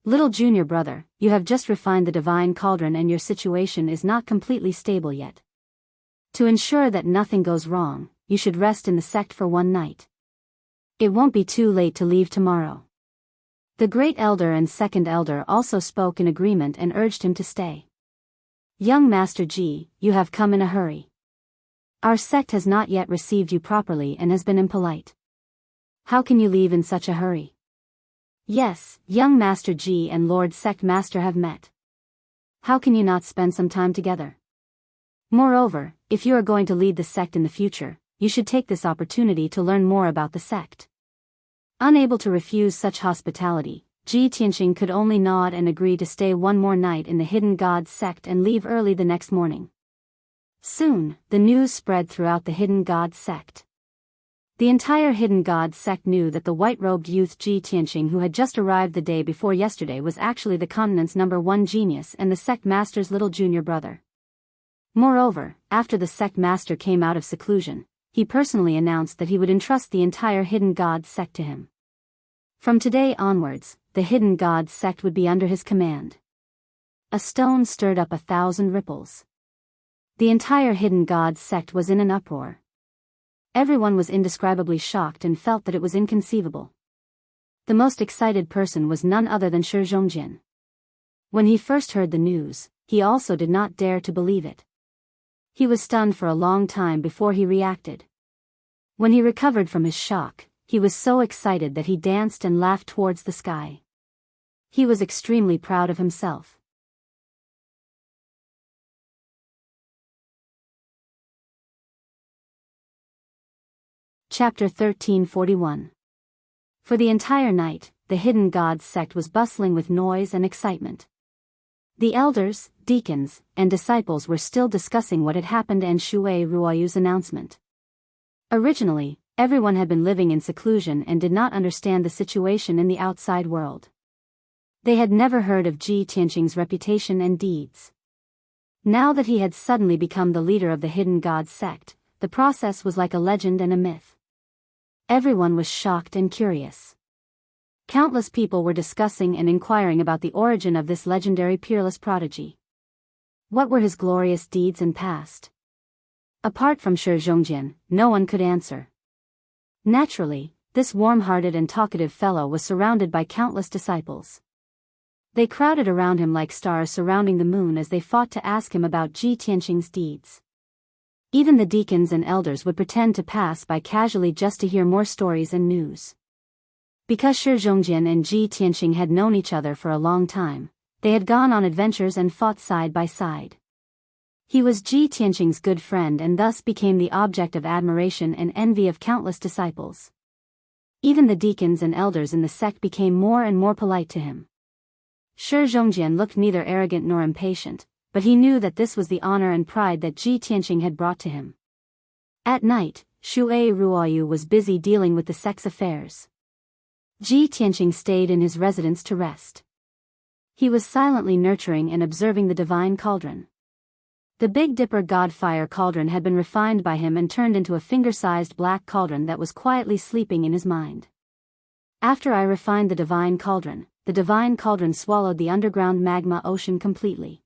Little junior brother, you have just refined the divine cauldron and your situation is not completely stable yet. To ensure that nothing goes wrong, you should rest in the sect for one night. It won't be too late to leave tomorrow. The great elder and second elder also spoke in agreement and urged him to stay. Young Master Ji, you have come in a hurry. Our sect has not yet received you properly and has been impolite. How can you leave in such a hurry? Yes, young Master Ji and Lord Sect Master have met. How can you not spend some time together? Moreover, if you are going to lead the sect in the future, you should take this opportunity to learn more about the sect. Unable to refuse such hospitality, Ji Tianqing could only nod and agree to stay one more night in the Hidden Gods sect and leave early the next morning. Soon, the news spread throughout the Hidden Gods sect. The entire Hidden Gods sect knew that the white-robed youth Ji Tianqing who had just arrived the day before yesterday was actually the continent's #1 genius and the sect master's little junior brother. Moreover, after the sect master came out of seclusion, he personally announced that he would entrust the entire Hidden Gods sect to him. From today onwards, the Hidden Gods sect would be under his command. A stone stirred up 1,000 ripples. The entire Hidden Gods sect was in an uproar. Everyone was indescribably shocked and felt that it was inconceivable. The most excited person was none other than Shi Zhongjin. When he first heard the news, he also did not dare to believe it. He was stunned for a long time before he reacted. When he recovered from his shock, he was so excited that he danced and laughed towards the sky. He was extremely proud of himself. Chapter 1341. For the entire night, the Hidden Gods sect was bustling with noise and excitement. The elders, deacons, and disciples were still discussing what had happened and Shui Ruoyu's announcement. Originally, everyone had been living in seclusion and did not understand the situation in the outside world. They had never heard of Ji Tianqing's reputation and deeds. Now that he had suddenly become the leader of the Hidden Gods sect, the process was like a legend and a myth. Everyone was shocked and curious. Countless people were discussing and inquiring about the origin of this legendary peerless prodigy. What were his glorious deeds and past? Apart from Shi Zhongjin, no one could answer. Naturally, this warm-hearted and talkative fellow was surrounded by countless disciples. They crowded around him like stars surrounding the moon as they fought to ask him about Ji Tianqing's deeds. Even the deacons and elders would pretend to pass by casually just to hear more stories and news. Because Shi Zhongjin and Ji Tianqing had known each other for a long time, they had gone on adventures and fought side by side. He was Ji Tianqing's good friend and thus became the object of admiration and envy of countless disciples. Even the deacons and elders in the sect became more and more polite to him. Shi Zhongjin looked neither arrogant nor impatient, but he knew that this was the honor and pride that Ji Tianqing had brought to him. At night, Shui Ruoyu was busy dealing with the sect's affairs. Ji Tianqing stayed in his residence to rest. He was silently nurturing and observing the divine cauldron. The Big Dipper Godfire cauldron had been refined by him and turned into a finger-sized black cauldron that was quietly sleeping in his mind. After I refined the divine cauldron swallowed the underground magma ocean completely.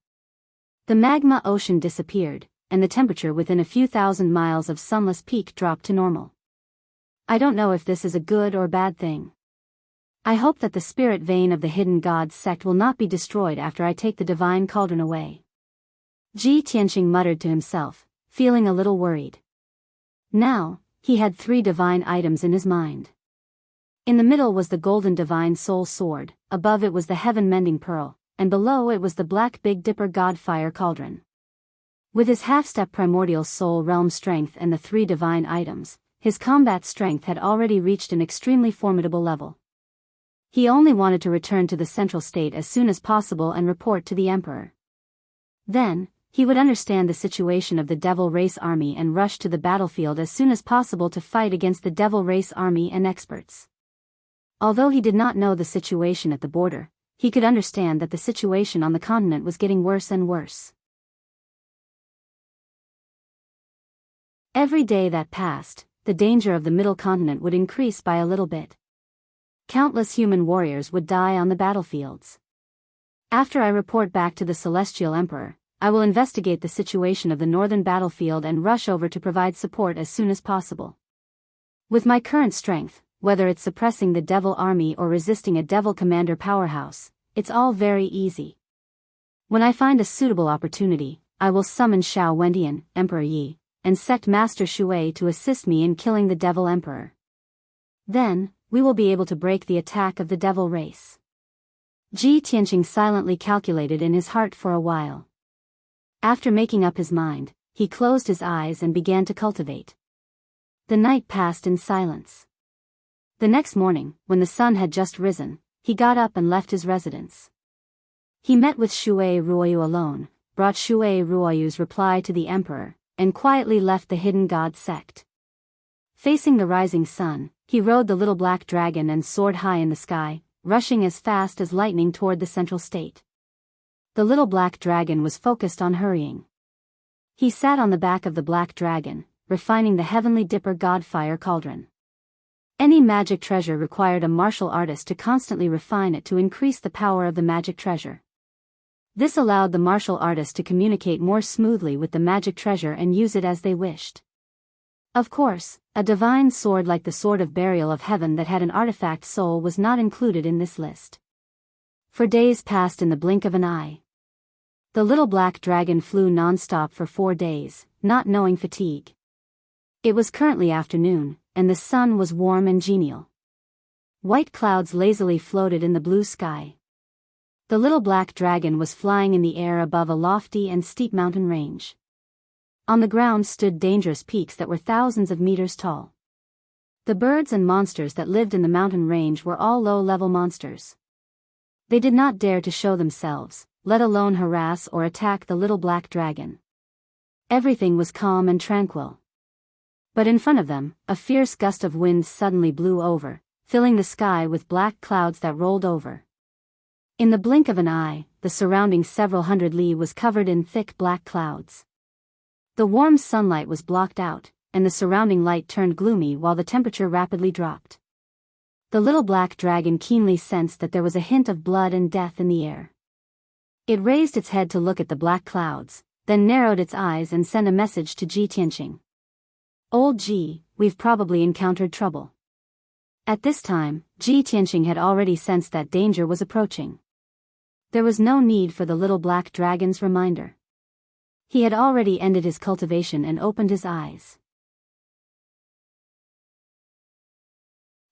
The magma ocean disappeared, and the temperature within a few thousand miles of Sunless Peak dropped to normal. I don't know if this is a good or bad thing. I hope that the spirit vein of the Hidden Gods sect will not be destroyed after I take the divine cauldron away. Ji Tianqing muttered to himself, feeling a little worried. Now, he had 3 divine items in his mind. In the middle was the golden divine soul sword, above it was the heaven-mending pearl, and below it was the black Big Dipper Godfire cauldron. With his half-step primordial soul realm strength and the 3 divine items, his combat strength had already reached an extremely formidable level. He only wanted to return to the central state as soon as possible and report to the emperor. Then, he would understand the situation of the Devil Race army and rush to the battlefield as soon as possible to fight against the Devil Race army and experts. Although he did not know the situation at the border, he could understand that the situation on the continent was getting worse and worse. Every day that passed, the danger of the middle continent would increase by a little bit. Countless human warriors would die on the battlefields. After I report back to the Celestial Emperor, I will investigate the situation of the northern battlefield and rush over to provide support as soon as possible. With my current strength, whether it's suppressing the Devil army or resisting a Devil commander powerhouse, it's all very easy. When I find a suitable opportunity, I will summon Xiao Wendian, Emperor Yi, and Sect Master Shui to assist me in killing the Devil Emperor. Then, we will be able to break the attack of the Devil Race. Ji Tianqing silently calculated in his heart for a while. After making up his mind, he closed his eyes and began to cultivate. The night passed in silence. The next morning, when the sun had just risen, he got up and left his residence. He met with Shui Ruoyu alone, brought Shui Ruoyu's reply to the emperor, and quietly left the hidden god sect. Facing the rising sun, he rode the little black dragon and soared high in the sky, rushing as fast as lightning toward the central state. The little black dragon was focused on hurrying. He sat on the back of the black dragon, refining the heavenly dipper god fire cauldron. Any magic treasure required a martial artist to constantly refine it to increase the power of the magic treasure. This allowed the martial artist to communicate more smoothly with the magic treasure and use it as they wished. Of course, a divine sword like the Sword of Burial of Heaven that had an artifact soul was not included in this list. For days passed in the blink of an eye. The little black dragon flew non-stop for 4 days, not knowing fatigue. It was currently afternoon, and the sun was warm and genial. White clouds lazily floated in the blue sky. The little black dragon was flying in the air above a lofty and steep mountain range. On the ground stood dangerous peaks that were thousands of meters tall. The birds and monsters that lived in the mountain range were all low-level monsters. They did not dare to show themselves, let alone harass or attack the little black dragon. Everything was calm and tranquil. But in front of them, a fierce gust of wind suddenly blew over, filling the sky with black clouds that rolled over. In the blink of an eye, the surrounding several hundred li was covered in thick black clouds. The warm sunlight was blocked out, and the surrounding light turned gloomy while the temperature rapidly dropped. The little black dragon keenly sensed that there was a hint of blood and death in the air. It raised its head to look at the black clouds, then narrowed its eyes and sent a message to Ji Tianqing. "Old Ji, we've probably encountered trouble." At this time, Ji Tianqing had already sensed that danger was approaching. There was no need for the little black dragon's reminder. He had already ended his cultivation and opened his eyes.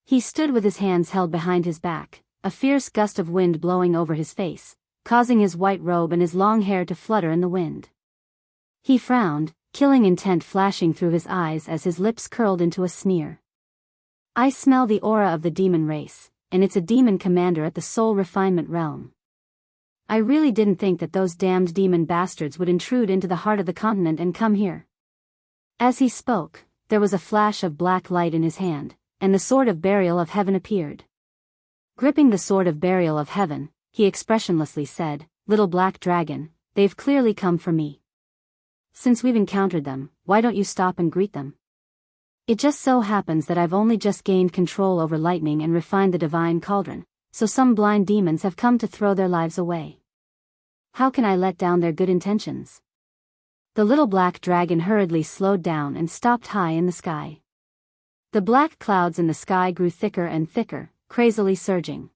He stood with his hands held behind his back, a fierce gust of wind blowing over his face, causing his white robe and his long hair to flutter in the wind. He frowned, killing intent flashing through his eyes as his lips curled into a sneer. "I smell the aura of the demon race, and it's a demon commander at the soul refinement realm. I really didn't think that those damned demon bastards would intrude into the heart of the continent and come here." As he spoke, there was a flash of black light in his hand, and the Sword of Burial of Heaven appeared. Gripping the Sword of Burial of Heaven, he expressionlessly said, "Little black dragon, they've clearly come for me. Since we've encountered them, why don't you stop and greet them? It just so happens that I've only just gained control over lightning and refined the divine cauldron, so some blind demons have come to throw their lives away. How can I let down their good intentions?" The little black dragon hurriedly slowed down and stopped high in the sky. The black clouds in the sky grew thicker and thicker, crazily surging.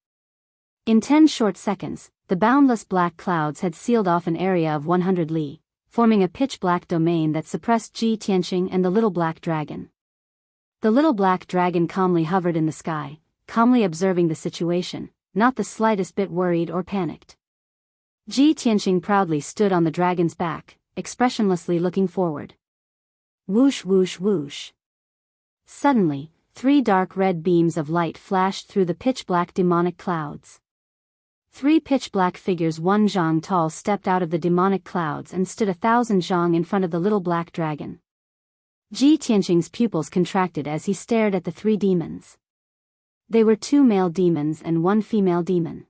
In 10 short seconds, the boundless black clouds had sealed off an area of 100 li, forming a pitch-black domain that suppressed Ji Tianqing and the little black dragon. The little black dragon calmly hovered in the sky, calmly observing the situation, not the slightest bit worried or panicked. Ji Tianqing proudly stood on the dragon's back, expressionlessly looking forward. Whoosh whoosh whoosh. Suddenly, 3 dark red beams of light flashed through the pitch-black demonic clouds. 3 pitch-black figures 1 zhang tall stepped out of the demonic clouds and stood 1,000 zhang in front of the little black dragon. Ji Tianqing's pupils contracted as he stared at the 3 demons. They were 2 male demons and 1 female demon.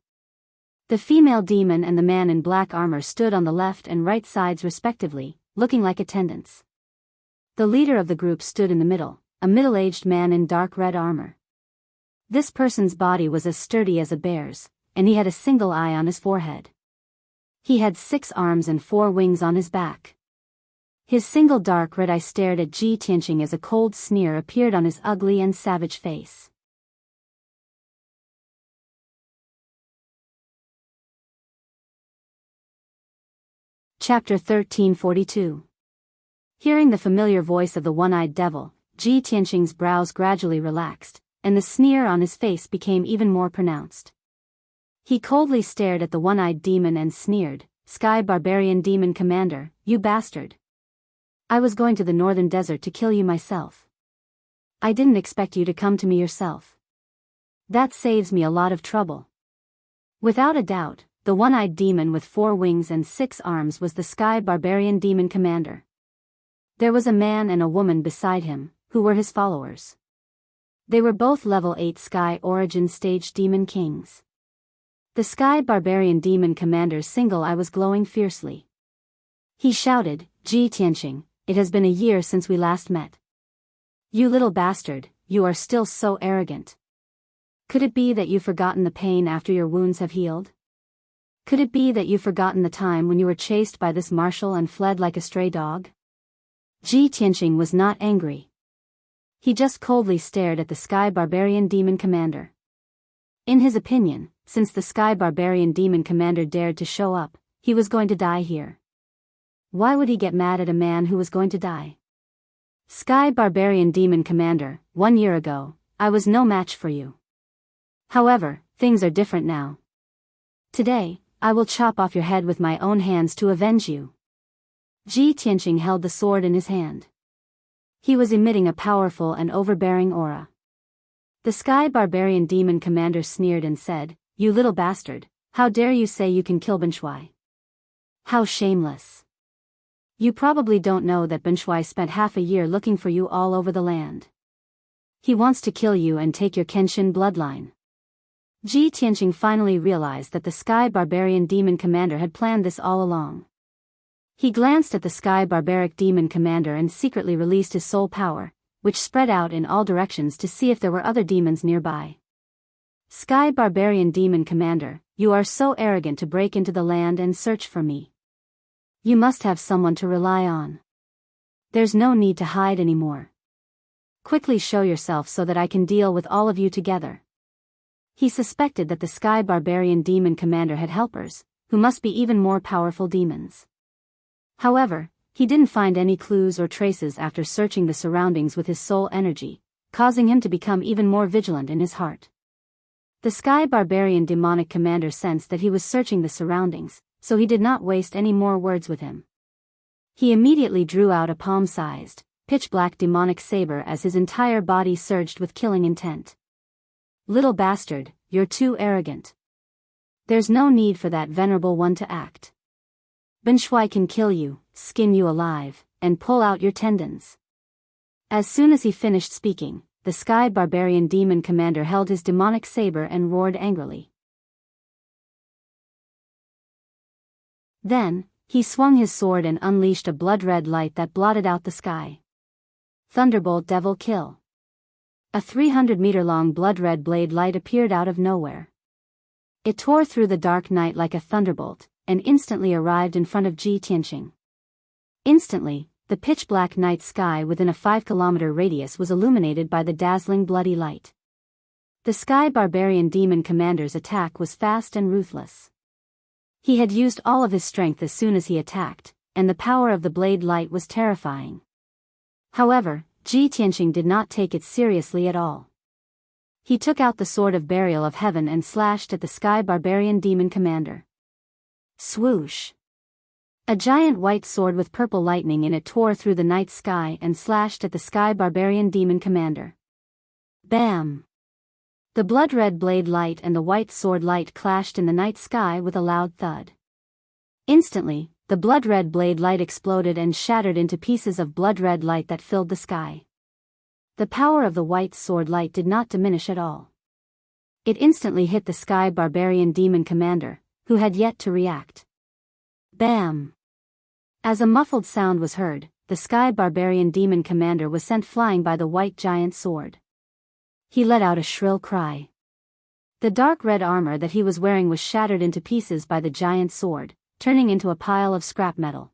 The female demon and the man in black armor stood on the left and right sides respectively, looking like attendants. The leader of the group stood in the middle, a middle-aged man in dark red armor. This person's body was as sturdy as a bear's, and he had a single eye on his forehead. He had 6 arms and 4 wings on his back. His single dark red eye stared at Ji Tianqing as a cold sneer appeared on his ugly and savage face. Chapter 1342. Hearing the familiar voice of the one-eyed devil, Ji Tianqing's brows gradually relaxed, and the sneer on his face became even more pronounced. He coldly stared at the one-eyed demon and sneered, "Sky Barbarian Demon Commander, you bastard. I was going to the northern desert to kill you myself. I didn't expect you to come to me yourself. That saves me a lot of trouble." Without a doubt, the one-eyed demon with 4 wings and 6 arms was the Sky Barbarian Demon Commander. There was a man and a woman beside him, who were his followers. They were both level 8 Sky Origin Stage Demon Kings. The Sky Barbarian Demon Commander's single eye was glowing fiercely. He shouted, "Ji Tianqing, it has been a year since we last met. You little bastard, you are still so arrogant. Could it be that you've forgotten the pain after your wounds have healed? Could it be that you've forgotten the time when you were chased by this marshal and fled like a stray dog?" Ji Tianqing was not angry. He just coldly stared at the Sky Barbarian Demon Commander. In his opinion, since the Sky Barbarian Demon Commander dared to show up, he was going to die here. Why would he get mad at a man who was going to die? "Sky Barbarian Demon Commander, 1 year ago, I was no match for you. However, things are different now. Today, I will chop off your head with my own hands to avenge you." Ji Tianqing held the sword in his hand. He was emitting a powerful and overbearing aura. The Sky Barbarian Demon Commander sneered and said, "You little bastard, how dare you say you can kill Benshui? How shameless. You probably don't know that Benshui spent half a year looking for you all over the land. He wants to kill you and take your Kenshin bloodline." Ji Tianqing finally realized that the Sky Barbarian Demon Commander had planned this all along. He glanced at the Sky Barbaric Demon Commander and secretly released his soul power, which spread out in all directions to see if there were other demons nearby. "Sky Barbarian Demon Commander, you are so arrogant to break into the land and search for me. You must have someone to rely on. There's no need to hide anymore. Quickly show yourself so that I can deal with all of you together." He suspected that the Sky Barbarian Demon Commander had helpers, who must be even more powerful demons. However, he didn't find any clues or traces after searching the surroundings with his soul energy, causing him to become even more vigilant in his heart. The Sky Barbarian Demonic Commander sensed that he was searching the surroundings, so he did not waste any more words with him. He immediately drew out a palm-sized, pitch-black demonic saber as his entire body surged with killing intent. "Little bastard, you're too arrogant. There's no need for that venerable one to act. Benshui can kill you, skin you alive, and pull out your tendons." As soon as he finished speaking, the Sky Barbarian Demon Commander held his demonic saber and roared angrily. Then, he swung his sword and unleashed a blood-red light that blotted out the sky. Thunderbolt Devil Kill. A 300-meter-long blood-red blade light appeared out of nowhere. It tore through the dark night like a thunderbolt, and instantly arrived in front of Ji Tianqing. Instantly, the pitch-black night sky within a 5-kilometer radius was illuminated by the dazzling bloody light. The Sky Barbarian Demon Commander's attack was fast and ruthless. He had used all of his strength as soon as he attacked, and the power of the blade light was terrifying. However, Ji Tianqing did not take it seriously at all. He took out the Sword of Burial of Heaven and slashed at the Sky Barbarian Demon Commander. Swoosh! A giant white sword with purple lightning in it tore through the night sky and slashed at the Sky Barbarian Demon Commander. Bam! The blood-red blade light and the white sword light clashed in the night sky with a loud thud. Instantly, the blood-red blade light exploded and shattered into pieces of blood-red light that filled the sky. The power of the white sword light did not diminish at all. It instantly hit the Sky Barbarian Demon Commander, who had yet to react. Bam! As a muffled sound was heard, the Sky Barbarian Demon Commander was sent flying by the white giant sword. He let out a shrill cry. The dark red armor that he was wearing was shattered into pieces by the giant sword, turning into a pile of scrap metal.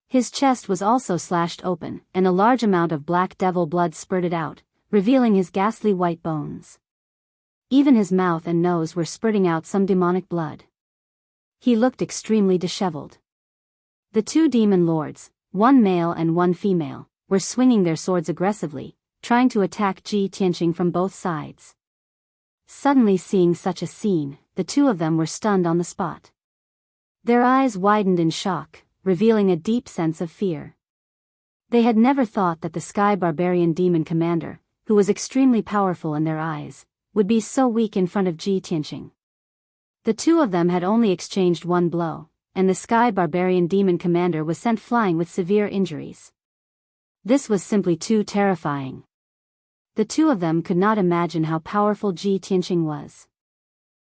His chest was also slashed open, and a large amount of black devil blood spurted out, revealing his ghastly white bones. Even his mouth and nose were spurting out some demonic blood. He looked extremely disheveled. The two demon lords, one male and one female, were swinging their swords aggressively, trying to attack Ji Tianqing from both sides. Suddenly seeing such a scene, the two of them were stunned on the spot. Their eyes widened in shock, revealing a deep sense of fear. They had never thought that the Sky Barbarian Demon Commander, who was extremely powerful in their eyes, would be so weak in front of Ji Tianqing. The two of them had only exchanged one blow, and the Sky Barbarian Demon Commander was sent flying with severe injuries. This was simply too terrifying. The two of them could not imagine how powerful Ji Tianqing was.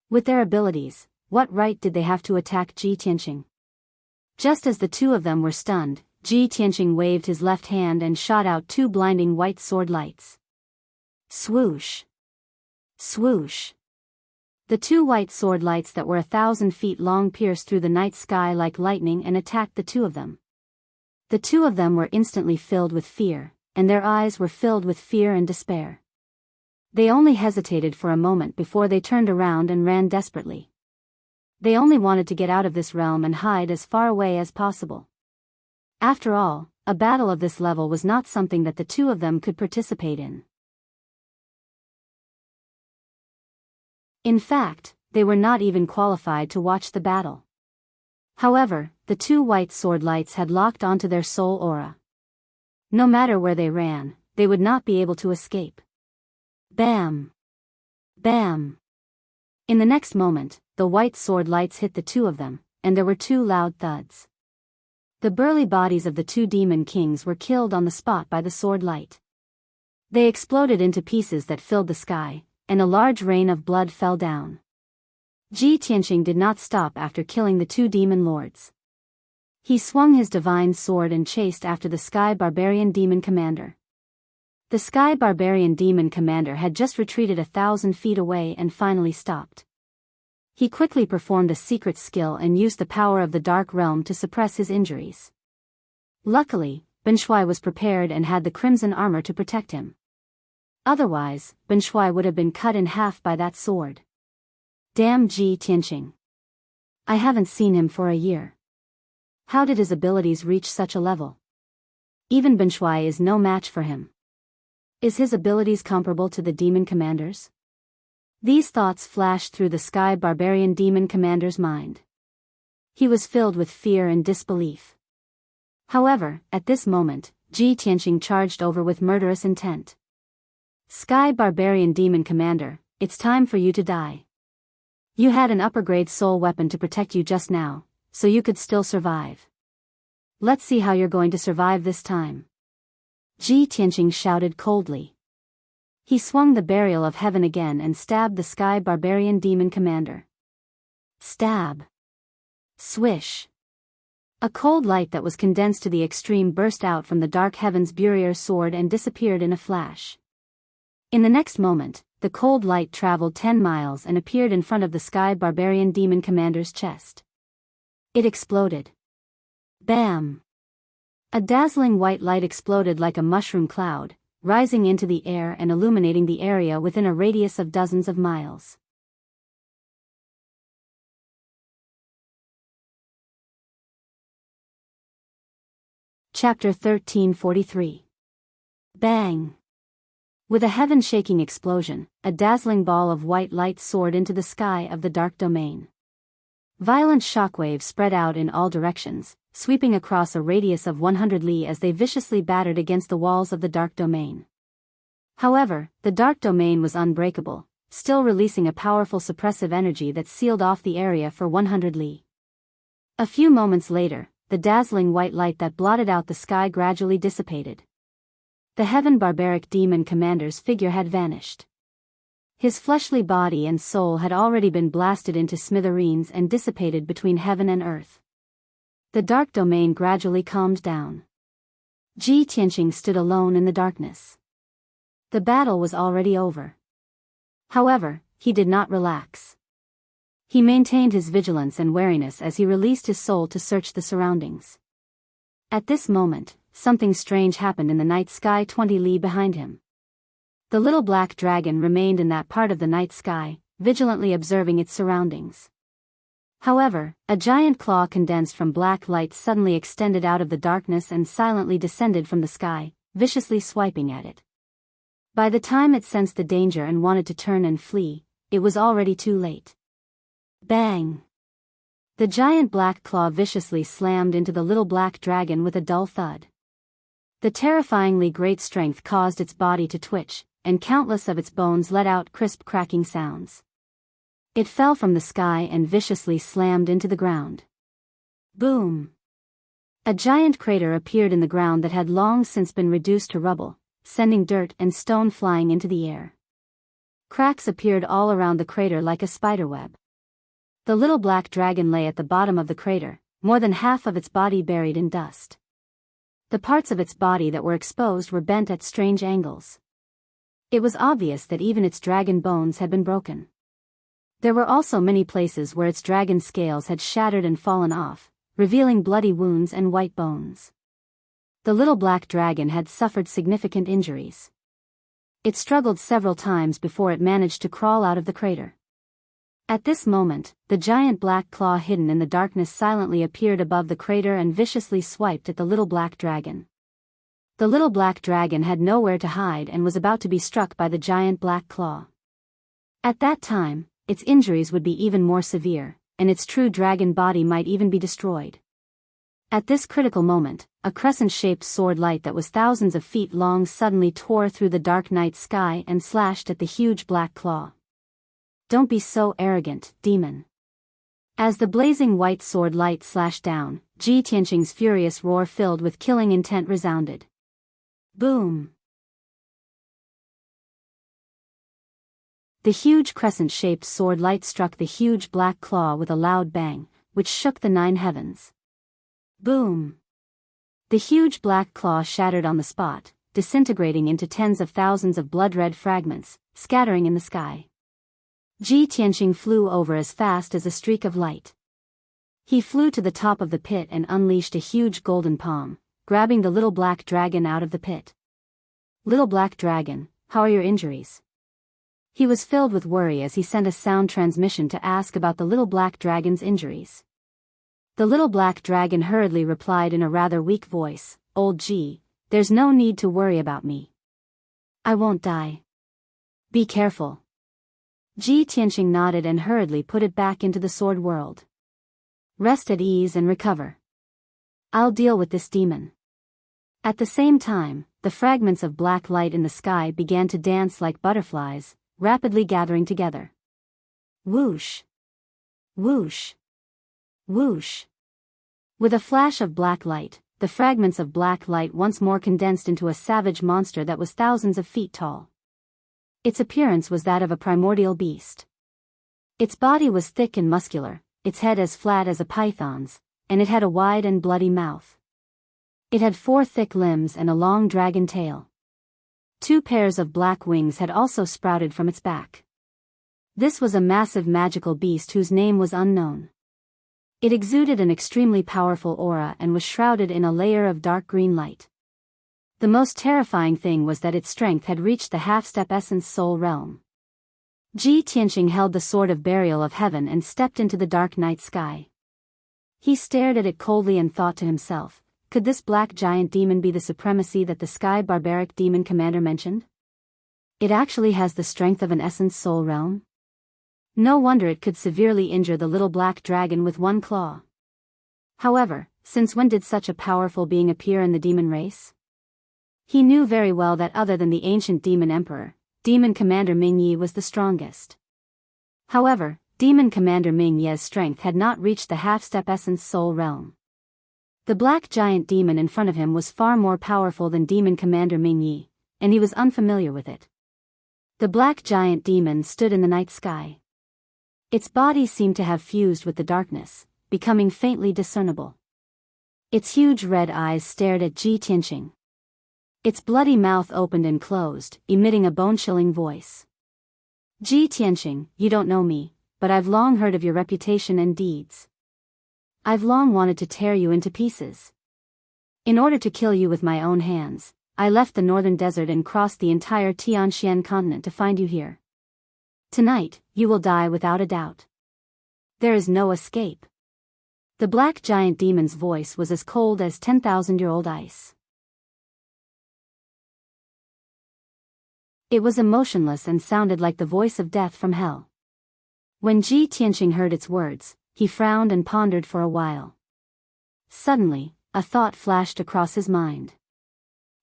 With their abilities, what right did they have to attack Ji Tianqing? Just as the two of them were stunned, Ji Tianqing waved his left hand and shot out two blinding white sword lights. Swoosh! Swoosh! The two white sword lights that were 1,000 feet long pierced through the night sky like lightning and attacked the two of them. The two of them were instantly filled with fear, and their eyes were filled with fear and despair. They only hesitated for a moment before they turned around and ran desperately. They only wanted to get out of this realm and hide as far away as possible. After all, a battle of this level was not something that the two of them could participate in. In fact, they were not even qualified to watch the battle. However, the two white sword lights had locked onto their soul aura. No matter where they ran, they would not be able to escape. Bam! Bam! In the next moment, the white sword lights hit the two of them, and there were two loud thuds. The burly bodies of the two demon kings were killed on the spot by the sword light. They exploded into pieces that filled the sky, and a large rain of blood fell down. Ji Tianqing did not stop after killing the two demon lords. He swung his divine sword and chased after the Sky Barbarian Demon Commander. The Sky Barbarian Demon Commander had just retreated 1,000 feet away and finally stopped. He quickly performed a secret skill and used the power of the Dark Realm to suppress his injuries. Luckily, Ben Shuai was prepared and had the crimson armor to protect him. Otherwise, Ben Shuai would have been cut in half by that sword. Damn Ji Tianqing. I haven't seen him for a year. How did his abilities reach such a level? Even Ben Shuai is no match for him. Is his abilities comparable to the demon commanders? These thoughts flashed through the Sky Barbarian Demon Commander's mind. He was filled with fear and disbelief. However, at this moment, Ji Tianqing charged over with murderous intent. Sky Barbarian Demon Commander, it's time for you to die. You had an upper-grade soul weapon to protect you just now, so you could still survive. Let's see how you're going to survive this time. Ji Tianqing shouted coldly. He swung the Burial of Heaven again and stabbed the Sky Barbarian Demon Commander. Stab. Swish. A cold light that was condensed to the extreme burst out from the Dark Heaven's Burial sword and disappeared in a flash. In the next moment, the cold light traveled 10 miles and appeared in front of the Sky Barbarian Demon Commander's chest. It exploded. Bam! A dazzling white light exploded like a mushroom cloud, rising into the air and illuminating the area within a radius of dozens of miles. Chapter 1343. Bang! With a heaven-shaking explosion, a dazzling ball of white light soared into the sky of the dark domain. Violent shockwaves spread out in all directions, sweeping across a radius of 100 li as they viciously battered against the walls of the dark domain. However, the dark domain was unbreakable, still releasing a powerful suppressive energy that sealed off the area for 100 li. A few moments later, the dazzling white light that blotted out the sky gradually dissipated. The heaven barbaric demon commander's figure had vanished. His fleshly body and soul had already been blasted into smithereens and dissipated between heaven and earth. The dark domain gradually calmed down. Ji Tianqing stood alone in the darkness. The battle was already over. However, he did not relax. He maintained his vigilance and wariness as he released his soul to search the surroundings. At this moment, something strange happened in the night sky 20 li behind him. The little black dragon remained in that part of the night sky, vigilantly observing its surroundings. However, a giant claw condensed from black light suddenly extended out of the darkness and silently descended from the sky, viciously swiping at it. By the time it sensed the danger and wanted to turn and flee, it was already too late. Bang! The giant black claw viciously slammed into the little black dragon with a dull thud. The terrifyingly great strength caused its body to twitch, and countless of its bones let out crisp cracking sounds. It fell from the sky and viciously slammed into the ground. Boom! A giant crater appeared in the ground that had long since been reduced to rubble, sending dirt and stone flying into the air. Cracks appeared all around the crater like a spiderweb. The little black dragon lay at the bottom of the crater, more than half of its body buried in dust. The parts of its body that were exposed were bent at strange angles. It was obvious that even its dragon bones had been broken. There were also many places where its dragon scales had shattered and fallen off, revealing bloody wounds and white bones. The little black dragon had suffered significant injuries. It struggled several times before it managed to crawl out of the crater. At this moment, the giant black claw hidden in the darkness silently appeared above the crater and viciously swiped at the little black dragon. The little black dragon had nowhere to hide and was about to be struck by the giant black claw. At that time, its injuries would be even more severe, and its true dragon body might even be destroyed. At this critical moment, a crescent-shaped sword light that was thousands of feet long suddenly tore through the dark night sky and slashed at the huge black claw. "Don't be so arrogant, demon." As the blazing white sword light slashed down, Ji Tianqing's furious roar filled with killing intent resounded. Boom! The huge crescent-shaped sword light struck the huge black claw with a loud bang, which shook the 9 heavens. Boom! The huge black claw shattered on the spot, disintegrating into tens of thousands of blood-red fragments, scattering in the sky. Ji Tianqing flew over as fast as a streak of light. He flew to the top of the pit and unleashed a huge golden palm, grabbing the little black dragon out of the pit. "Little black dragon, how are your injuries?" He was filled with worry as he sent a sound transmission to ask about the little black dragon's injuries. The little black dragon hurriedly replied in a rather weak voice, "Old Ji, there's no need to worry about me. I won't die. Be careful." Ji Tianqing nodded and hurriedly put it back into the sword world. "Rest at ease and recover. I'll deal with this demon." At the same time, the fragments of black light in the sky began to dance like butterflies, rapidly gathering together. Whoosh! Whoosh! Whoosh! With a flash of black light, the fragments of black light once more condensed into a savage monster that was thousands of feet tall. Its appearance was that of a primordial beast. Its body was thick and muscular, its head as flat as a python's, and it had a wide and bloody mouth. It had 4 thick limbs and a long dragon tail. 2 pairs of black wings had also sprouted from its back. This was a massive magical beast whose name was unknown. It exuded an extremely powerful aura and was shrouded in a layer of dark green light. The most terrifying thing was that its strength had reached the half-step essence soul realm. Ji Tianqing held the sword of burial of heaven and stepped into the dark night sky. He stared at it coldly and thought to himself, could this black giant demon be the supremacy that the sky barbaric demon commander mentioned? It actually has the strength of an essence soul realm? No wonder it could severely injure the little black dragon with one claw. However, since when did such a powerful being appear in the demon race? He knew very well that other than the ancient demon emperor, demon commander Ming Yi was the strongest. However, demon commander Ming Ye's strength had not reached the half-step essence soul realm. The black giant demon in front of him was far more powerful than demon commander Ming Yi, and he was unfamiliar with it. The black giant demon stood in the night sky. Its body seemed to have fused with the darkness, becoming faintly discernible. Its huge red eyes stared at Ji Tianqing. Its bloody mouth opened and closed, emitting a bone-chilling voice. Ji Tianqing, you don't know me, but I've long heard of your reputation and deeds. I've long wanted to tear you into pieces. In order to kill you with my own hands, I left the northern desert and crossed the entire Tianxian continent to find you here. Tonight, you will die without a doubt. There is no escape. The black giant demon's voice was as cold as 10,000-year-old ice. It was emotionless and sounded like the voice of death from hell. When Ji Tianqing heard its words, he frowned and pondered for a while. Suddenly, a thought flashed across his mind.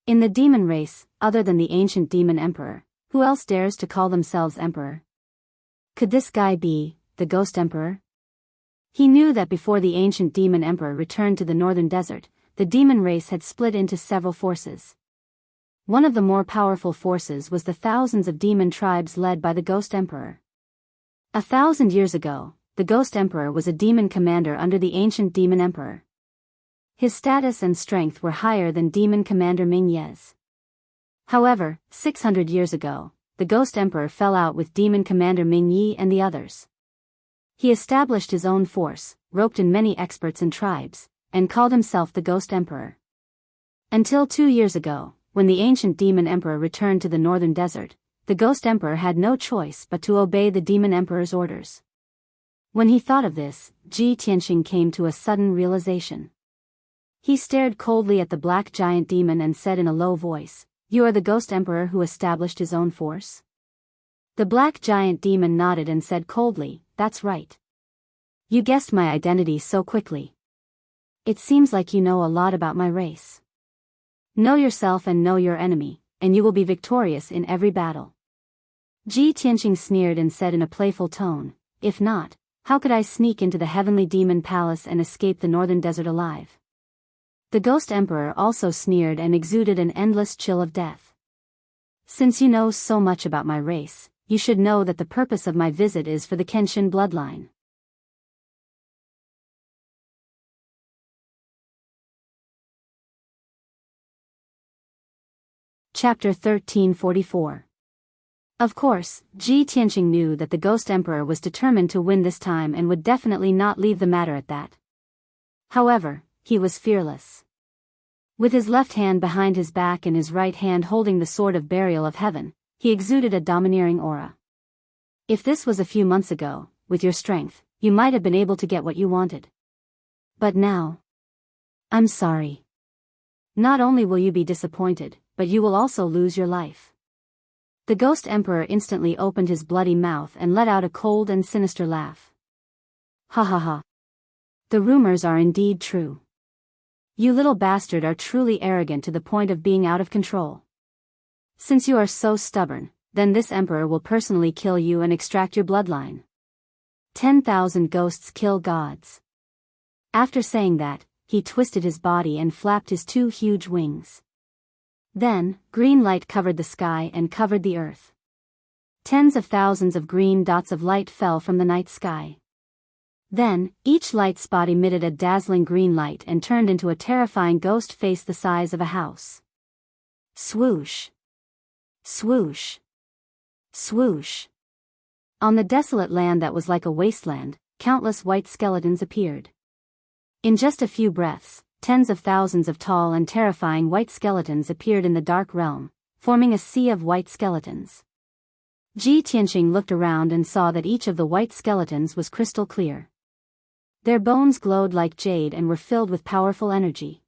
In the demon race, other than the ancient demon emperor, who else dares to call themselves emperor? Could this guy be the ghost emperor? He knew that before the ancient demon emperor returned to the northern desert, the demon race had split into several forces. One of the more powerful forces was the thousands of demon tribes led by the ghost emperor. 1,000 years ago, the ghost emperor was a demon commander under the ancient demon emperor. His status and strength were higher than demon commander Ming Ye's. However, 600 years ago, the ghost emperor fell out with demon commander Ming Yi and the others. He established his own force, roped in many experts and tribes, and called himself the ghost emperor. Until 2 years ago, when the ancient demon emperor returned to the northern desert, the ghost emperor had no choice but to obey the demon emperor's orders. When he thought of this, Ji Tianqing came to a sudden realization. He stared coldly at the black giant demon and said in a low voice, "You are the ghost emperor who established his own force?" The black giant demon nodded and said coldly, "That's right. You guessed my identity so quickly. It seems like you know a lot about my race. Know yourself and know your enemy, and you will be victorious in every battle." Ji Tianqing sneered and said in a playful tone, "If not, how could I sneak into the heavenly demon palace and escape the northern desert alive?" The ghost emperor also sneered and exuded an endless chill of death. "Since you know so much about my race, you should know that the purpose of my visit is for the Kenshin bloodline." Chapter 1344. Of course, Ji Tianqing knew that the ghost emperor was determined to win this time and would definitely not leave the matter at that. However, he was fearless. With his left hand behind his back and his right hand holding the sword of burial of heaven, he exuded a domineering aura. If this was a few months ago, with your strength, you might have been able to get what you wanted. But now, I'm sorry. Not only will you be disappointed, but you will also lose your life. The ghost emperor instantly opened his bloody mouth and let out a cold and sinister laugh. Ha ha ha. The rumors are indeed true. You little bastard are truly arrogant to the point of being out of control. Since you are so stubborn, then this emperor will personally kill you and extract your bloodline. 10,000 ghosts kill gods. After saying that, he twisted his body and flapped his 2 huge wings. Then, green light covered the sky and covered the earth. Tens of thousands of green dots of light fell from the night sky. Then, each light spot emitted a dazzling green light and turned into a terrifying ghost face the size of a house. Swoosh! Swoosh! Swoosh! On the desolate land that was like a wasteland, countless white skeletons appeared. In just a few breaths, tens of thousands of tall and terrifying white skeletons appeared in the dark realm, forming a sea of white skeletons. Ji Tianqing looked around and saw that each of the white skeletons was crystal clear. Their bones glowed like jade and were filled with powerful energy.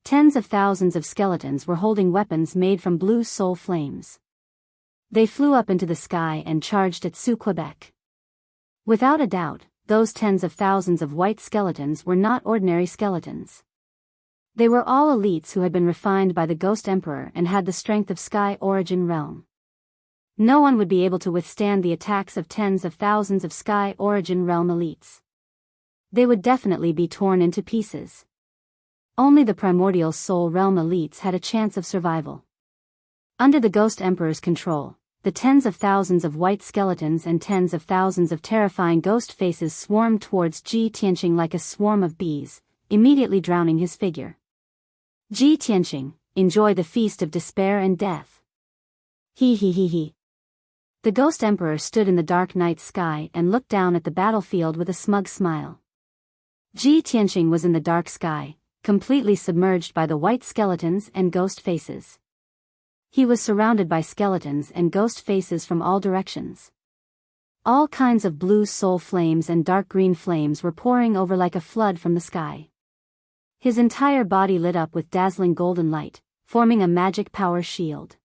Tens of thousands of skeletons were holding weapons made from blue soul flames. They flew up into the sky and charged at Sioux, Quebec. Without a doubt, those tens of thousands of white skeletons were not ordinary skeletons. They were all elites who had been refined by the Ghost Emperor and had the strength of Sky Origin Realm. No one would be able to withstand the attacks of tens of thousands of Sky Origin Realm elites. They would definitely be torn into pieces. Only the Primordial Soul Realm elites had a chance of survival. Under the Ghost Emperor's control, the tens of thousands of white skeletons and tens of thousands of terrifying ghost faces swarmed towards Ji Tianqing like a swarm of bees, immediately drowning his figure. Ji Tianqing, enjoy the feast of despair and death. He. The Ghost Emperor stood in the dark night sky and looked down at the battlefield with a smug smile. Ji Tianqing was in the dark sky, completely submerged by the white skeletons and ghost faces. He was surrounded by skeletons and ghost faces from all directions. All kinds of blue soul flames and dark green flames were pouring over like a flood from the sky. His entire body lit up with dazzling golden light, forming a magic power shield.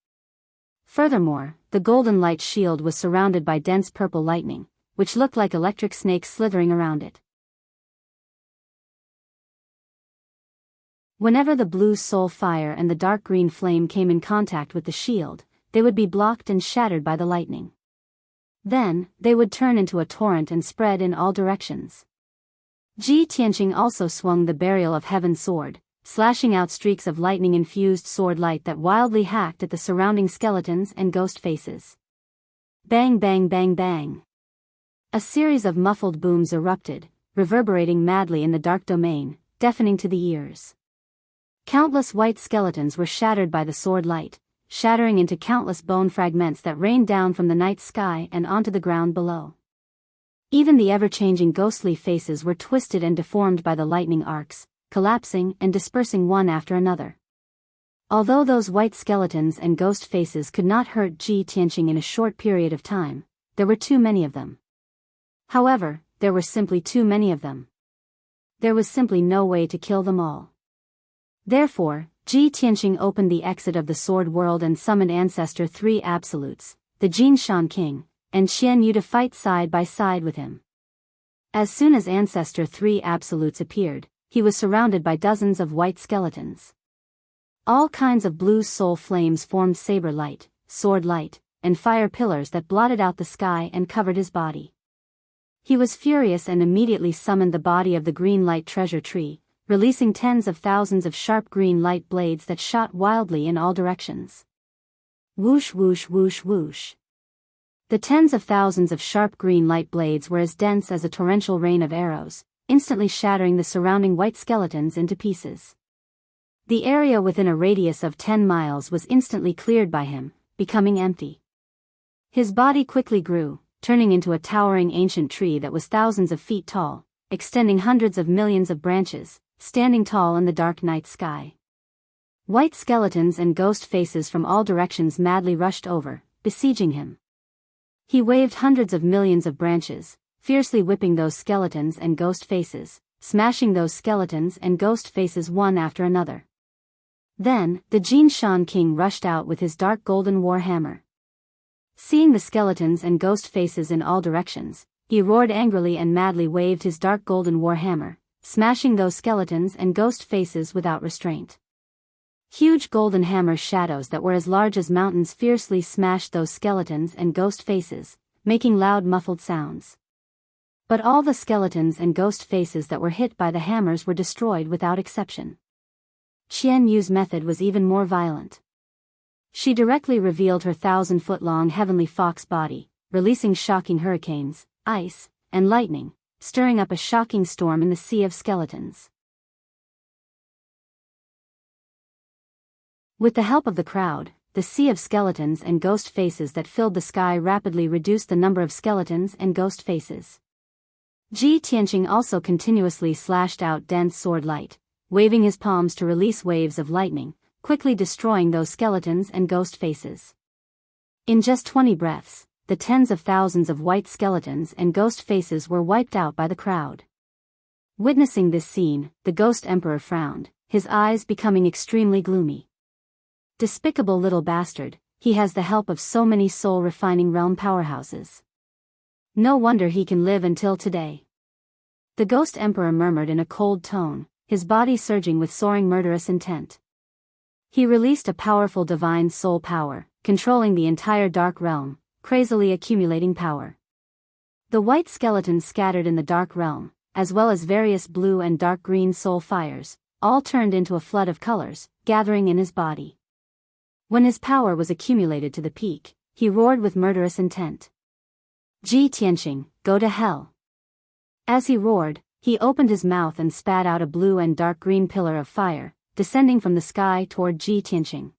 Furthermore, the golden light shield was surrounded by dense purple lightning, which looked like electric snakes slithering around it. Whenever the blue soul fire and the dark green flame came in contact with the shield, they would be blocked and shattered by the lightning. Then, they would turn into a torrent and spread in all directions. Ji Tianqing also swung the Burial of Heaven sword, slashing out streaks of lightning-infused sword light that wildly hacked at the surrounding skeletons and ghost faces. Bang bang bang bang. A series of muffled booms erupted, reverberating madly in the dark domain, deafening to the ears. Countless white skeletons were shattered by the sword light, shattering into countless bone fragments that rained down from the night sky and onto the ground below. Even the ever-changing ghostly faces were twisted and deformed by the lightning arcs, collapsing and dispersing one after another. Although those white skeletons and ghost faces could not hurt Ji Tianqing in a short period of time, there were too many of them. However, there were simply too many of them. There was simply no way to kill them all. Therefore, Ji Tianqing opened the exit of the Sword World and summoned Ancestor 3 Absolutes, the Jinshan King, and Qian Yu to fight side by side with him. As soon as Ancestor 3 Absolutes appeared, he was surrounded by dozens of white skeletons. All kinds of blue soul flames formed saber light, sword light, and fire pillars that blotted out the sky and covered his body. He was furious and immediately summoned the body of the green light treasure tree, releasing tens of thousands of sharp green light blades that shot wildly in all directions. Whoosh whoosh whoosh whoosh. The tens of thousands of sharp green light blades were as dense as a torrential rain of arrows, instantly shattering the surrounding white skeletons into pieces. The area within a radius of 10 miles was instantly cleared by him, becoming empty. His body quickly grew, turning into a towering ancient tree that was thousands of feet tall, extending hundreds of millions of branches, standing tall in the dark night sky. White skeletons and ghost faces from all directions madly rushed over, besieging him. He waved hundreds of millions of branches, fiercely whipping those skeletons and ghost faces, smashing those skeletons and ghost faces one after another. Then, the Jinshan King rushed out with his dark golden war hammer. Seeing the skeletons and ghost faces in all directions, he roared angrily and madly waved his dark golden war hammer, smashing those skeletons and ghost faces without restraint. Huge golden hammer shadows that were as large as mountains fiercely smashed those skeletons and ghost faces, making loud muffled sounds. But all the skeletons and ghost faces that were hit by the hammers were destroyed without exception. Qian Yu's method was even more violent. She directly revealed her 1,000-foot-long heavenly fox body, releasing shocking hurricanes, ice, and lightning, stirring up a shocking storm in the sea of skeletons. With the help of the crowd, the sea of skeletons and ghost faces that filled the sky rapidly reduced the number of skeletons and ghost faces. Ji Tianqing also continuously slashed out dense sword light, waving his palms to release waves of lightning, quickly destroying those skeletons and ghost faces. In just 20 breaths, the tens of thousands of white skeletons and ghost faces were wiped out by the crowd. Witnessing this scene, the Ghost Emperor frowned, his eyes becoming extremely gloomy. Despicable little bastard, he has the help of so many soul-refining realm powerhouses. No wonder he can live until today. The Ghost Emperor murmured in a cold tone, his body surging with soaring murderous intent. He released a powerful divine soul power, controlling the entire dark realm, crazily accumulating power. The white skeletons scattered in the dark realm, as well as various blue and dark green soul fires, all turned into a flood of colors, gathering in his body. When his power was accumulated to the peak, he roared with murderous intent. Ji Tianqing, go to hell. As he roared, he opened his mouth and spat out a blue and dark green pillar of fire, descending from the sky toward Ji Tianqing.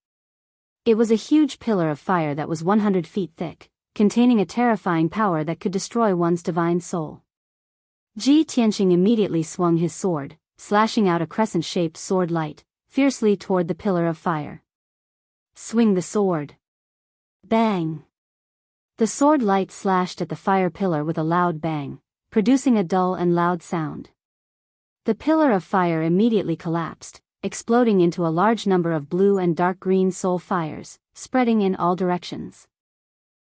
It was a huge pillar of fire that was 100 feet thick, containing a terrifying power that could destroy one's divine soul. Ji Tianqing immediately swung his sword, slashing out a crescent-shaped sword light, fiercely toward the pillar of fire. Swing the sword. Bang! The sword light slashed at the fire pillar with a loud bang, producing a dull and loud sound. The pillar of fire immediately collapsed, exploding into a large number of blue and dark green soul fires, spreading in all directions.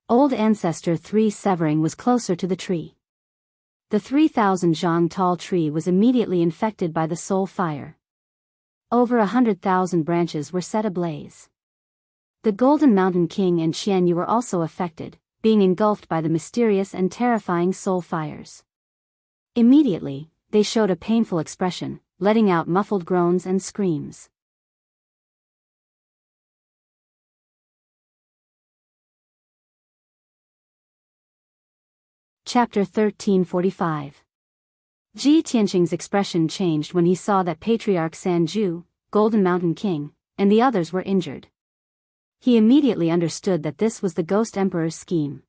Old Ancestor 3 Severing was closer to the tree. The 3,000 zhang tall tree was immediately infected by the soul fire. Over 100,000 branches were set ablaze. The Golden Mountain King and Qianyu were also affected, being engulfed by the mysterious and terrifying soul fires. Immediately, they showed a painful expression, letting out muffled groans and screams. Chapter 1345. Ji Tianqing's expression changed when he saw that Patriarch Sanju, Golden Mountain King, and the others were injured. He immediately understood that this was the Ghost Emperor's scheme.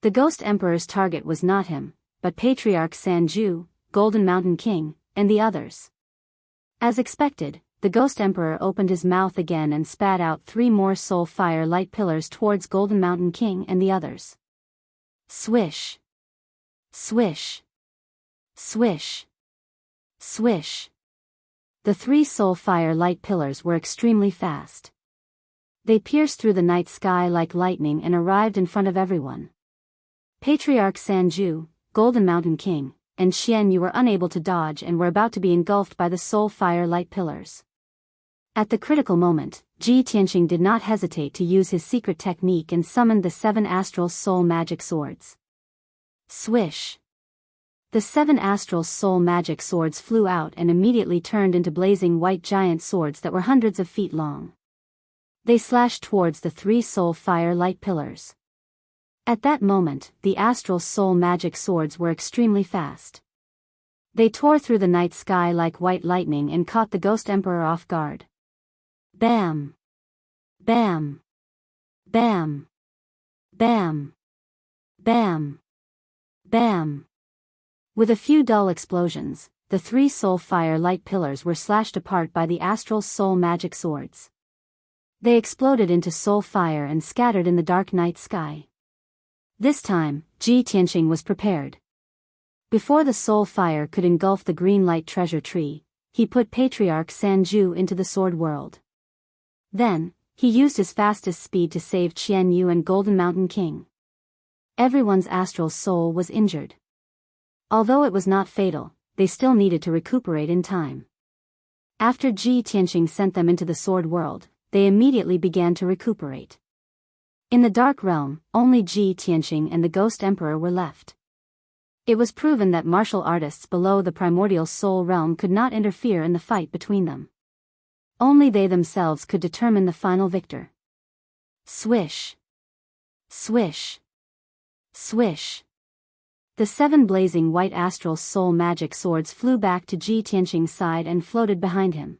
The Ghost Emperor's target was not him, but Patriarch Sanju, Golden Mountain King, and the others. As expected, the Ghost Emperor opened his mouth again and spat out 3 more soul fire light pillars towards Golden Mountain King and the others. Swish! Swish! Swish! Swish! The 3 soul fire light pillars were extremely fast. They pierced through the night sky like lightning and arrived in front of everyone. Patriarch Sanju, Golden Mountain King, and Qianyu were unable to dodge and were about to be engulfed by the soul fire light pillars. At the critical moment, Ji Tianqing did not hesitate to use his secret technique and summoned the 7 astral soul magic swords. Swish! The 7 astral soul magic swords flew out and immediately turned into blazing white giant swords that were hundreds of feet long. They slashed towards the 3 soul fire light pillars. At that moment, the astral soul magic swords were extremely fast. They tore through the night sky like white lightning and caught the Ghost Emperor off guard. Bam! Bam! Bam! Bam! Bam! Bam! With a few dull explosions, the 3 soul fire light pillars were slashed apart by the astral soul magic swords. They exploded into soul fire and scattered in the dark night sky. This time, Ji Tianqing was prepared. Before the soul fire could engulf the green light treasure tree, he put Patriarch Sanju into the sword world. Then, he used his fastest speed to save Qianyu and Golden Mountain King. Everyone's astral soul was injured. Although it was not fatal, they still needed to recuperate in time. After Ji Tianqing sent them into the sword world, they immediately began to recuperate. In the Dark Realm, only Ji Tianqing and the Ghost Emperor were left. It was proven that martial artists below the primordial soul realm could not interfere in the fight between them. Only they themselves could determine the final victor. Swish! Swish! Swish! The 7 blazing white astral soul magic swords flew back to Ji Tianqing's side and floated behind him.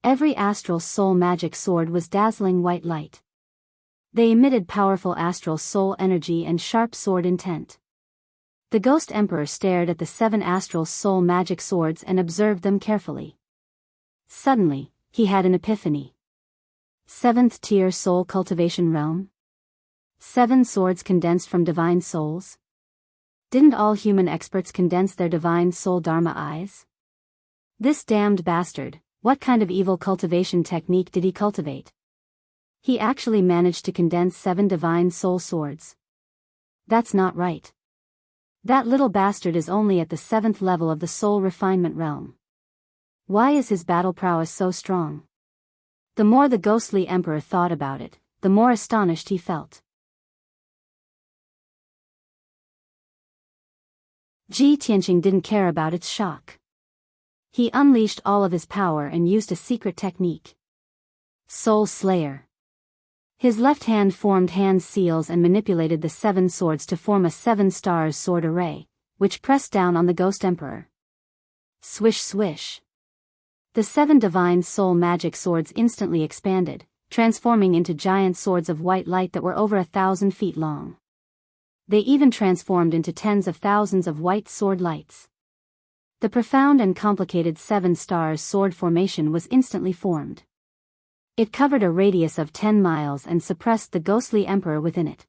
Every astral soul magic sword was dazzling white light. They emitted powerful astral soul energy and sharp sword intent. The Ghost Emperor stared at the 7 astral soul magic swords and observed them carefully. Suddenly, he had an epiphany. 7th tier soul cultivation realm? 7 swords condensed from divine souls? Didn't all human experts condense their divine soul dharma eyes? This damned bastard, what kind of evil cultivation technique did he cultivate? He actually managed to condense 7 divine soul swords. That's not right. That little bastard is only at the 7th level of the soul refinement realm. Why is his battle prowess so strong? The more the ghostly emperor thought about it, the more astonished he felt. Ji Tianqing didn't care about its shock. He unleashed all of his power and used a secret technique. Soul Slayer. His left hand formed hand seals and manipulated the 7 swords to form a 7 stars sword array, which pressed down on the Ghost Emperor. Swish swish. The 7 divine soul magic swords instantly expanded, transforming into giant swords of white light that were over 1,000 feet long. They even transformed into tens of thousands of white sword lights. The profound and complicated 7 stars sword formation was instantly formed. It covered a radius of 10 miles and suppressed the ghostly emperor within it.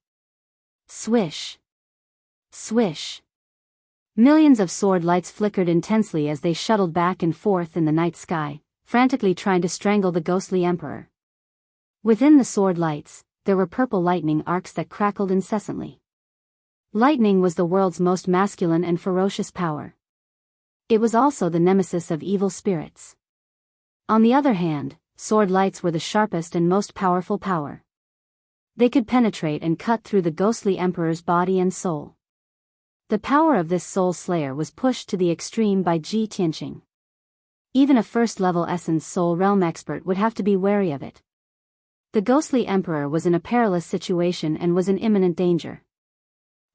Swish. Swish. Millions of sword lights flickered intensely as they shuttled back and forth in the night sky, frantically trying to strangle the ghostly emperor. Within the sword lights, there were purple lightning arcs that crackled incessantly. Lightning was the world's most masculine and ferocious power. It was also the nemesis of evil spirits. On the other hand, sword lights were the sharpest and most powerful power. They could penetrate and cut through the ghostly emperor's body and soul. The power of this soul slayer was pushed to the extreme by Ji Tianqing. Even a first-level essence soul realm expert would have to be wary of it. The ghostly emperor was in a perilous situation and was in imminent danger.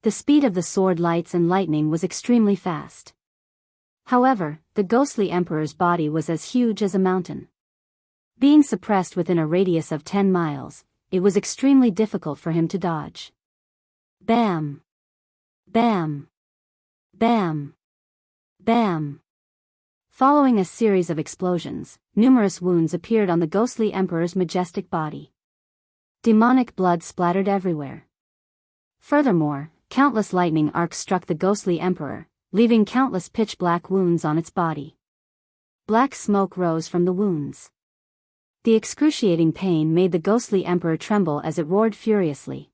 The speed of the sword lights and lightning was extremely fast. However, the ghostly emperor's body was as huge as a mountain. Being suppressed within a radius of 10 miles, it was extremely difficult for him to dodge. Bam! Bam! Bam! Bam! Following a series of explosions, numerous wounds appeared on the ghostly emperor's majestic body. Demonic blood splattered everywhere. Furthermore, countless lightning arcs struck the ghostly emperor, leaving countless pitch-black wounds on its body. Black smoke rose from the wounds. The excruciating pain made the ghostly emperor tremble as it roared furiously.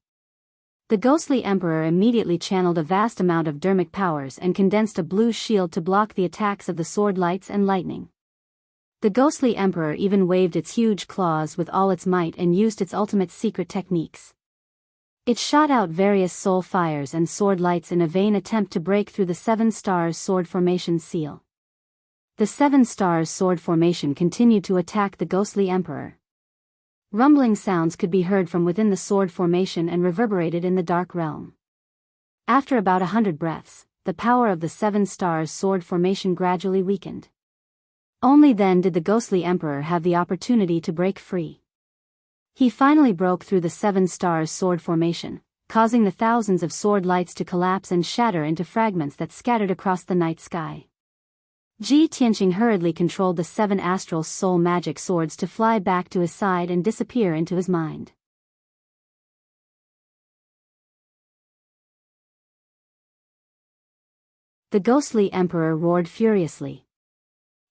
The ghostly emperor immediately channeled a vast amount of dermic powers and condensed a blue shield to block the attacks of the sword lights and lightning. The ghostly emperor even waved its huge claws with all its might and used its ultimate secret techniques. It shot out various soul fires and sword lights in a vain attempt to break through the 7 stars sword formation seal. The 7 stars sword formation continued to attack the ghostly emperor. Rumbling sounds could be heard from within the sword formation and reverberated in the dark realm. After about 100 breaths, the power of the 7 stars sword formation gradually weakened. Only then did the ghostly emperor have the opportunity to break free. He finally broke through the 7 stars sword formation, causing the thousands of sword lights to collapse and shatter into fragments that scattered across the night sky. Ji Tianqing hurriedly controlled the 7 astral soul magic swords to fly back to his side and disappear into his mind. The ghostly emperor roared furiously.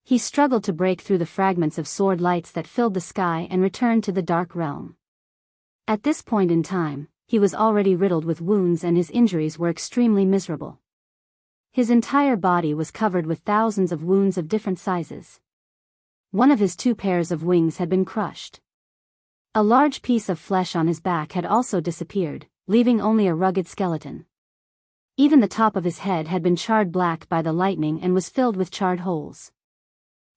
He struggled to break through the fragments of sword lights that filled the sky and returned to the dark realm. At this point in time, he was already riddled with wounds and his injuries were extremely miserable. His entire body was covered with thousands of wounds of different sizes. One of his 2 pairs of wings had been crushed. A large piece of flesh on his back had also disappeared, leaving only a rugged skeleton. Even the top of his head had been charred black by the lightning and was filled with charred holes.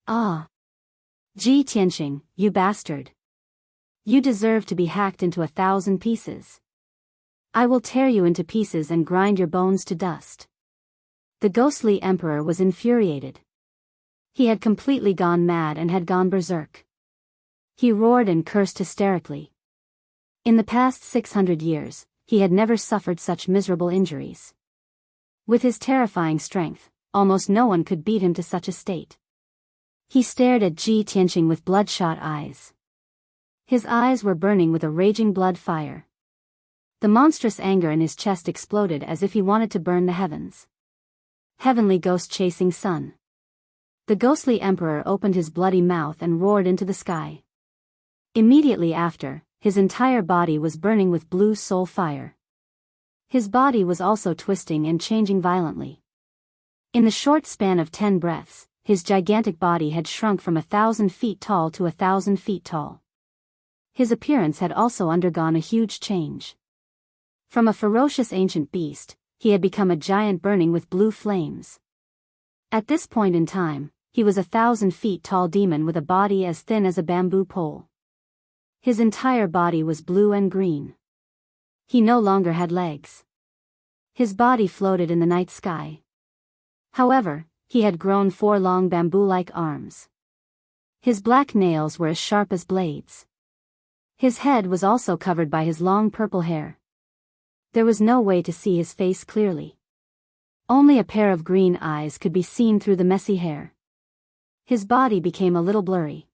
Ah! Ji Tianqing, you bastard! You deserve to be hacked into 1,000 pieces. I will tear you into pieces and grind your bones to dust. The ghostly emperor was infuriated. He had completely gone mad and had gone berserk. He roared and cursed hysterically. In the past 600 years, he had never suffered such miserable injuries. With his terrifying strength, almost no one could beat him to such a state. He stared at Ji Tianqing with bloodshot eyes. His eyes were burning with a raging blood fire. The monstrous anger in his chest exploded as if he wanted to burn the heavens. Heavenly ghost chasing sun. The ghostly emperor opened his bloody mouth and roared into the sky. Immediately after, his entire body was burning with blue soul fire. His body was also twisting and changing violently. In the short span of 10 breaths, his gigantic body had shrunk from 1,000 feet tall to 1,000 feet tall. His appearance had also undergone a huge change. From a ferocious ancient beast, he had become a giant burning with blue flames. At this point in time, he was 1,000 feet tall demon with a body as thin as a bamboo pole. His entire body was blue and green. He no longer had legs. His body floated in the night sky. However, he had grown 4 long bamboo-like arms. His black nails were as sharp as blades. His head was also covered by his long purple hair. There was no way to see his face clearly. Only a pair of green eyes could be seen through the messy hair. His body became a little blurry.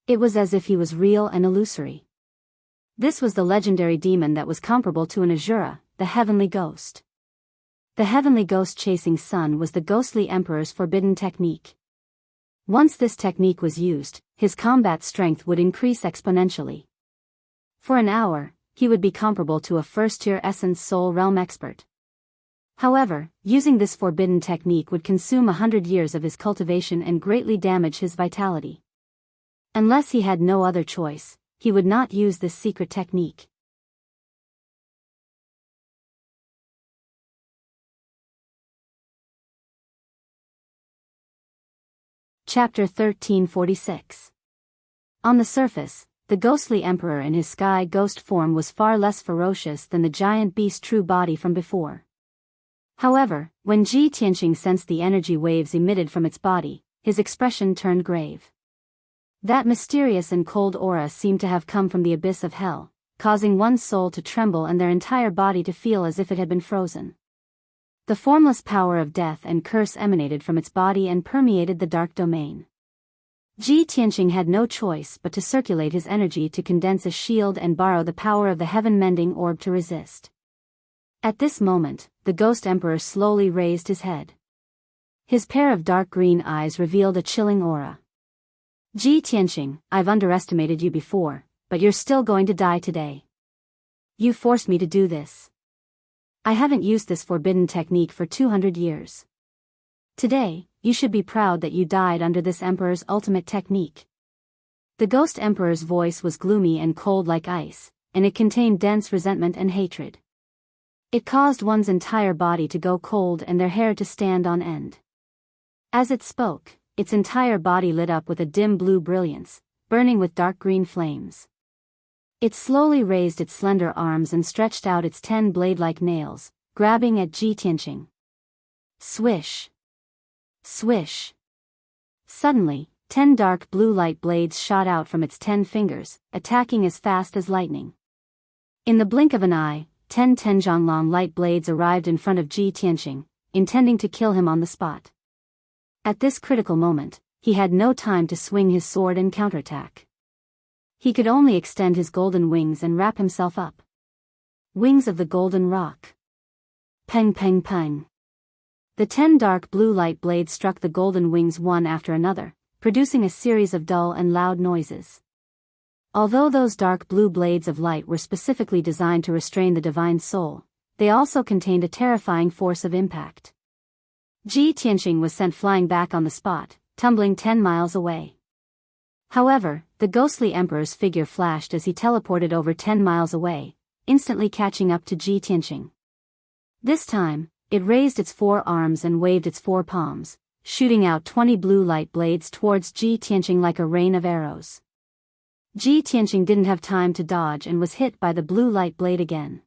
It was as if he was real and illusory. This was the legendary demon that was comparable to an Asura, the heavenly ghost. The heavenly ghost-chasing sun was the ghostly emperor's forbidden technique. Once this technique was used, his combat strength would increase exponentially. For an hour, he would be comparable to a first-tier essence soul realm expert. However, using this forbidden technique would consume 100 years of his cultivation and greatly damage his vitality. Unless he had no other choice, he would not use this secret technique. Chapter 1346. On the surface, the ghostly emperor in his sky ghost form was far less ferocious than the giant beast's true body from before. However, when Ji Tianqing sensed the energy waves emitted from its body, his expression turned grave. That mysterious and cold aura seemed to have come from the abyss of hell, causing one's soul to tremble and their entire body to feel as if it had been frozen. The formless power of death and curse emanated from its body and permeated the dark domain. Ji Tianqing had no choice but to circulate his energy to condense a shield and borrow the power of the heaven-mending orb to resist. At this moment, the ghost emperor slowly raised his head. His pair of dark green eyes revealed a chilling aura. Ji Tianqing, I've underestimated you before, but you're still going to die today. You forced me to do this. I haven't used this forbidden technique for 200 years. Today, you should be proud that you died under this emperor's ultimate technique. The ghost emperor's voice was gloomy and cold like ice, and it contained dense resentment and hatred. It caused one's entire body to go cold and their hair to stand on end. As it spoke, its entire body lit up with a dim blue brilliance, burning with dark green flames. It slowly raised its slender arms and stretched out its 10 blade-like nails, grabbing at Ji Tianqing. Swish! Swish! Suddenly, 10 dark blue light blades shot out from its 10 fingers, attacking as fast as lightning. In the blink of an eye, 10 Tenjianlong light blades arrived in front of Ji Tianqing, intending to kill him on the spot. At this critical moment, he had no time to swing his sword and counterattack. He could only extend his golden wings and wrap himself up. Wings of the golden rock. Peng peng peng. The 10 dark blue light blades struck the golden wings one after another, producing a series of dull and loud noises. Although those dark blue blades of light were specifically designed to restrain the divine soul, they also contained a terrifying force of impact. Ji Tianqing was sent flying back on the spot, tumbling 10 miles away. However, the ghostly emperor's figure flashed as he teleported over 10 miles away, instantly catching up to Ji Tianqing. This time, it raised its 4 arms and waved its 4 palms, shooting out 20 blue light blades towards Ji Tianqing like a rain of arrows. Ji Tianqing didn't have time to dodge and was hit by the blue light blade again.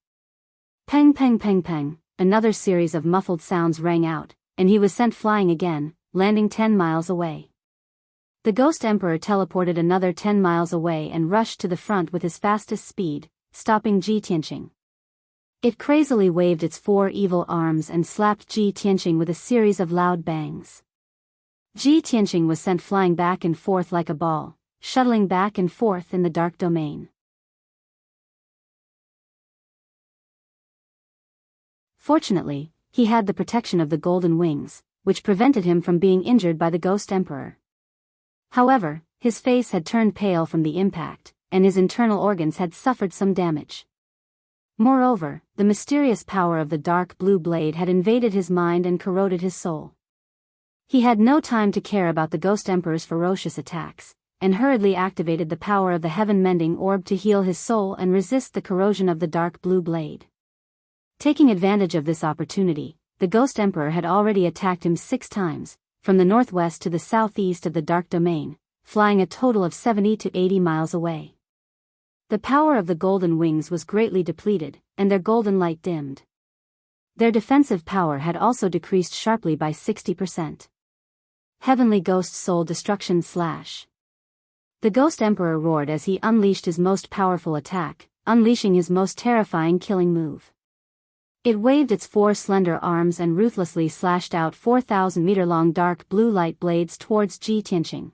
Peng peng peng peng, another series of muffled sounds rang out, and he was sent flying again, landing 10 miles away. The Ghost Emperor teleported another 10 miles away and rushed to the front with his fastest speed, stopping Ji Tianqing. It crazily waved its 4 evil arms and slapped Ji Tianqing with a series of loud bangs. Ji Tianqing was sent flying back and forth like a ball, shuttling back and forth in the dark domain. Fortunately, he had the protection of the golden wings, which prevented him from being injured by the Ghost Emperor. However, his face had turned pale from the impact, and his internal organs had suffered some damage. Moreover, the mysterious power of the dark blue blade had invaded his mind and corroded his soul. He had no time to care about the Ghost Emperor's ferocious attacks, and hurriedly activated the power of the heaven-mending orb to heal his soul and resist the corrosion of the dark blue blade. Taking advantage of this opportunity, the Ghost Emperor had already attacked him 6 times, from the northwest to the southeast of the Dark Domain, flying a total of 70 to 80 miles away. The power of the golden wings was greatly depleted, and their golden light dimmed. Their defensive power had also decreased sharply by 60%. Heavenly Ghost Soul Destruction / The Ghost Emperor roared as he unleashed his most powerful attack, unleashing his most terrifying killing move. It waved its 4 slender arms and ruthlessly slashed out 4,000-meter-long dark blue light blades towards Ji Tianqing.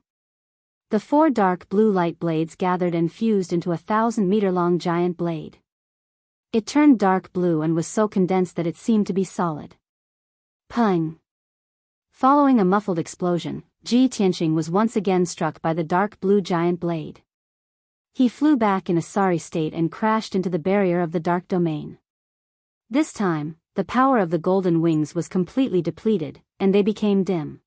The 4 dark blue light blades gathered and fused into a 1,000-meter-long giant blade. It turned dark blue and was so condensed that it seemed to be solid. Pung! Following a muffled explosion, Ji Tianqing was once again struck by the dark blue giant blade. He flew back in a sorry state and crashed into the barrier of the Dark Domain. This time, the power of the golden wings was completely depleted, and they became dim.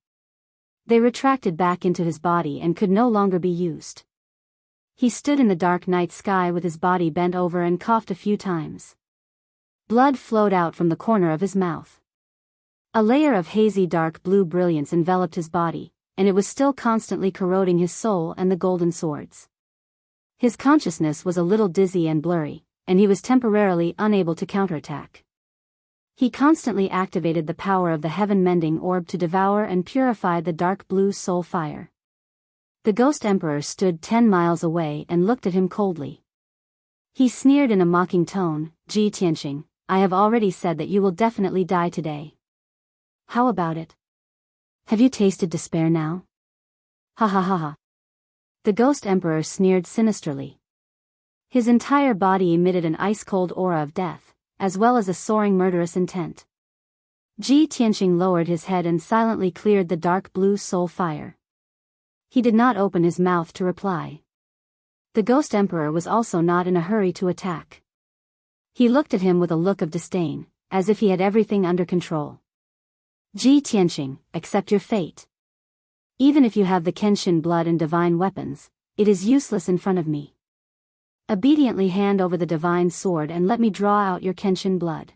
They retracted back into his body and could no longer be used. He stood in the dark night sky with his body bent over and coughed a few times. Blood flowed out from the corner of his mouth. A layer of hazy dark blue brilliance enveloped his body, and it was still constantly corroding his soul and the golden swords. His consciousness was a little dizzy and blurry, and he was temporarily unable to counterattack. He constantly activated the power of the heaven-mending orb to devour and purify the dark blue soul fire. The Ghost Emperor stood 10 miles away and looked at him coldly. He sneered in a mocking tone, "Ji Tianqing, I have already said that you will definitely die today. How about it? Have you tasted despair now? Ha ha ha ha." The Ghost Emperor sneered sinisterly. His entire body emitted an ice-cold aura of death, as well as a soaring murderous intent. Ji Tianqing lowered his head and silently cleared the dark blue soul fire. He did not open his mouth to reply. The Ghost Emperor was also not in a hurry to attack. He looked at him with a look of disdain, as if he had everything under control. "Ji Tianqing, accept your fate. Even if you have the Kenshin blood and divine weapons, it is useless in front of me. Obediently hand over the divine sword and let me draw out your Kenshin blood.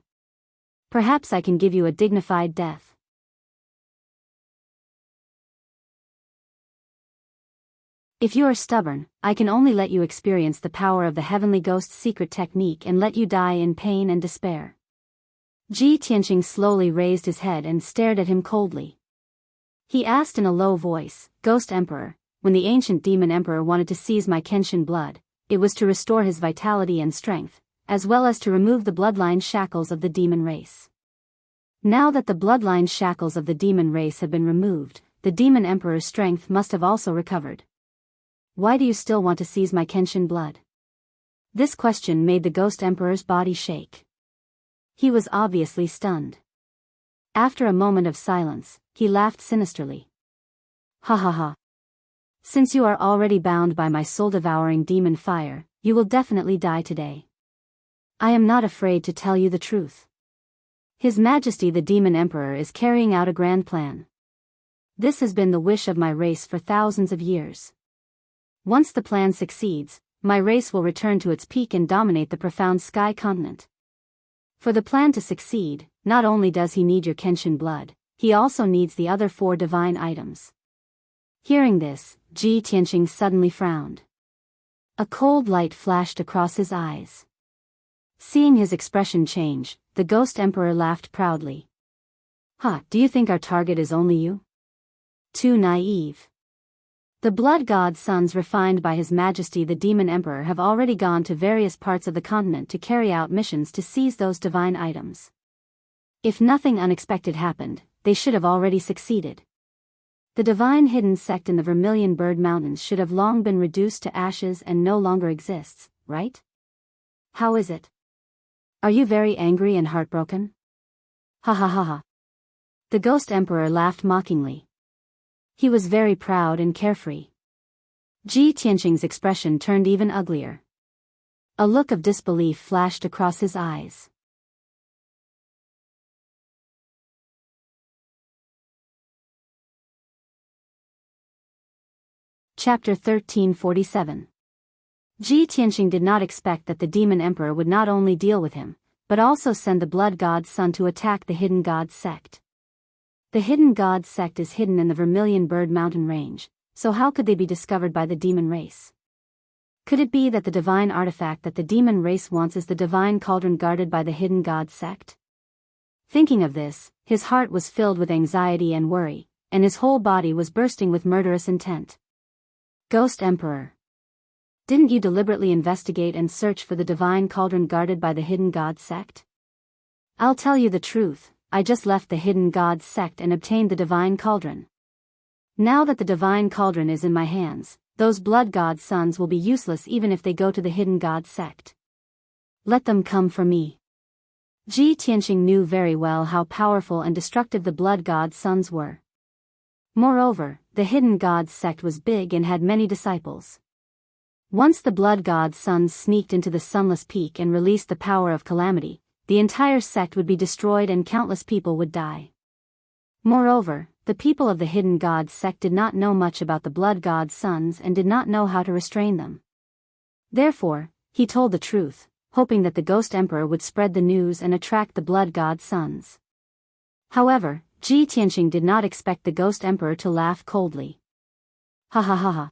Perhaps I can give you a dignified death." If you are stubborn, I can only let you experience the power of the Heavenly Ghost's secret technique and let you die in pain and despair. Ji Tianqing slowly raised his head and stared at him coldly. He asked in a low voice, "Ghost Emperor, when the ancient demon emperor wanted to seize my Kenshin blood, it was to restore his vitality and strength, as well as to remove the bloodline shackles of the demon race. Now that the bloodline shackles of the demon race have been removed, the demon emperor's strength must have also recovered. Why do you still want to seize my Kenshin blood?" This question made the Ghost Emperor's body shake. He was obviously stunned. After a moment of silence, he laughed sinisterly. "Ha ha ha. Since you are already bound by my soul-devouring demon fire, you will definitely die today. I am not afraid to tell you the truth. His Majesty the Demon Emperor is carrying out a grand plan. This has been the wish of my race for thousands of years. Once the plan succeeds, my race will return to its peak and dominate the profound sky continent. For the plan to succeed, not only does he need your Kenshin blood, he also needs the other 4 divine items." Hearing this, Ji Tianqing suddenly frowned. A cold light flashed across his eyes. Seeing his expression change, the Ghost Emperor laughed proudly. "Ha, do you think our target is only you? Too naive. The blood god sons refined by His Majesty the Demon Emperor have already gone to various parts of the continent to carry out missions to seize those divine items. If nothing unexpected happened, they should have already succeeded. The divine hidden sect in the Vermilion Bird Mountains should have long been reduced to ashes and no longer exists, right? How is it? Are you very angry and heartbroken? Ha ha ha ha." The Ghost Emperor laughed mockingly. He was very proud and carefree. Ji Tianqing's expression turned even uglier. A look of disbelief flashed across his eyes. Chapter 1347. Ji Tianqing did not expect that the demon emperor would not only deal with him, but also send the blood god's son to attack the hidden god sect. The hidden god sect is hidden in the Vermilion Bird Mountain range, so how could they be discovered by the demon race? Could it be that the divine artifact that the demon race wants is the divine cauldron guarded by the hidden god sect? Thinking of this, his heart was filled with anxiety and worry, and his whole body was bursting with murderous intent. Ghost Emperor. Didn't you deliberately investigate and search for the divine cauldron guarded by the hidden god sect? I'll tell you the truth, I just left the hidden god sect and obtained the divine cauldron. Now that the divine cauldron is in my hands, those blood god sons will be useless even if they go to the hidden god sect. Let them come for me. Ji Tianqing knew very well how powerful and destructive the blood god sons were. Moreover, the hidden god sect was big and had many disciples. Once the blood god sons sneaked into the sunless peak and released the power of calamity, the entire sect would be destroyed and countless people would die. Moreover, the people of the hidden god sect did not know much about the blood god sons and did not know how to restrain them. Therefore, he told the truth, hoping that the ghost emperor would spread the news and attract the blood god sons. However, Ji Tianqing did not expect the ghost emperor to laugh coldly. Ha ha ha ha.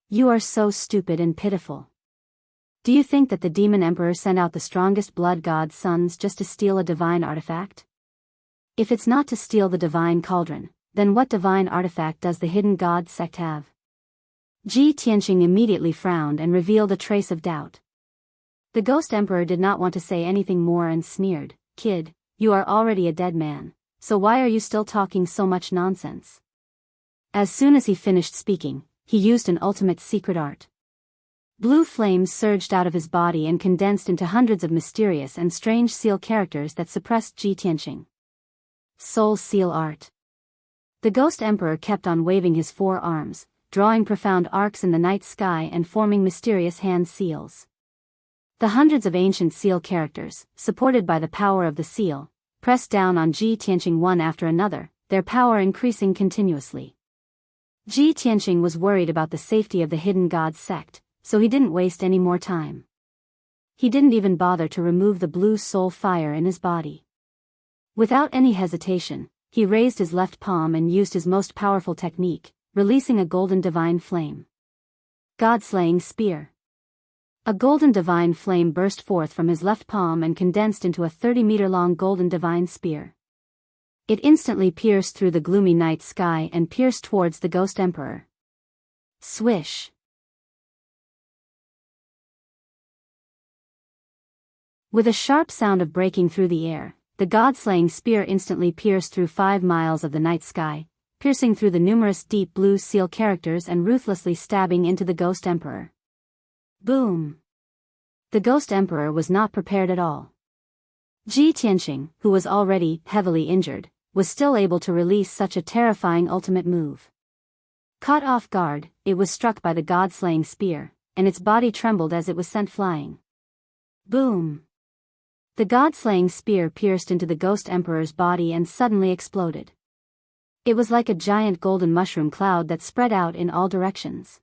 You are so stupid and pitiful. Do you think that the demon emperor sent out the strongest blood god sons just to steal a divine artifact? If it's not to steal the divine cauldron, then what divine artifact does the hidden god sect have? Ji Tianqing immediately frowned and revealed a trace of doubt. The ghost emperor did not want to say anything more and sneered, "Kid, you are already a dead man, so why are you still talking so much nonsense?" As soon as he finished speaking, he used an ultimate secret art. Blue flames surged out of his body and condensed into hundreds of mysterious and strange seal characters that suppressed Ji Tianqing. Soul Seal Art. The ghost emperor kept on waving his four arms, drawing profound arcs in the night sky and forming mysterious hand seals. The hundreds of ancient seal characters, supported by the power of the seal, pressed down on Ji Tianqing one after another, their power increasing continuously. Ji Tianqing was worried about the safety of the hidden god sect, so he didn't waste any more time. He didn't even bother to remove the blue soul fire in his body. Without any hesitation, he raised his left palm and used his most powerful technique, releasing a golden divine flame. God-slaying spear. A golden divine flame burst forth from his left palm and condensed into a 30-meter-long golden divine spear. It instantly pierced through the gloomy night sky and pierced towards the ghost emperor. Swish. With a sharp sound of breaking through the air, the god-slaying spear instantly pierced through 5 miles of the night sky, piercing through the numerous deep blue seal characters and ruthlessly stabbing into the ghost emperor. Boom! The ghost emperor was not prepared at all. Ji Tianqing, who was already heavily injured, was still able to release such a terrifying ultimate move. Caught off guard, it was struck by the god-slaying spear, and its body trembled as it was sent flying. Boom! The god-slaying spear pierced into the ghost emperor's body and suddenly exploded. It was like a giant golden mushroom cloud that spread out in all directions.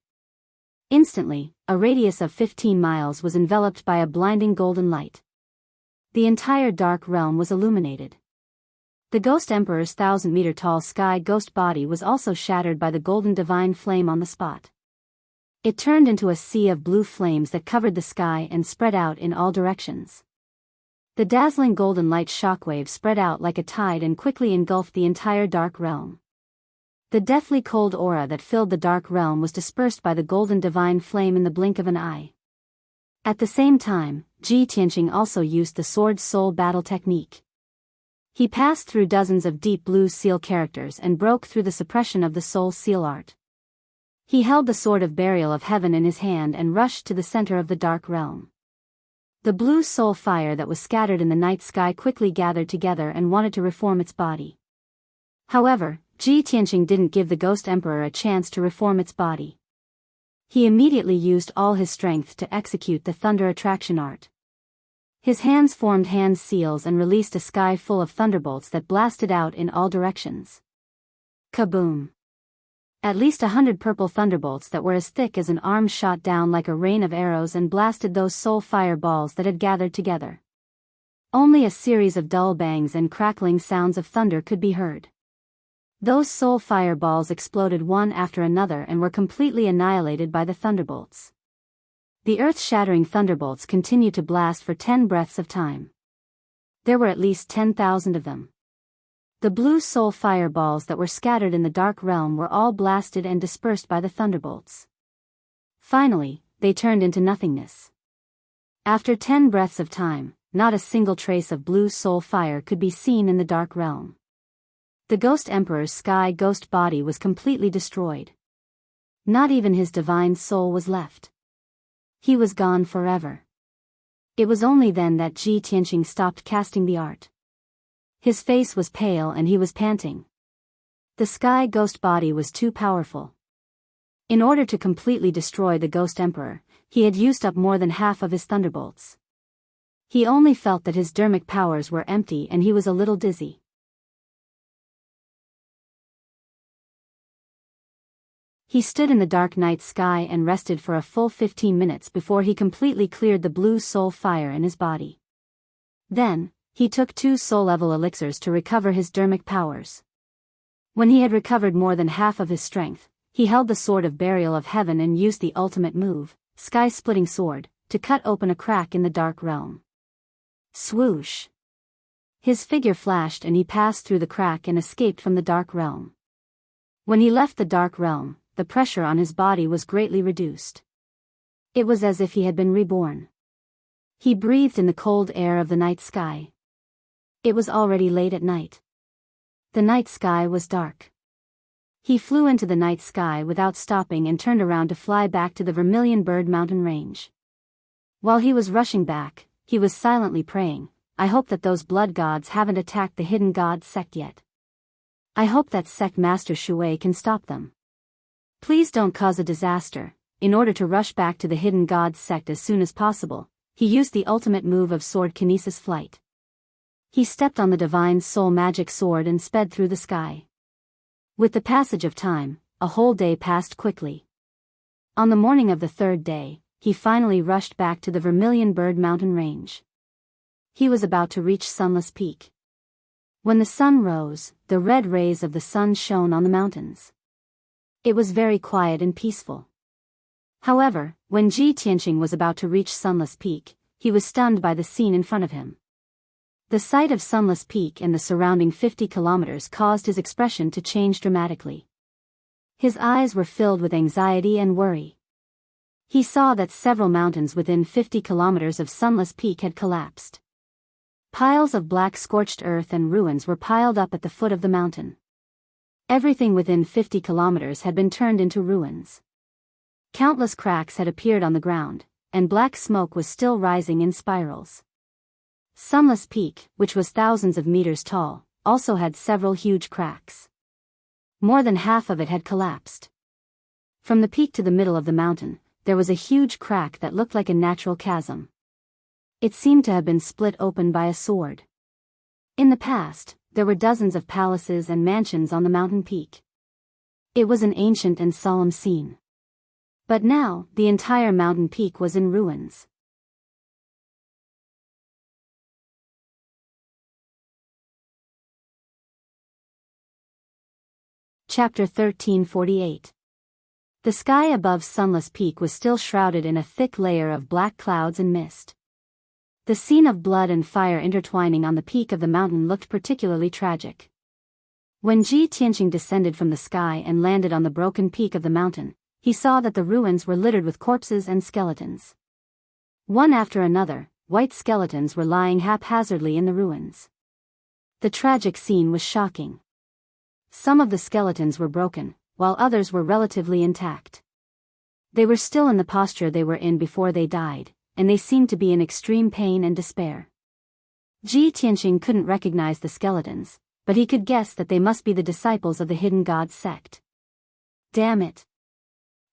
Instantly, a radius of 15 miles was enveloped by a blinding golden light. The entire dark realm was illuminated. The ghost emperor's 1,000-meter-tall sky ghost body was also shattered by the golden divine flame on the spot. It turned into a sea of blue flames that covered the sky and spread out in all directions. The dazzling golden light shockwave spread out like a tide and quickly engulfed the entire dark realm. The deathly cold aura that filled the dark realm was dispersed by the golden divine flame in the blink of an eye. At the same time, Ji Tianqing also used the sword soul battle technique. He passed through dozens of deep blue seal characters and broke through the suppression of the soul seal art. He held the sword of burial of heaven in his hand and rushed to the center of the dark realm. The blue soul fire that was scattered in the night sky quickly gathered together and wanted to reform its body. However, Ji Tianqing didn't give the ghost emperor a chance to reform its body. He immediately used all his strength to execute the thunder attraction art. His hands formed hand seals and released a sky full of thunderbolts that blasted out in all directions. Kaboom! At least 100 purple thunderbolts that were as thick as an arm shot down like a rain of arrows and blasted those soul fire balls that had gathered together. Only a series of dull bangs and crackling sounds of thunder could be heard. Those soul fire balls exploded one after another and were completely annihilated by the thunderbolts. The earth-shattering thunderbolts continued to blast for 10 breaths of time. There were at least 10,000 of them. The blue soul fire balls that were scattered in the dark realm were all blasted and dispersed by the thunderbolts. Finally, they turned into nothingness. After 10 breaths of time, not a single trace of blue soul fire could be seen in the dark realm. The Ghost Emperor's sky ghost body was completely destroyed. Not even his divine soul was left. He was gone forever. It was only then that Ji Tianqing stopped casting the art. His face was pale and he was panting. The sky ghost body was too powerful. In order to completely destroy the Ghost Emperor, he had used up more than half of his thunderbolts. He only felt that his dermic powers were empty and he was a little dizzy. He stood in the dark night sky and rested for a full 15 minutes before he completely cleared the blue soul fire in his body. Then, he took 2 soul-level elixirs to recover his dermic powers. When he had recovered more than half of his strength, he held the Sword of Burial of Heaven and used the ultimate move, Sky-Splitting Sword, to cut open a crack in the dark realm. Swoosh! His figure flashed and he passed through the crack and escaped from the dark realm. When he left the dark realm, the pressure on his body was greatly reduced. It was as if he had been reborn. He breathed in the cold air of the night sky. It was already late at night. The night sky was dark. He flew into the night sky without stopping and turned around to fly back to the Vermilion Bird Mountain range. While he was rushing back, he was silently praying, "I hope that those blood gods haven't attacked the hidden god sect yet. I hope that sect master Shui can stop them. Please don't cause a disaster." In order to rush back to the hidden god sect as soon as possible, he used the ultimate move of sword kinesis flight. He stepped on the divine soul magic sword and sped through the sky. With the passage of time, a whole day passed quickly. On the morning of the 3rd day, he finally rushed back to the Vermilion Bird Mountain range. He was about to reach Sunless Peak. When the sun rose, the red rays of the sun shone on the mountains. It was very quiet and peaceful. However, when Ji Tianqing was about to reach Sunless Peak, he was stunned by the scene in front of him. The sight of Sunless Peak and the surrounding 50 kilometers caused his expression to change dramatically. His eyes were filled with anxiety and worry. He saw that several mountains within 50 kilometers of Sunless Peak had collapsed. Piles of black scorched earth and ruins were piled up at the foot of the mountain. Everything within 50 kilometers had been turned into ruins. Countless cracks had appeared on the ground, and black smoke was still rising in spirals. Sunless Peak, which was thousands of meters tall, also had several huge cracks. More than half of it had collapsed. From the peak to the middle of the mountain, there was a huge crack that looked like a natural chasm. It seemed to have been split open by a sword. In the past, there were dozens of palaces and mansions on the mountain peak. It was an ancient and solemn scene. But now, the entire mountain peak was in ruins. Chapter 1348. The sky above Sunless Peak was still shrouded in a thick layer of black clouds and mist. The scene of blood and fire intertwining on the peak of the mountain looked particularly tragic. When Ji Tianqing descended from the sky and landed on the broken peak of the mountain, he saw that the ruins were littered with corpses and skeletons. One after another, white skeletons were lying haphazardly in the ruins. The tragic scene was shocking. Some of the skeletons were broken, while others were relatively intact. They were still in the posture they were in before they died, and they seemed to be in extreme pain and despair. Ji Tianqing couldn't recognize the skeletons, but he could guess that they must be the disciples of the hidden god sect. Damn it!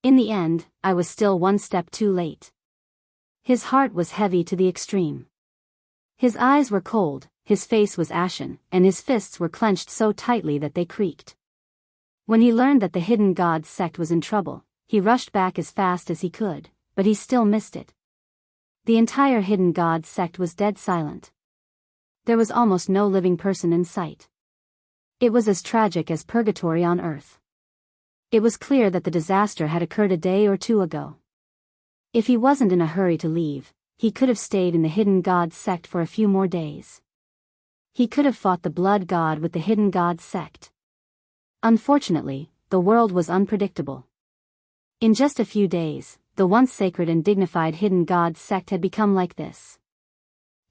In the end, I was still one step too late. His heart was heavy to the extreme. His eyes were cold, his face was ashen, and his fists were clenched so tightly that they creaked. When he learned that the Hidden Gods sect was in trouble, he rushed back as fast as he could, but he still missed it. The entire Hidden Gods sect was dead silent. There was almost no living person in sight. It was as tragic as purgatory on earth. It was clear that the disaster had occurred a day or two ago. If he wasn't in a hurry to leave, he could have stayed in the Hidden Gods sect for a few more days. He could have fought the Blood God with the Hidden Gods sect. Unfortunately, the world was unpredictable. In just a few days, the once sacred and dignified Hidden Gods sect had become like this.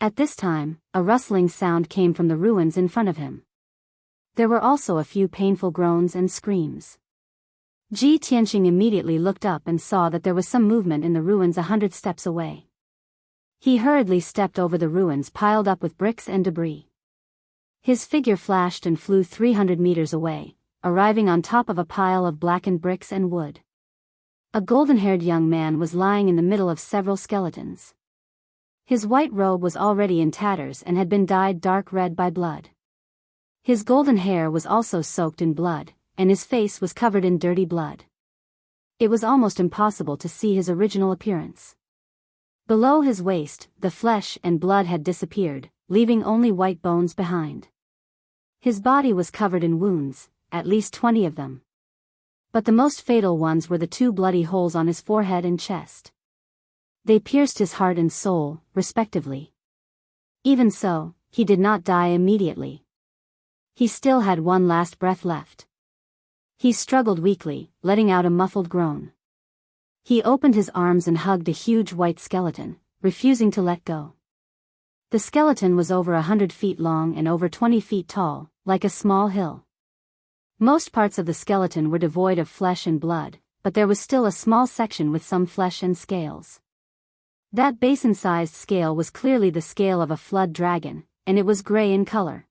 At this time, a rustling sound came from the ruins in front of him. There were also a few painful groans and screams. Ji Tianqing immediately looked up and saw that there was some movement in the ruins 100 steps away. He hurriedly stepped over the ruins piled up with bricks and debris. His figure flashed and flew 300 meters away, arriving on top of a pile of blackened bricks and wood. A golden-haired young man was lying in the middle of several skeletons. His white robe was already in tatters and had been dyed dark red by blood. His golden hair was also soaked in blood, and his face was covered in dirty blood. It was almost impossible to see his original appearance. Below his waist, the flesh and blood had disappeared, leaving only white bones behind. His body was covered in wounds, at least 20 of them. But the most fatal ones were the 2 bloody holes on his forehead and chest. They pierced his heart and soul, respectively. Even so, he did not die immediately. He still had one last breath left. He struggled weakly, letting out a muffled groan. He opened his arms and hugged a huge white skeleton, refusing to let go. The skeleton was over 100 feet long and over 20 feet tall, like a small hill. Most parts of the skeleton were devoid of flesh and blood, but there was still a small section with some flesh and scales. That basin-sized scale was clearly the scale of a flood dragon, and it was gray in color.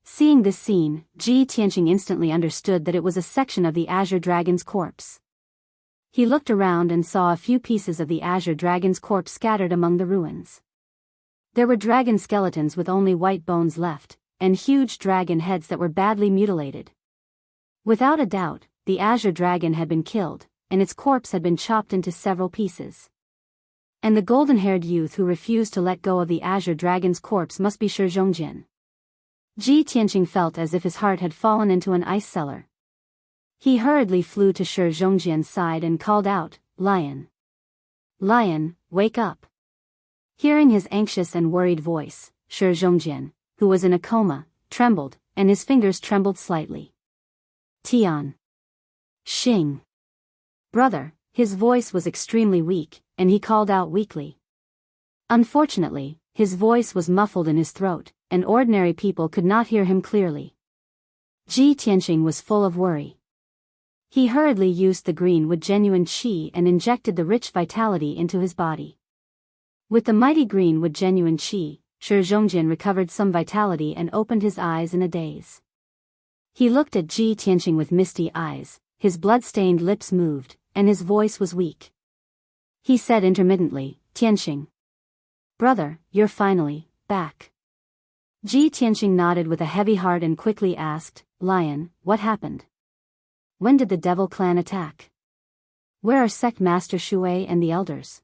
Seeing this scene, Ji Tianqing instantly understood that it was a section of the Azure Dragon's corpse. He looked around and saw a few pieces of the Azure Dragon's corpse scattered among the ruins. There were dragon skeletons with only white bones left, and huge dragon heads that were badly mutilated. Without a doubt, the Azure Dragon had been killed, and its corpse had been chopped into several pieces. And the golden-haired youth who refused to let go of the Azure Dragon's corpse must be Shi Zhongjin. Ji Tianqing felt as if his heart had fallen into an ice cellar. He hurriedly flew to Shi Zhongjin's side and called out, "Lion! Lion, wake up!" Hearing his anxious and worried voice, Shi Zhongjin, who was in a coma, trembled, and his fingers trembled slightly. "Tian! Xing! Brother!" His voice was extremely weak, and he called out weakly. Unfortunately, his voice was muffled in his throat, and ordinary people could not hear him clearly. Ji Tianqing was full of worry. He hurriedly used the green wood genuine qi and injected the rich vitality into his body. With the mighty green wood genuine qi, Shi Zhongjin recovered some vitality and opened his eyes in a daze. He looked at Ji Tianqing with misty eyes, his blood-stained lips moved, and his voice was weak. He said intermittently, "Tianqing. Brother, you're finally back." Ji Tianqing nodded with a heavy heart and quickly asked, "Lion, what happened? When did the Devil Clan attack? Where are Sect Master Shui and the elders?"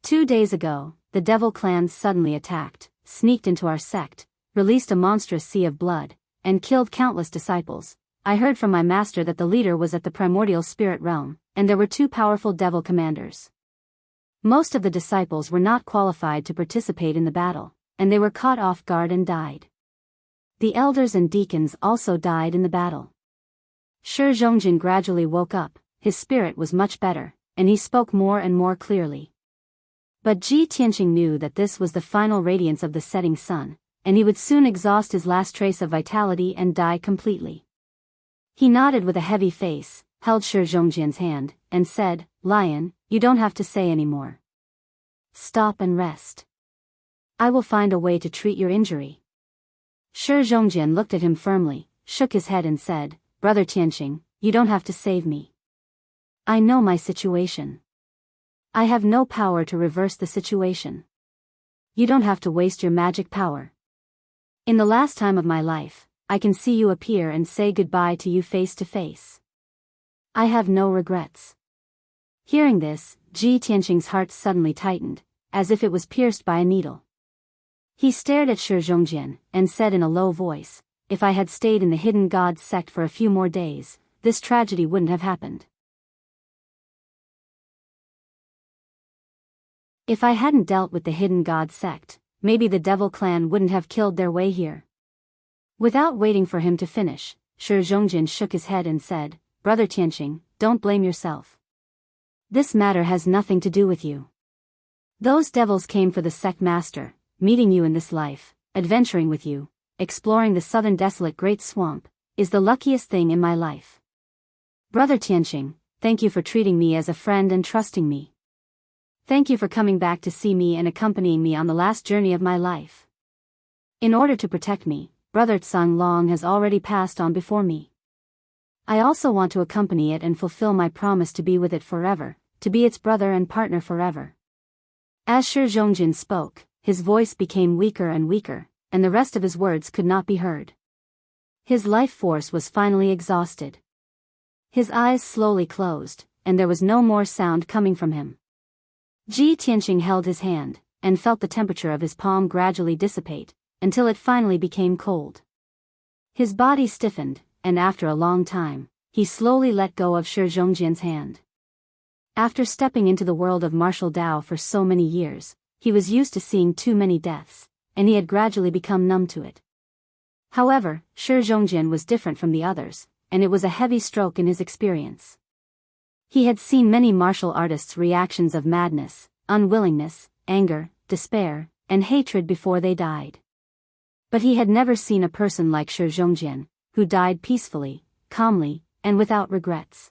2 days ago, the Devil Clan suddenly attacked, sneaked into our sect, released a monstrous sea of blood, and killed countless disciples. I heard from my master that the leader was at the primordial spirit realm, and there were 2 powerful devil commanders. Most of the disciples were not qualified to participate in the battle, and they were caught off guard and died. The elders and deacons also died in the battle. Shi Zhongjin gradually woke up, his spirit was much better, and he spoke more and more clearly. But Ji Tianqing knew that this was the final radiance of the setting sun, and he would soon exhaust his last trace of vitality and die completely. He nodded with a heavy face, held Shi Zhongjin's hand, and said, "Lion, you don't have to say any more. Stop and rest. I will find a way to treat your injury." Shi Zhongjin looked at him firmly, shook his head and said, Brother Tianqing, you don't have to save me. I know my situation. I have no power to reverse the situation. You don't have to waste your magic power. In the last time of my life, I can see you appear and say goodbye to you face to face. I have no regrets. Hearing this, Ji Tianqing's heart suddenly tightened, as if it was pierced by a needle. He stared at Shi Zhongjian, and said in a low voice, if I had stayed in the hidden gods sect for a few more days, this tragedy wouldn't have happened. If I hadn't dealt with the hidden god sect, maybe the devil clan wouldn't have killed their way here. Without waiting for him to finish, Shi Zhongjian shook his head and said, Brother Tianqing, don't blame yourself. This matter has nothing to do with you. Those devils came for the sect master, meeting you in this life, adventuring with you, exploring the southern desolate great swamp, is the luckiest thing in my life. Brother Tianqing, thank you for treating me as a friend and trusting me. Thank you for coming back to see me and accompanying me on the last journey of my life. In order to protect me, Brother Tsang Long has already passed on before me. I also want to accompany it and fulfill my promise to be with it forever, to be its brother and partner forever. As Shi Zhongjian spoke, his voice became weaker and weaker, and the rest of his words could not be heard. His life force was finally exhausted. His eyes slowly closed, and there was no more sound coming from him. Ji Tianqing held his hand, and felt the temperature of his palm gradually dissipate, until it finally became cold. His body stiffened, and after a long time, he slowly let go of Shi Zhongjian's hand. After stepping into the world of martial Dao for so many years, he was used to seeing too many deaths, and he had gradually become numb to it. However, Shi Zhongjian was different from the others, and it was a heavy stroke in his experience. He had seen many martial artists' reactions of madness, unwillingness, anger, despair, and hatred before they died. But he had never seen a person like Shi Zhongjian, who died peacefully, calmly, and without regrets.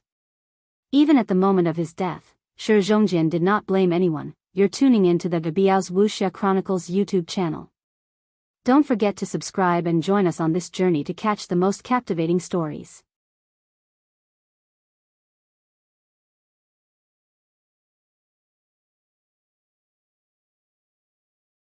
Even at the moment of his death, Shi Zhongjian did not blame anyone. You're tuning in to the Biyao's Wuxia Chronicles YouTube channel. Don't forget to subscribe and join us on this journey to catch the most captivating stories.